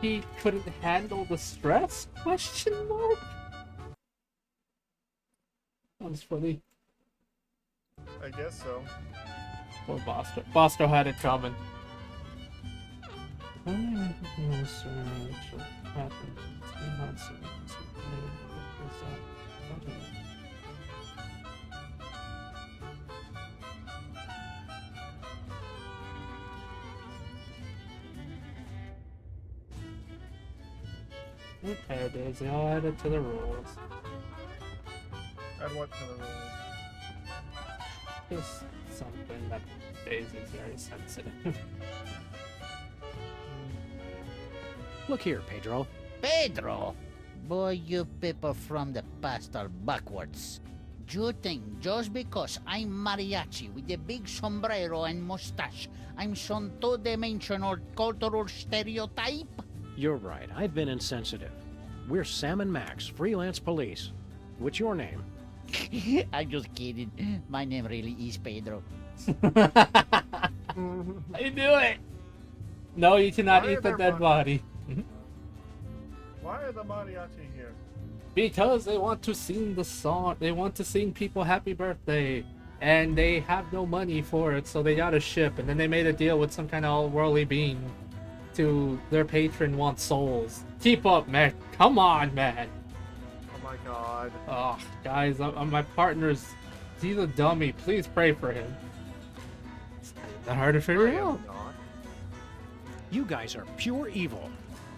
he couldn't handle the stress? Question mark? That's funny. I guess so. Poor Bosco. Bosco had it coming. Okay, Daisy, I'll add it to the rules. Add what to the rules? Just something that Daisy's very sensitive. Look here, Pedro. Pedro! Boy, you people from the past are backwards. You think just because I'm mariachi with a big sombrero and mustache, I'm some two-dimensional cultural stereotype? You're right. I've been insensitive. We're Sam and Max, freelance police. What's your name? I'm just kidding. My name really is Pedro. I do it! No, you cannot Why eat are the there dead body. Why are the mariachi here? Because they want to sing the song. They want to sing people happy birthday. And they have no money for it, so they got a ship. And then they made a deal with some kind of all-worldly being to their patron wants souls. Keep up, man. Come on, man. Oh my god. Oh, guys, my partner's... He's a dummy. Please pray for him. Is that hard to figure I am out? not. You guys are pure evil.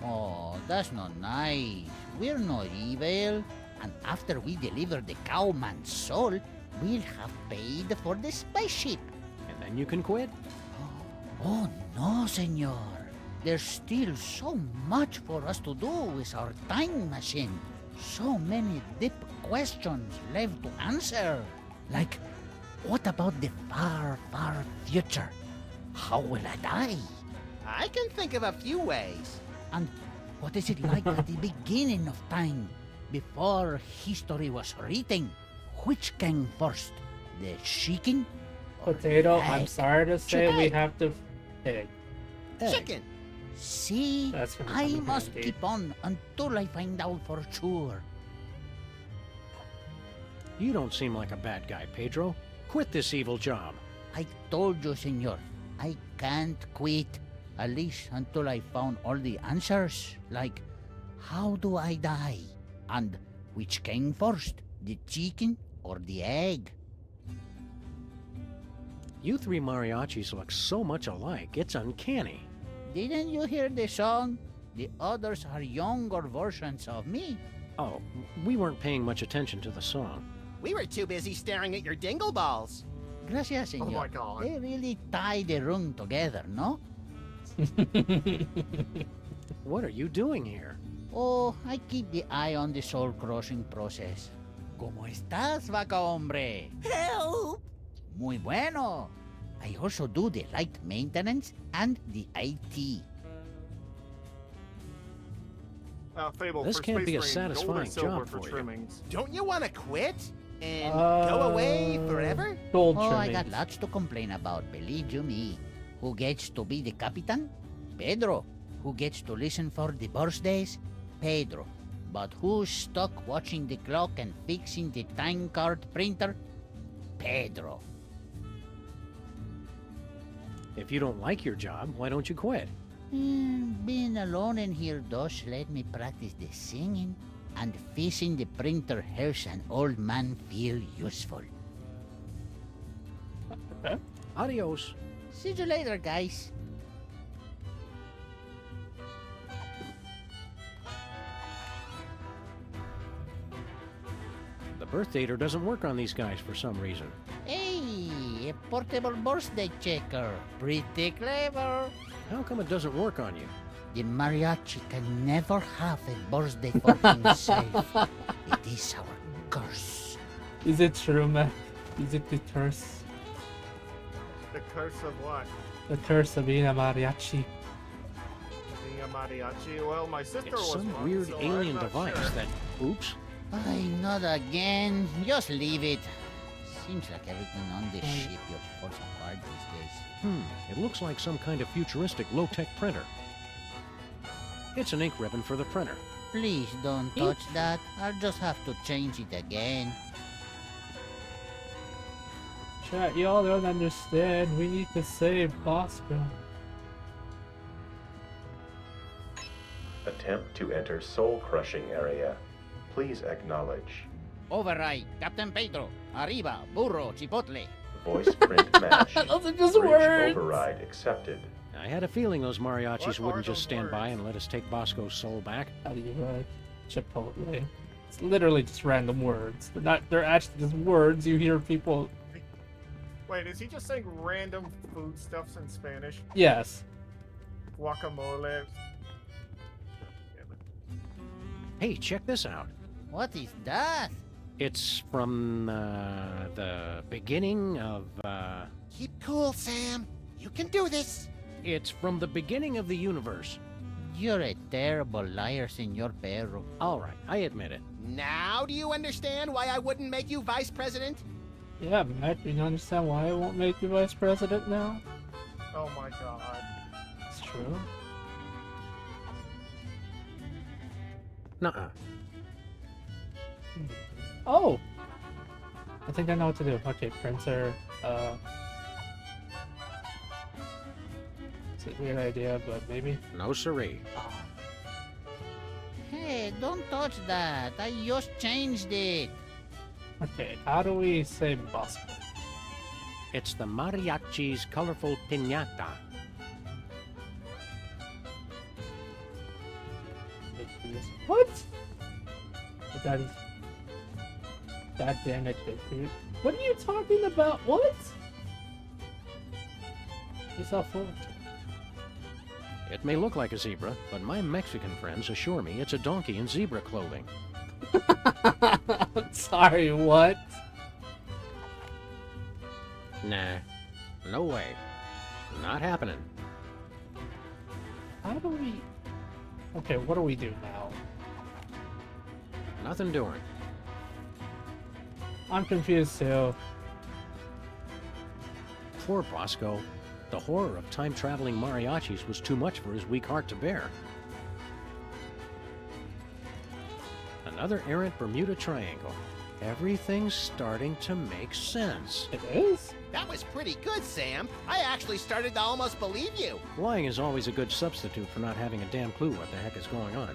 Oh, that's not nice. We're not evil. And after we deliver the cowman's soul, we'll have paid for the spaceship. And then you can quit? Oh, no, senor. There's still so much for us to do with our time machine. So many deep questions left to answer. Like, what about the far, far future? How will I die? I can think of a few ways. And what is it like at the beginning of time, before history was written? Which came first, the chicken or Potato, the I'm egg? sorry to say we Egg. have to... Egg. Chicken. See, That's from I Tom must Handy. keep on until I find out for sure. You don't seem like a bad guy, Pedro. Quit this evil job. I told you, senor, I can't quit. At least until I found all the answers. Like, how do I die? And which came first, the chicken or the egg? You three mariachis look so much alike, it's uncanny. Didn't you hear the song? The others are younger versions of me. Oh, we weren't paying much attention to the song. We were too busy staring at your dingle balls. Gracias, senor. Oh my god. They really tie the room together, no? What are you doing here? Oh, I keep the eye on the soul-crossing process. ¿Cómo estás, vaca hombre? Help! Muy bueno. I also do the light maintenance and the IT. Fable, This for can't Space be a Marine, satisfying gold or silver job for for you. trimmings. Don't you want to quit? And go away forever? Gold Oh, I trimmings. got lots to complain about, believe you me. Who gets to be the capitan? Pedro. Who gets to listen for the birthdays? Pedro. But who's stuck watching the clock and fixing the time card printer? Pedro. If you don't like your job, why don't you quit? Being alone in here does let me practice the singing, and fixing the printer helps an old man feel useful. Adios. See you later, guys. The birth dater doesn't work on these guys for some reason. Hey, a portable birthday checker. Pretty clever. How come it doesn't work on you? The mariachi can never have a birthday for himself. It is our curse. Is it true, man? Is it the curse? The curse of what? The curse of being a mariachi. Being a mariachi? Well, my sister It's was some one, weird so alien I'm not device sure. that... Oops. Ay, not again. Just leave it. Seems like everything on the ship just falls apart these days. It looks like some kind of futuristic low-tech printer. It's an ink ribbon for the printer. Please don't touch that. I'll just have to change it again. Chat, y'all don't understand. We need to save Bosco. Attempt to enter Soul Crushing area. Please acknowledge. Override, Captain Pedro. Arriba, burro, chipotle. Voice print match. Those are just Bridge words. override accepted. I had a feeling those mariachis What are wouldn't just those stand by words? and let us take Bosco's soul back. How do you Chipotle? It's literally just random words. They're actually just words you hear people. Wait, is he just saying random foodstuffs in Spanish? Yes. Guacamole. Hey, check this out. What is that? It's from the beginning of. Keep cool, Sam. You can do this. It's from the beginning of the universe. You're a terrible liar, Senor Perro. All right, I admit it. Now do you understand why I wouldn't make you vice president? Yeah, Mac, do you understand why I won't make you vice president now? Oh my god. It's true. Nuh-uh. Oh! I think I know what to do. Okay, printer, it's a weird idea, but maybe. No siree. Hey, don't touch that. I just changed it. Okay, how do we say Bosco? It's the mariachi's colorful piñata. What? That is. God damn it, dude. What are you talking about? What? He's all full. It may look like a zebra, but my Mexican friends assure me it's a donkey in zebra clothing. Sorry, what? Nah, no way. Not happening. How do we... Okay, what do we do now? Nothing doing. I'm confused too. Poor Bosco. The horror of time-traveling mariachis was too much for his weak heart to bear. Another errant Bermuda Triangle. Everything's starting to make sense. It is? That was pretty good, Sam. I actually started to almost believe you. Lying is always a good substitute for not having a damn clue what the heck is going on.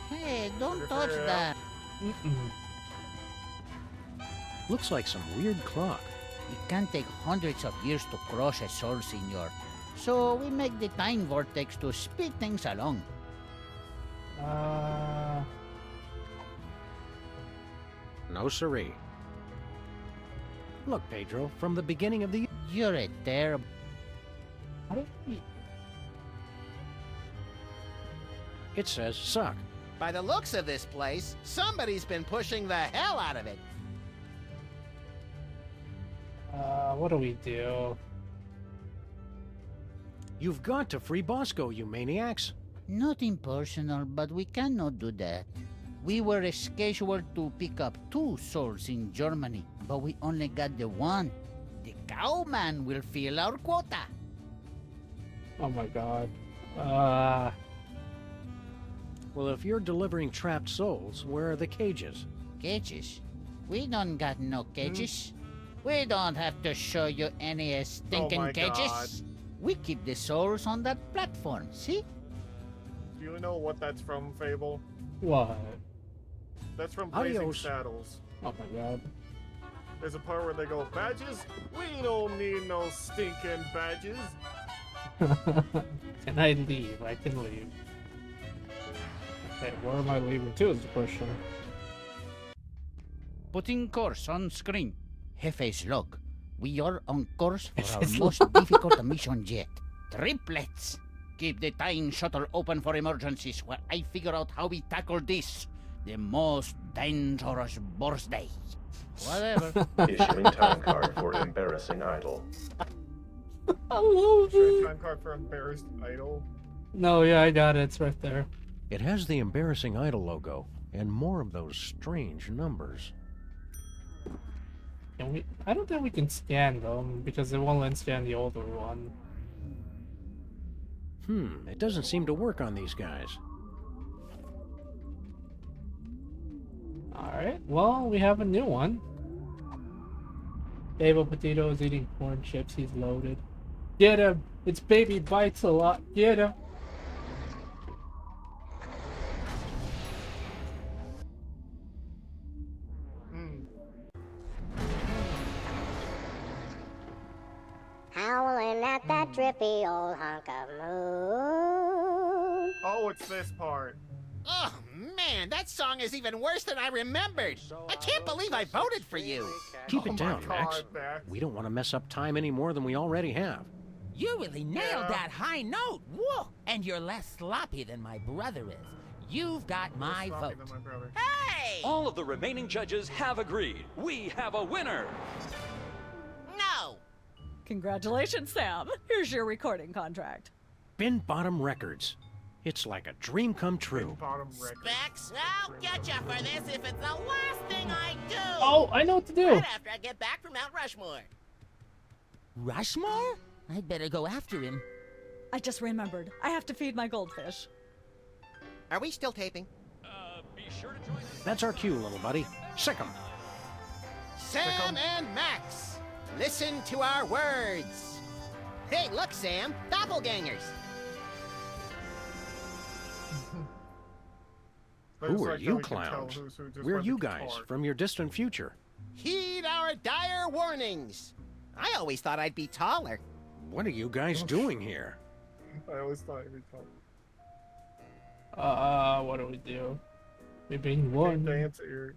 Hey, don't touch that. Looks like some weird clock. It can take hundreds of years to crush a soul, Senor. So we make the time vortex to speed things along. No siree. Look, Pedro, from the beginning of the... You're a terrible... How do we... It says suck. By the looks of this place, somebody's been pushing the hell out of it. What do we do? You've got to free Bosco, you maniacs. Nothing personal, but we cannot do that. We were scheduled to pick up 2 souls in Germany, but we only got the one. The cowman will fill our quota. Oh my god. Well, if you're delivering trapped souls, where are the cages? Cages? We don't got no cages. We don't have to show you any stinking my cages. God. We keep the souls on that platform, see? Do you know what that's from, Fable? What? That's from Blazing Adios. Saddles. Oh my god. There's a part where they go, badges? We don't need no stinking badges. Can I leave? I can leave. Okay, where am I leaving to is the question. Putting course on screen. Jefe's log. We are on course for our Jefe's most difficult mission yet. Triplets. Keep the time shuttle open for emergencies while I figure out how we tackle this. The most dangerous birthday. Whatever. Issuing time card for embarrassing idol. I love Should it. time card for embarrassed idol. No, yeah, I got it. It's right there. It has the embarrassing idol logo, and more of those strange numbers. Can we? I don't think we can scan them because it won't let us scan the older one. It doesn't seem to work on these guys. Alright, well, we have a new one. Fable Potato is eating corn chips. He's loaded. Get him! It's baby bites a lot. Get him! looking at that drippy old hunk of moon. Oh, it's this part. Oh, man, that song is even worse than I remembered. I can't believe I voted for you. Keep it Oh down, my Max. God, Max. We don't want to mess up time any more than we already have. You really nailed Yeah. that high note. Whoa! And you're less sloppy than my brother is. You've got my Sloppy vote. than my brother. Hey! All of the remaining judges have agreed. We have a winner. No! Congratulations, Sam. Here's your recording contract. Bin Bottom Records. It's like a dream come true. Bottom record. Specs, I'll get you for this if it's the last thing I do. Oh, I know what to do. Right after I get back from Mount Rushmore. Rushmore? I'd better go after him. I just remembered. I have to feed my goldfish. Are we still taping? Be sure to join us. That's our cue, little buddy. Sick 'em. Sam and Max, listen to our words. Hey, look, Sam, doppelgangers. I just Who are like how you we can tell clowns? who's who just We're by the you guys guitar. from your distant future. Heed our dire warnings. I always thought I'd be taller. What are you guys doing here? I always thought it'd be fun. What do we do? We being Can't one. dance here.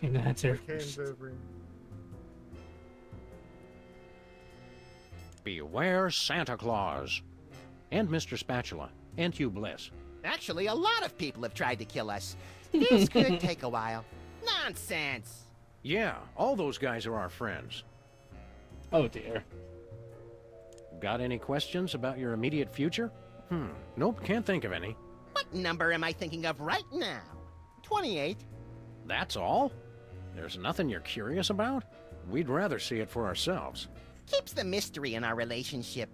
Can't answer. Can't every. Beware Santa Claus. And Mr. Spatula. And Hugh Bliss. Actually, a lot of people have tried to kill us. This could take a while. Nonsense. Yeah, all those guys are our friends. Oh dear. Got any questions about your immediate future? Nope, can't think of any. What number am I thinking of right now? 28. That's all? There's nothing you're curious about? We'd rather see it for ourselves. Keeps the mystery in our relationship.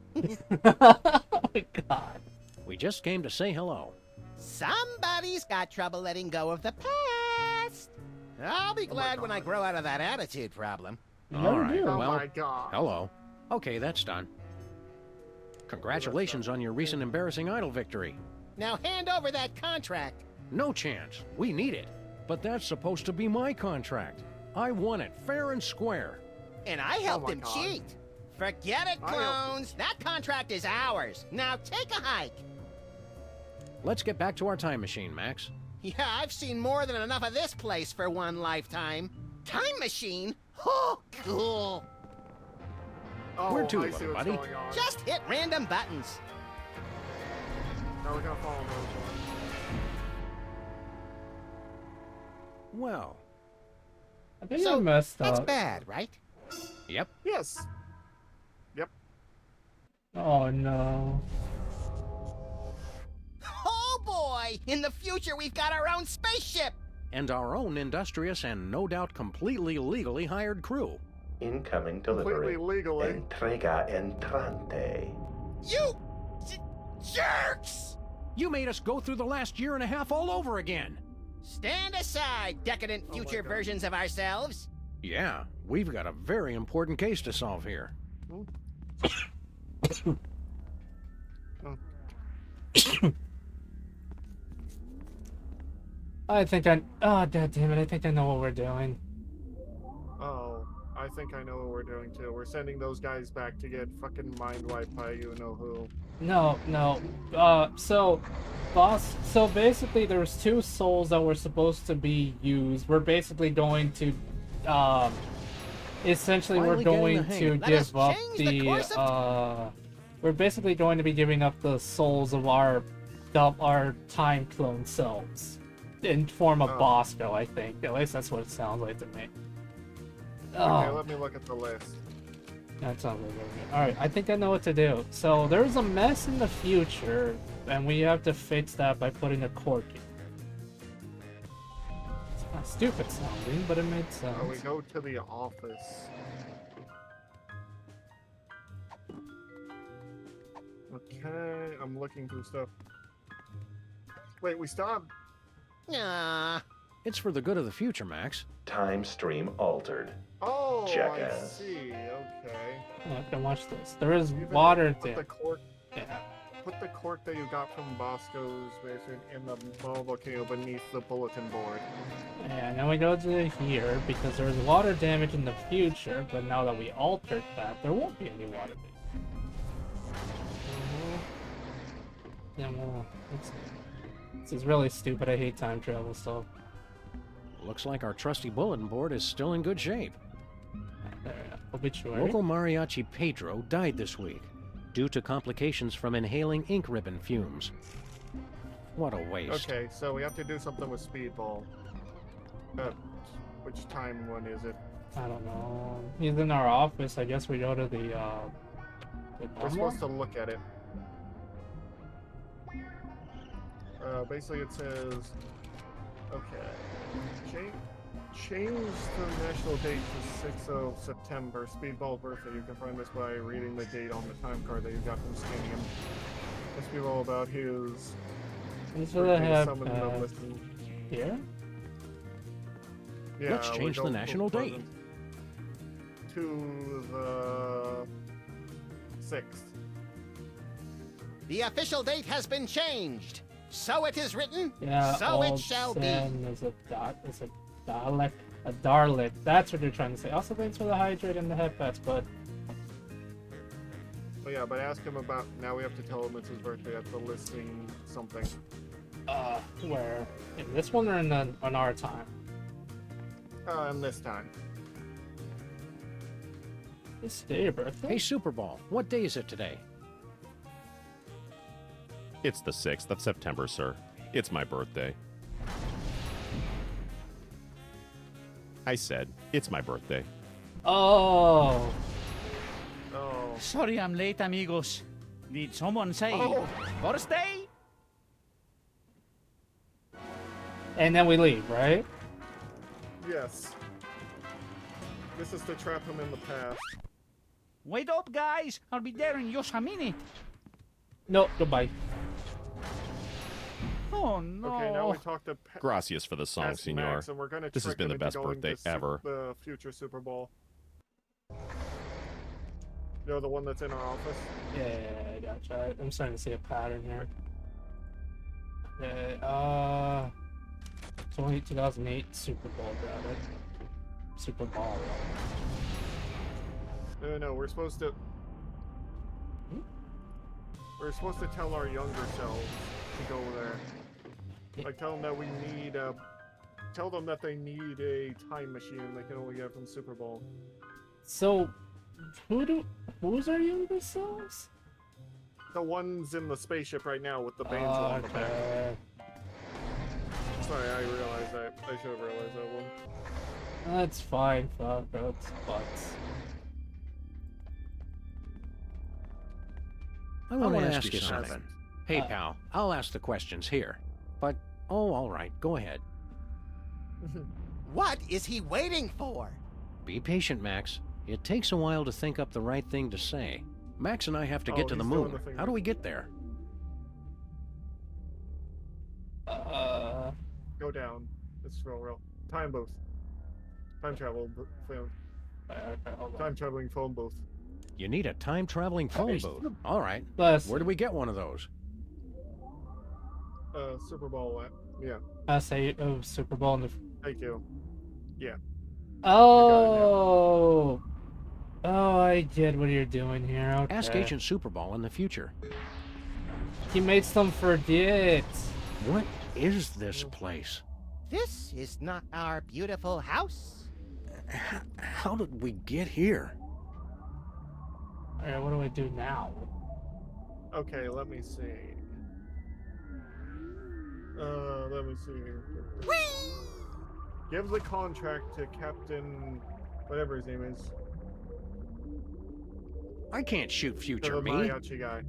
Oh my god. We just came to say hello. Somebody's got trouble letting go of the past. I'll be glad when I grow out of that attitude problem. All right, Oh well, my God. hello. Okay, that's done. Congratulations on your recent embarrassing idol victory. Now hand over that contract. No chance. We need it. But that's supposed to be my contract. I won it fair and square. And I helped my him God. cheat. Forget it, I helped clones. That contract is ours. Now take a hike. Let's get back to our time machine, Max. Yeah, I've seen more than enough of this place for one lifetime. Time machine? Oh, cool. Oh, Where to, I see little what's buddy? going on. Just hit random buttons. Now we're gonna follow those ones. Well, I think I So, messed that's up. bad, right? yep. Yes. Yep. Oh no. Oh boy! In the future, we've got our own spaceship! And our own industrious and no doubt completely legally hired crew. Incoming delivery. Completely legally. Entrega entrante. You jerks! You made us go through the last year and a half all over again. Stand aside, decadent Oh my future God. versions of ourselves. Yeah, we've got a very important case to solve here. I think I. Oh, god damn it! I think I know what we're doing. Oh, I think I know what we're doing too. We're sending those guys back to get fucking mind wiped by you know who. No, no. So basically, there was two souls that were supposed to be used. We're basically going to, essentially, we're Finally getting going the hang to of it. Let us give up change the course of we're basically going to be giving up the souls of our time clone selves in form of Oh. Bosco, I think. At least that's what it sounds like to me. Okay, Oh. let me look at the list. That sounds really good. Alright, I think I know what to do. So there's a mess in the future, and we have to fix that by putting a cork in. It's kind of stupid sounding, but it made sense. Oh, we go to the office. Okay, I'm looking through stuff. Wait, we stopped. Nah. It's for the good of the future, Max. Time stream altered. Oh, I Jackass. see. Okay. Oh, I can watch this. There is Even water put there. the cork. Yeah. Put the cork that you got from Bosco's basement in the volcano beneath the bulletin board. Yeah, now we go to here because there's water damage in the future, but now that we altered that, there won't be any water damage. Yeah, well, this is really stupid. I hate time travel stuff. Looks like our trusty bulletin board is still in good shape. Obituary. Local mariachi Pedro died this week due to complications from inhaling ink ribbon fumes. What a waste. Okay, so we have to do something with Speedball. Which time one is it? I don't know. He's in our office. I guess we go to the We're supposed to look at it. Basically it says, okay, change the national date to 6th of September, Speedball birthday. You can find this by reading the date on the time card that you got from scanning him. Must be all about his birthday, summon the listen. Here? Yeah, let's change the national date. To the 6th. The official date has been changed. So it is written, Yeah, so it shall be. Is a Dalek, a Darlet. That's what you're trying to say. Also, thanks for the hydrate and the headpats, bud. Oh yeah, but ask him about. Now we have to tell him it's his birthday at the listing something. Where? In this one or in on our time? In this time. This day your birthday? Hey, Superball, what day is it today? It's the 6th of September, sir. It's my birthday. I said, it's my birthday. Oh. Oh. Sorry I'm late, amigos. Did someone say birthday? And then we leave, right? Yes. This is to trap him in the past. Wait up, guys. I'll be there in just a minute. No, goodbye. Oh, no. Okay, now we talk to Gracias for the song, Past senor. Max, and we're gonna This has trick been him the into best going birthday to ever. The future Super Bowl. You know, the one that's in our office? Yeah, gotcha. I'm starting to see a pattern here. Okay, 2008 Super Bowl, got it. Super Bowl. No, we're supposed to... We're supposed to tell our younger selves to go there. Like, tell them that we need a... Tell them that they need a time machine they can only get from Super Bowl. So, who's our younger selves? The ones in the spaceship right now with the banjo on the back. Sorry, I realized that. I should have realized that one. That's fine, fuck, that's butts. I want to ask you something. Hey, pal, I'll ask the questions here. But, oh, all right, go ahead. What is he waiting for? Be patient, Max. It takes a while to think up the right thing to say. Max and I have to get to the moon. How do we get there? Go down. It's real. Time booth. Time travel phone. Time traveling phone booth. You need a time-traveling phone booth. All right. Where do we get one of those? Super Bowl. Yeah. I say Super Bowl in the... Thank you. Yeah. Oh! Oh, I get what you're doing here. Okay. Ask Agent Super Bowl in the future. He made some forget. What is this place? This is not our beautiful house. How did we get here? Alright, what do I do now? Okay, let me see. Let me see. Give the contract to Captain... whatever his name is. I can't shoot future the me. mariachi guy.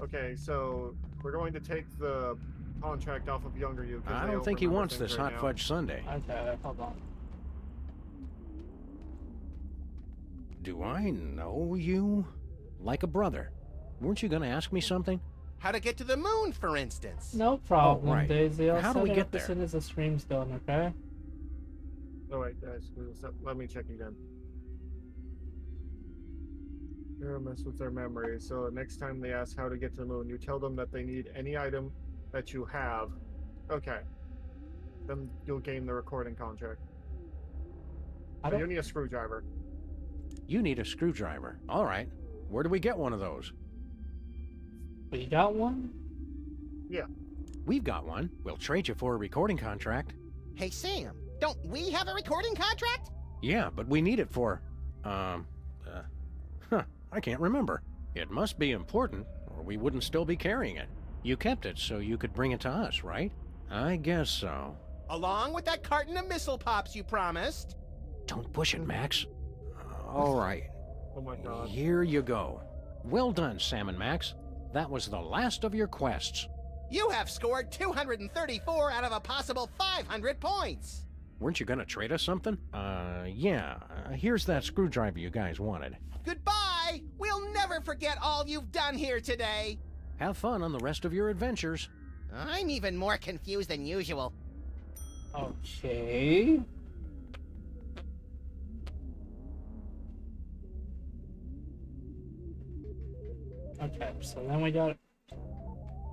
Okay, so we're going to take the contract off of younger you. I don't think he wants this hot fudge sundae. Okay, hold on. Do I know you? Like a brother. Weren't you going to ask me something? How to get to the moon, for instance. No problem, right. Daisy. I'll How do we get as there? soon as the stream's done, okay? Oh wait, guys, let me check again. You're gonna mess with their memory, so next time they ask how to get to the moon, you tell them that they need any item that you have. Okay. Then you'll gain the recording contract. So you need a screwdriver. You need a screwdriver. All right. Where do we get one of those? But you got one? Yeah. We've got one. We'll trade you for a recording contract. Hey, Sam, don't we have a recording contract? Yeah, but we need it for, I can't remember. It must be important, or we wouldn't still be carrying it. You kept it so you could bring it to us, right? I guess so. Along with that carton of missile pops you promised. Don't push it, Max. All right. Oh my god. Here you go. Well done, Sam and Max. That was the last of your quests. You have scored 234 out of a possible 500 points. Weren't you gonna trade us something? Yeah. Here's that screwdriver you guys wanted. Goodbye! We'll never forget all you've done here today. Have fun on the rest of your adventures. I'm even more confused than usual. Okay. Okay, so then we got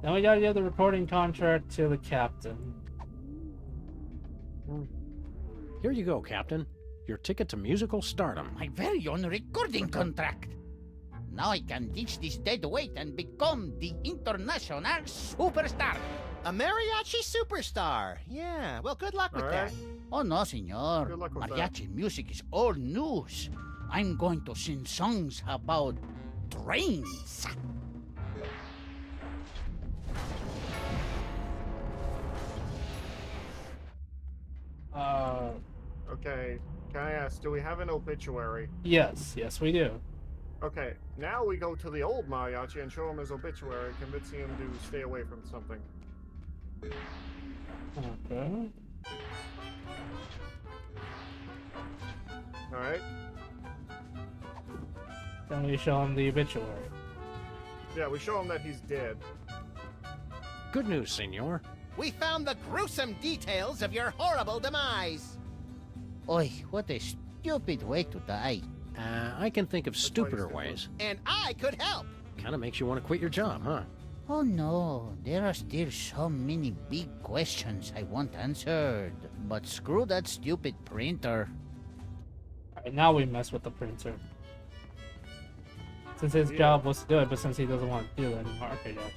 to give the recording contract to the captain. Here you go, Captain. Your ticket to musical stardom. My very own recording contract. Now I can ditch this dead weight and become the international superstar. A mariachi superstar. Yeah, well, good luck with that. Oh, no, senor. Good luck with Mariachi music is old news. I'm going to sing songs about trains. Okay, can I ask, do we have an obituary? Yes, we do. Okay, now we go to the old mariachi and show him his obituary, convincing him to stay away from something. Okay. Alright. Then we show him the obituary. Yeah, we show him that he's dead. Good news, senor. We found the gruesome details of your horrible demise. Oi, what a stupid way to die. I can think of stupider ways. And I could help. Kinda makes you want to quit your job, huh? Oh no, there are still so many big questions I want answered. But screw that stupid printer. Alright, now we mess with the printer. Since his job was good, but since he doesn't want to do it anymore. Okay, gotcha.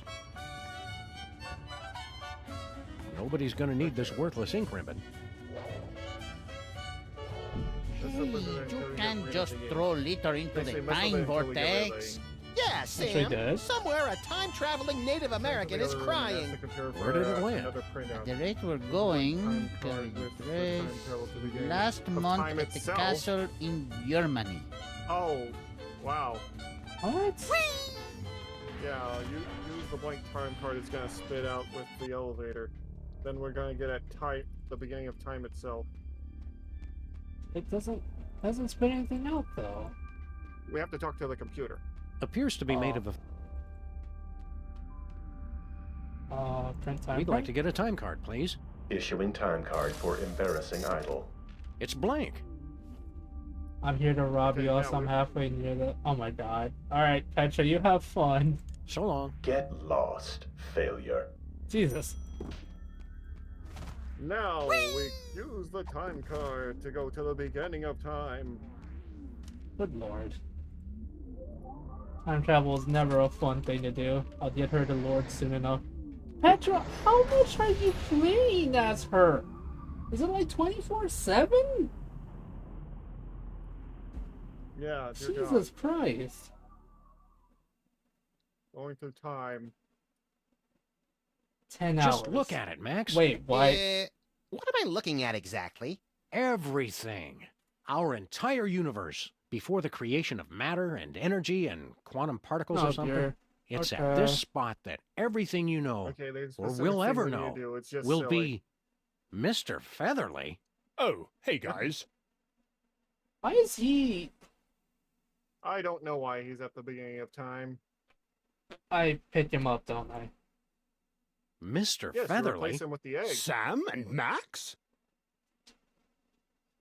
Nobody's gonna need this worthless ink ribbon. Hey, you can't just throw litter into the time vortex. Yeah, Sam. did. Somewhere a time-traveling Native American is crying. Where did it land? At the rate we're going, last month at the castle in Germany. Oh, wow. What? Yeah, you use the blank time card it's gonna spit out with the elevator. Then we're gonna get at the beginning of time itself. It doesn't spit anything out though. We have to talk to the computer. Appears to be made of a... print time We'd card? like to get a time card, please. Issuing time card for embarrassing idol. It's blank. I'm here to rob you, else I'm halfway near the... Oh my god. Alright, Petra, you have fun. So long. Get lost, failure. Jesus. Now we use the time card to go to the beginning of time. Good lord. Time travel is never a fun thing to do. I'll get her to Lord soon enough. Petra, how much are you playing as her? Is it like 24/7? Yeah, dear Jesus God. Christ. Going through time. 10 hours. Just look at it, Max. Wait, what? What am I looking at exactly? Everything. Our entire universe. Before the creation of matter and energy and quantum particles or something. Dear. It's Okay. at this spot that everything you know, Okay, there's or specific will things ever when you know, do, it's just will silly. be Mr. Featherly. Oh, hey guys. Why is he... I don't know why he's at the beginning of time. I pick him up, don't I? Mr. Yes, you Featherly? replace him with the egg. Sam and Max?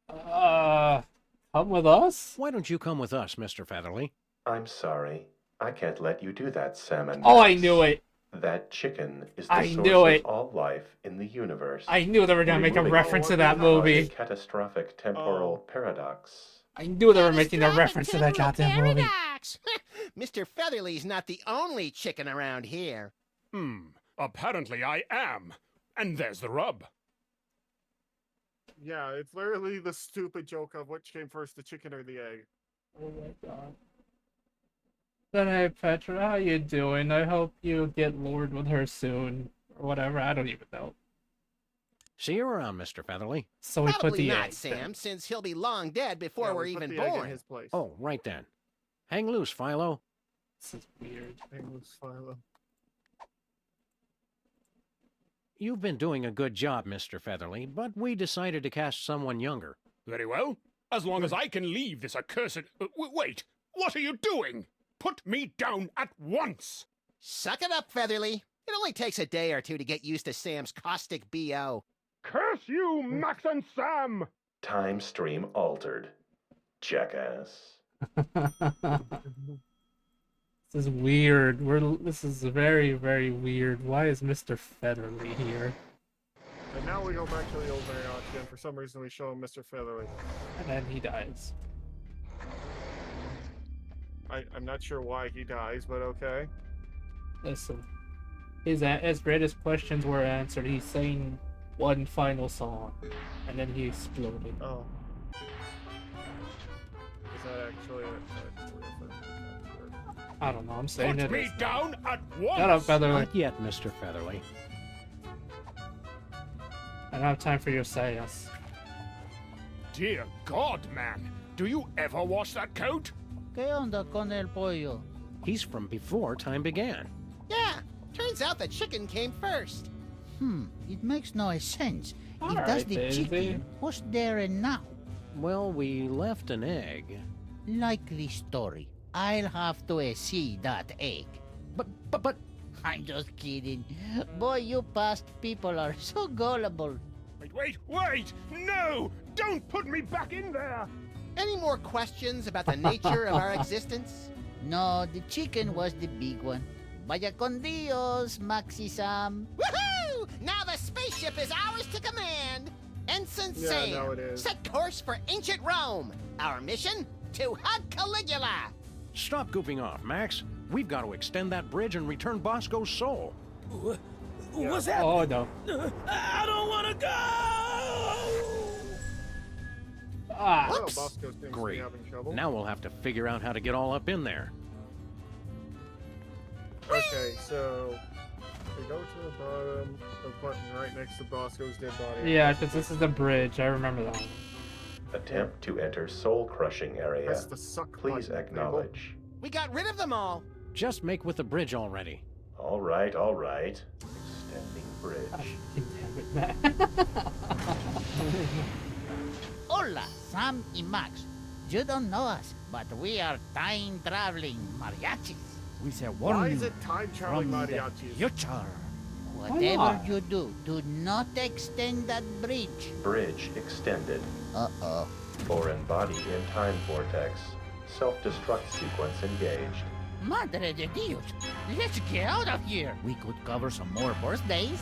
Come with us? Why don't you come with us, Mr. Featherly? I'm sorry. I can't let you do that, Salmon. Oh, I knew it. That chicken is the I source knew of it. all life in the universe. I knew they were gonna make a Removing reference to that all movie. a catastrophic temporal paradox. I knew they were That is making a traffic reference to that the goddamn movie. paradox. Mr. Featherly's not the only chicken around here. Apparently I am. And there's the rub. Yeah, it's literally the stupid joke of which came first, the chicken or the egg. Oh my god. But hey, Petra, how you doing? I hope you get lured with her soon. Or whatever, I don't even know. See you around, Mr. Featherly. So we Probably put the not, egg Sam, there. since he'll be long dead before Yeah, we're we put even the egg in born. his place. Oh, right then. Hang loose, Philo. This is weird. Hang loose, Philo. You've been doing a good job, Mr. Featherly, but we decided to cast someone younger. Very well. As long as I can leave this accursed... wait! What are you doing? Put me down at once! Suck it up, Featherly. It only takes a day or two to get used to Sam's caustic B.O. Curse you, Max and Sam! Time stream altered. Jackass. This is weird. This is very, very weird. Why is Mr. Featherly here? And now we go back to the old Marriott, and for some reason we show him Mr. Featherly. And then he dies. I'm not sure why he dies, but okay. Listen, his greatest questions were answered. He sang one final song, and then he exploded. Oh. Is that actually a real thing? I don't know. I'm saying Put it me is. down at once! Shut up, Featherly. Not yet, Mr. Featherly. I don't have time for your sayas. Dear God, man! Do you ever wash that coat? ¿Qué onda con el pollo? He's from before time began. Yeah, turns out the chicken came first. It makes no sense. All If right, that's the Daisy. chicken, what's there and now? Well, we left an egg. Likely story. I'll have to see that egg. But, I'm just kidding. Boy, you past people are so gullible. Wait! No! Don't put me back in there! Any more questions about the nature of our existence? No, the chicken was the big one. Vaya con Dios, Maxi Sam. Woohoo! Now the spaceship is ours to command. Ensign Yeah, Sam, now it is. set course for ancient Rome. Our mission? To hug Caligula. Stop goofing off, Max. We've got to extend that bridge and return Bosco's soul. What's happening? Oh no. I don't want to go! Ah. Well, Bosco seems to be Great. having trouble. Now we'll have to figure out how to get all up in there. Okay, so we go to the bottom, the button right next to Bosco's dead body. Yeah, because this is the bridge. I remember that one. Attempt to enter soul-crushing area. Press the suck Please button, acknowledge. We got rid of them all. Just make with the bridge already. All right. Extending bridge. Damn it, Matt. Hola, Sam and Max. You don't know us, but we are time-traveling mariachis. We said Why is it time traveling mariachis? future. Whatever not? you do not extend that bridge. Bridge extended. Uh-oh. Foreign body in time vortex. Self-destruct sequence engaged. Madre de Dios. Let's get out of here. We could cover some more birthdays.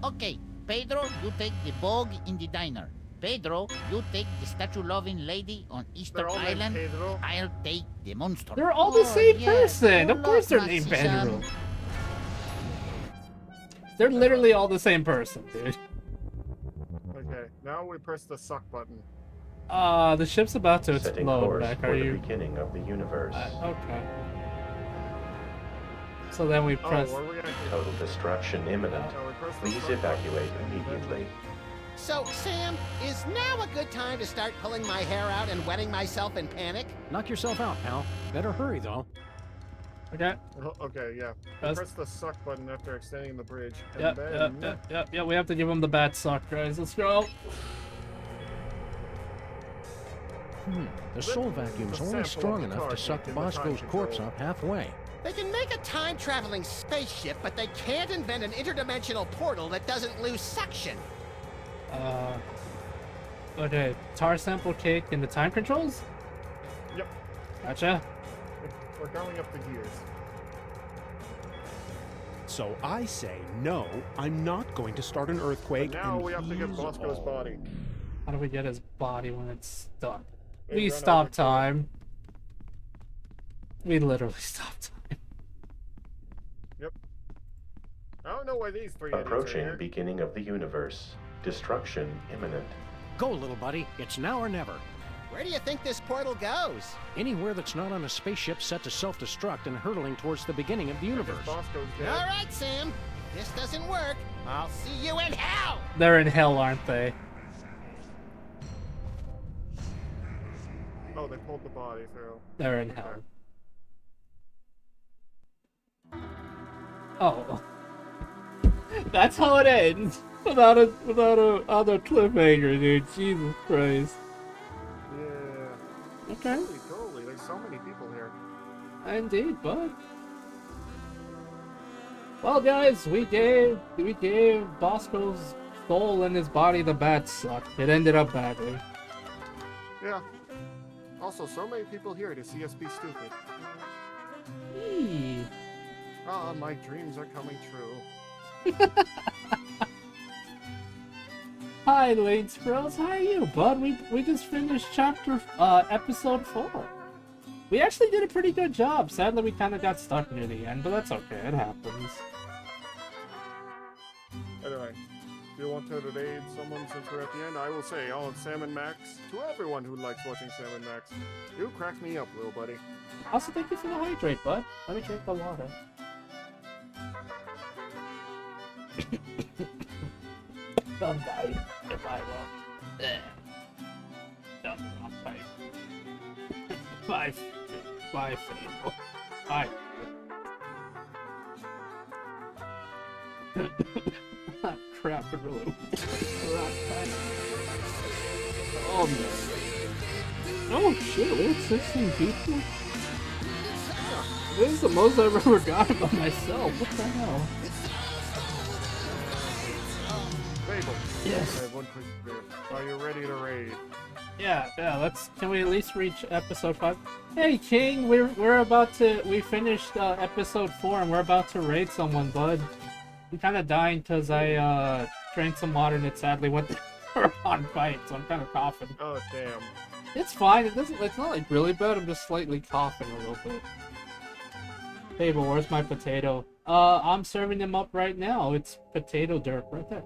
Okay, Pedro, you take the bog in the diner. Pedro, you take the statue-loving lady on Easter They're all named Island. Pedro. I'll take the monster. They're all the same yeah. person. Of Good course they're luck, named Maxi Sam. Pedro. They're literally all the same person, dude. Okay, now we press the suck button. The ship's about to Setting explode, course Beck. for Are the you... beginning of the universe. Okay. So then we press... Oh, are we gonna Total destruction imminent. No, we press the Please suck evacuate button. immediately. So, Sam, is now a good time to start pulling my hair out and wetting myself in panic? Knock yourself out, pal. Better hurry, though. Okay. Oh, okay, yeah. Press the suck button after extending the bridge. And Yep, then... yep. We have to give him the bad suck, guys. Let's go. The soul vacuum's only strong enough to suck Bosco's corpse up halfway. They can make a time-traveling spaceship, but they can't invent an interdimensional portal that doesn't lose suction. Okay. Tar sample cake in the time controls? Yep. Gotcha. We're going up the gears. So I say, no, I'm not going to start an earthquake. But now and we have to get he's Bosco's all- body. How do we get his body when it's stuck? We stopped time. We literally stopped time. Yep. I don't know why these three idiots are Approaching here. beginning of the universe. Destruction imminent. Go, little buddy. It's now or never. Where do you think this portal goes? Anywhere that's not on a spaceship set to self-destruct and hurtling towards the beginning of the universe. All right, Sam. If this doesn't work, I'll see you in hell! They're in hell, aren't they? Oh, they pulled the body through. They're in hell. Oh. That's how it ends. Without a other cliffhanger, dude. Jesus Christ. Yeah. Okay. Holy totally. There's so many people here. Indeed, bud. Well, guys, we gave Bosco's soul and his body the bad suck. It ended up badly. Yeah. Also, so many people here to see us be stupid. Eee. Ah, my dreams are coming true. Hi, Lane Squirrels. How are you, bud? We just finished episode 4. We actually did a pretty good job. Sadly, we kind of got stuck near the end, but that's okay. It happens. Anyway, if you want to raid someone since we're at the end, I will say, all of Sam and Max, to everyone who likes watching Sam and Max, you crack me up, little buddy. Also, thank you for the hydrate, bud. Let me drink the water. Don't die if I will. Don't fight. Bye, Fable. Bye. Crap, really. Oh no. Oh shit, we had 16 people? This is the most I've ever gotten by myself. What the hell? Fable. Yes. I have one quick bit. Are you ready to raid? Yeah, can we at least reach episode 5? Hey King, we finished episode 4 and we're about to raid someone, bud. I'm kinda dying because I drank some water and it sadly went on bite, so I'm kinda coughing. Oh damn. It's fine, it's not like really bad, I'm just slightly coughing a little bit. Fable, where's my potato? I'm serving them up right now. It's potato dirt right there.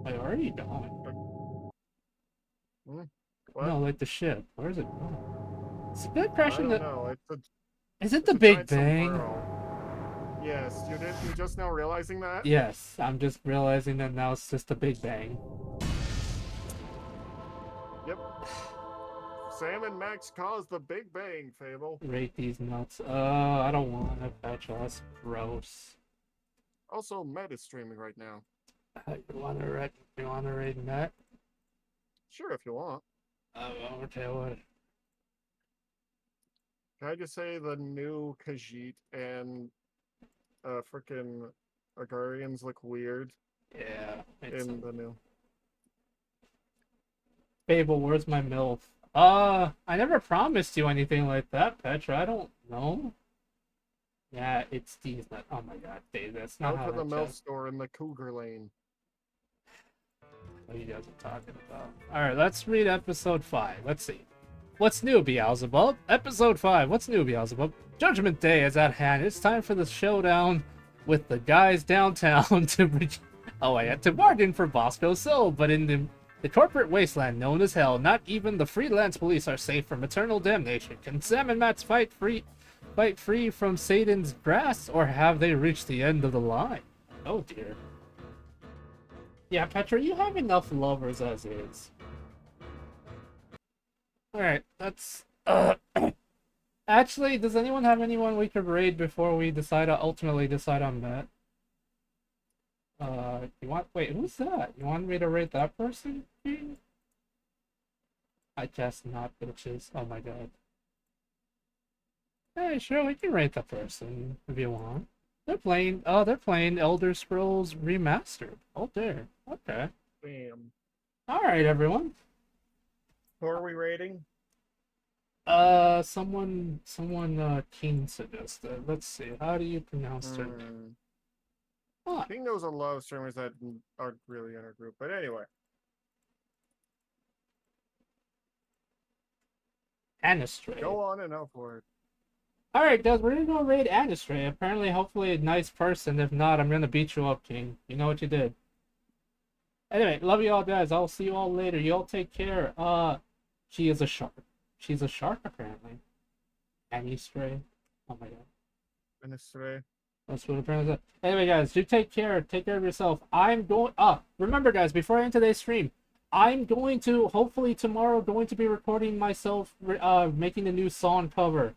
I already done. What? No, like the ship. Where is it going? Is it good crashing the... No, Is it the Big Bang? Yes, you just now realizing that? Yes, I'm just realizing that now it's just the Big Bang. Yep. Sam and Max caused the Big Bang, Fable. Rate these nuts. I don't want to fetch. That's gross. Also, Met is streaming right now. You want to rate Met? Sure, if you want. Okay, what? Can I just say the new Khajiit and frickin' Agarians look weird? Yeah. In the new. Fable, where's my MILF? I never promised you anything like that, Petra. I don't know. Yeah, it's Steve's not. Oh my god, Dave, that's not Out how to the that MILF chest. store in the Cougar Lane. What are you guys are talking about? Alright, let's read episode 5. Let's see. What's new, Beelzebub? Episode 5. What's new, Beelzebub? Judgment Day is at hand. It's time for the showdown with the guys downtown to bargain for Bosco's soul, but in the corporate wasteland known as hell, not even the freelance police are safe from eternal damnation. Can Sam and Max fight free from Satan's grasp, or have they reached the end of the line? Oh dear. Yeah, Petra, you have enough lovers as is. Alright, that's... Actually, does anyone have anyone we could raid before we ultimately decide on that? Wait, who's that? You want me to raid that person? I guess not, bitches. Oh my god. Hey, sure, we can raid that person if you want. They're playing Elder Scrolls Remastered. Oh dear. Okay. Damn. Alright, everyone. Who are we raiding? Someone King suggested. Let's see. How do you pronounce her name? King knows a lot of streamers that aren't really in our group, but anyway. Anistray. Go on and out for it. Alright, guys, we're gonna go raid Anistray. Apparently, hopefully, a nice person. If not, I'm gonna beat you up, King. You know what you did. Anyway, love you all, guys. I'll see you all later. You all take care. She is a shark. She's a shark, apparently. Anistray. Oh my god. Anistray. That's what apparently is. Anyway, guys, do take care. Take care of yourself. I'm going. Remember, guys, before I end today's stream, I'm going to hopefully tomorrow going to be recording myself making a new song cover.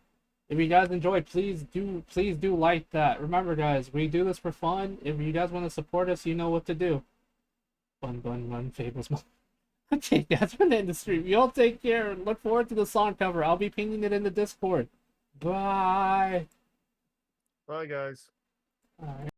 If you guys enjoyed, please do like that. Remember, guys, we do this for fun. If you guys want to support us, you know what to do. Run, Fables. Okay, that's been the end of the stream. You all take care. Look forward to the song cover. I'll be pinging it in the Discord. Bye. Bye, guys. All right.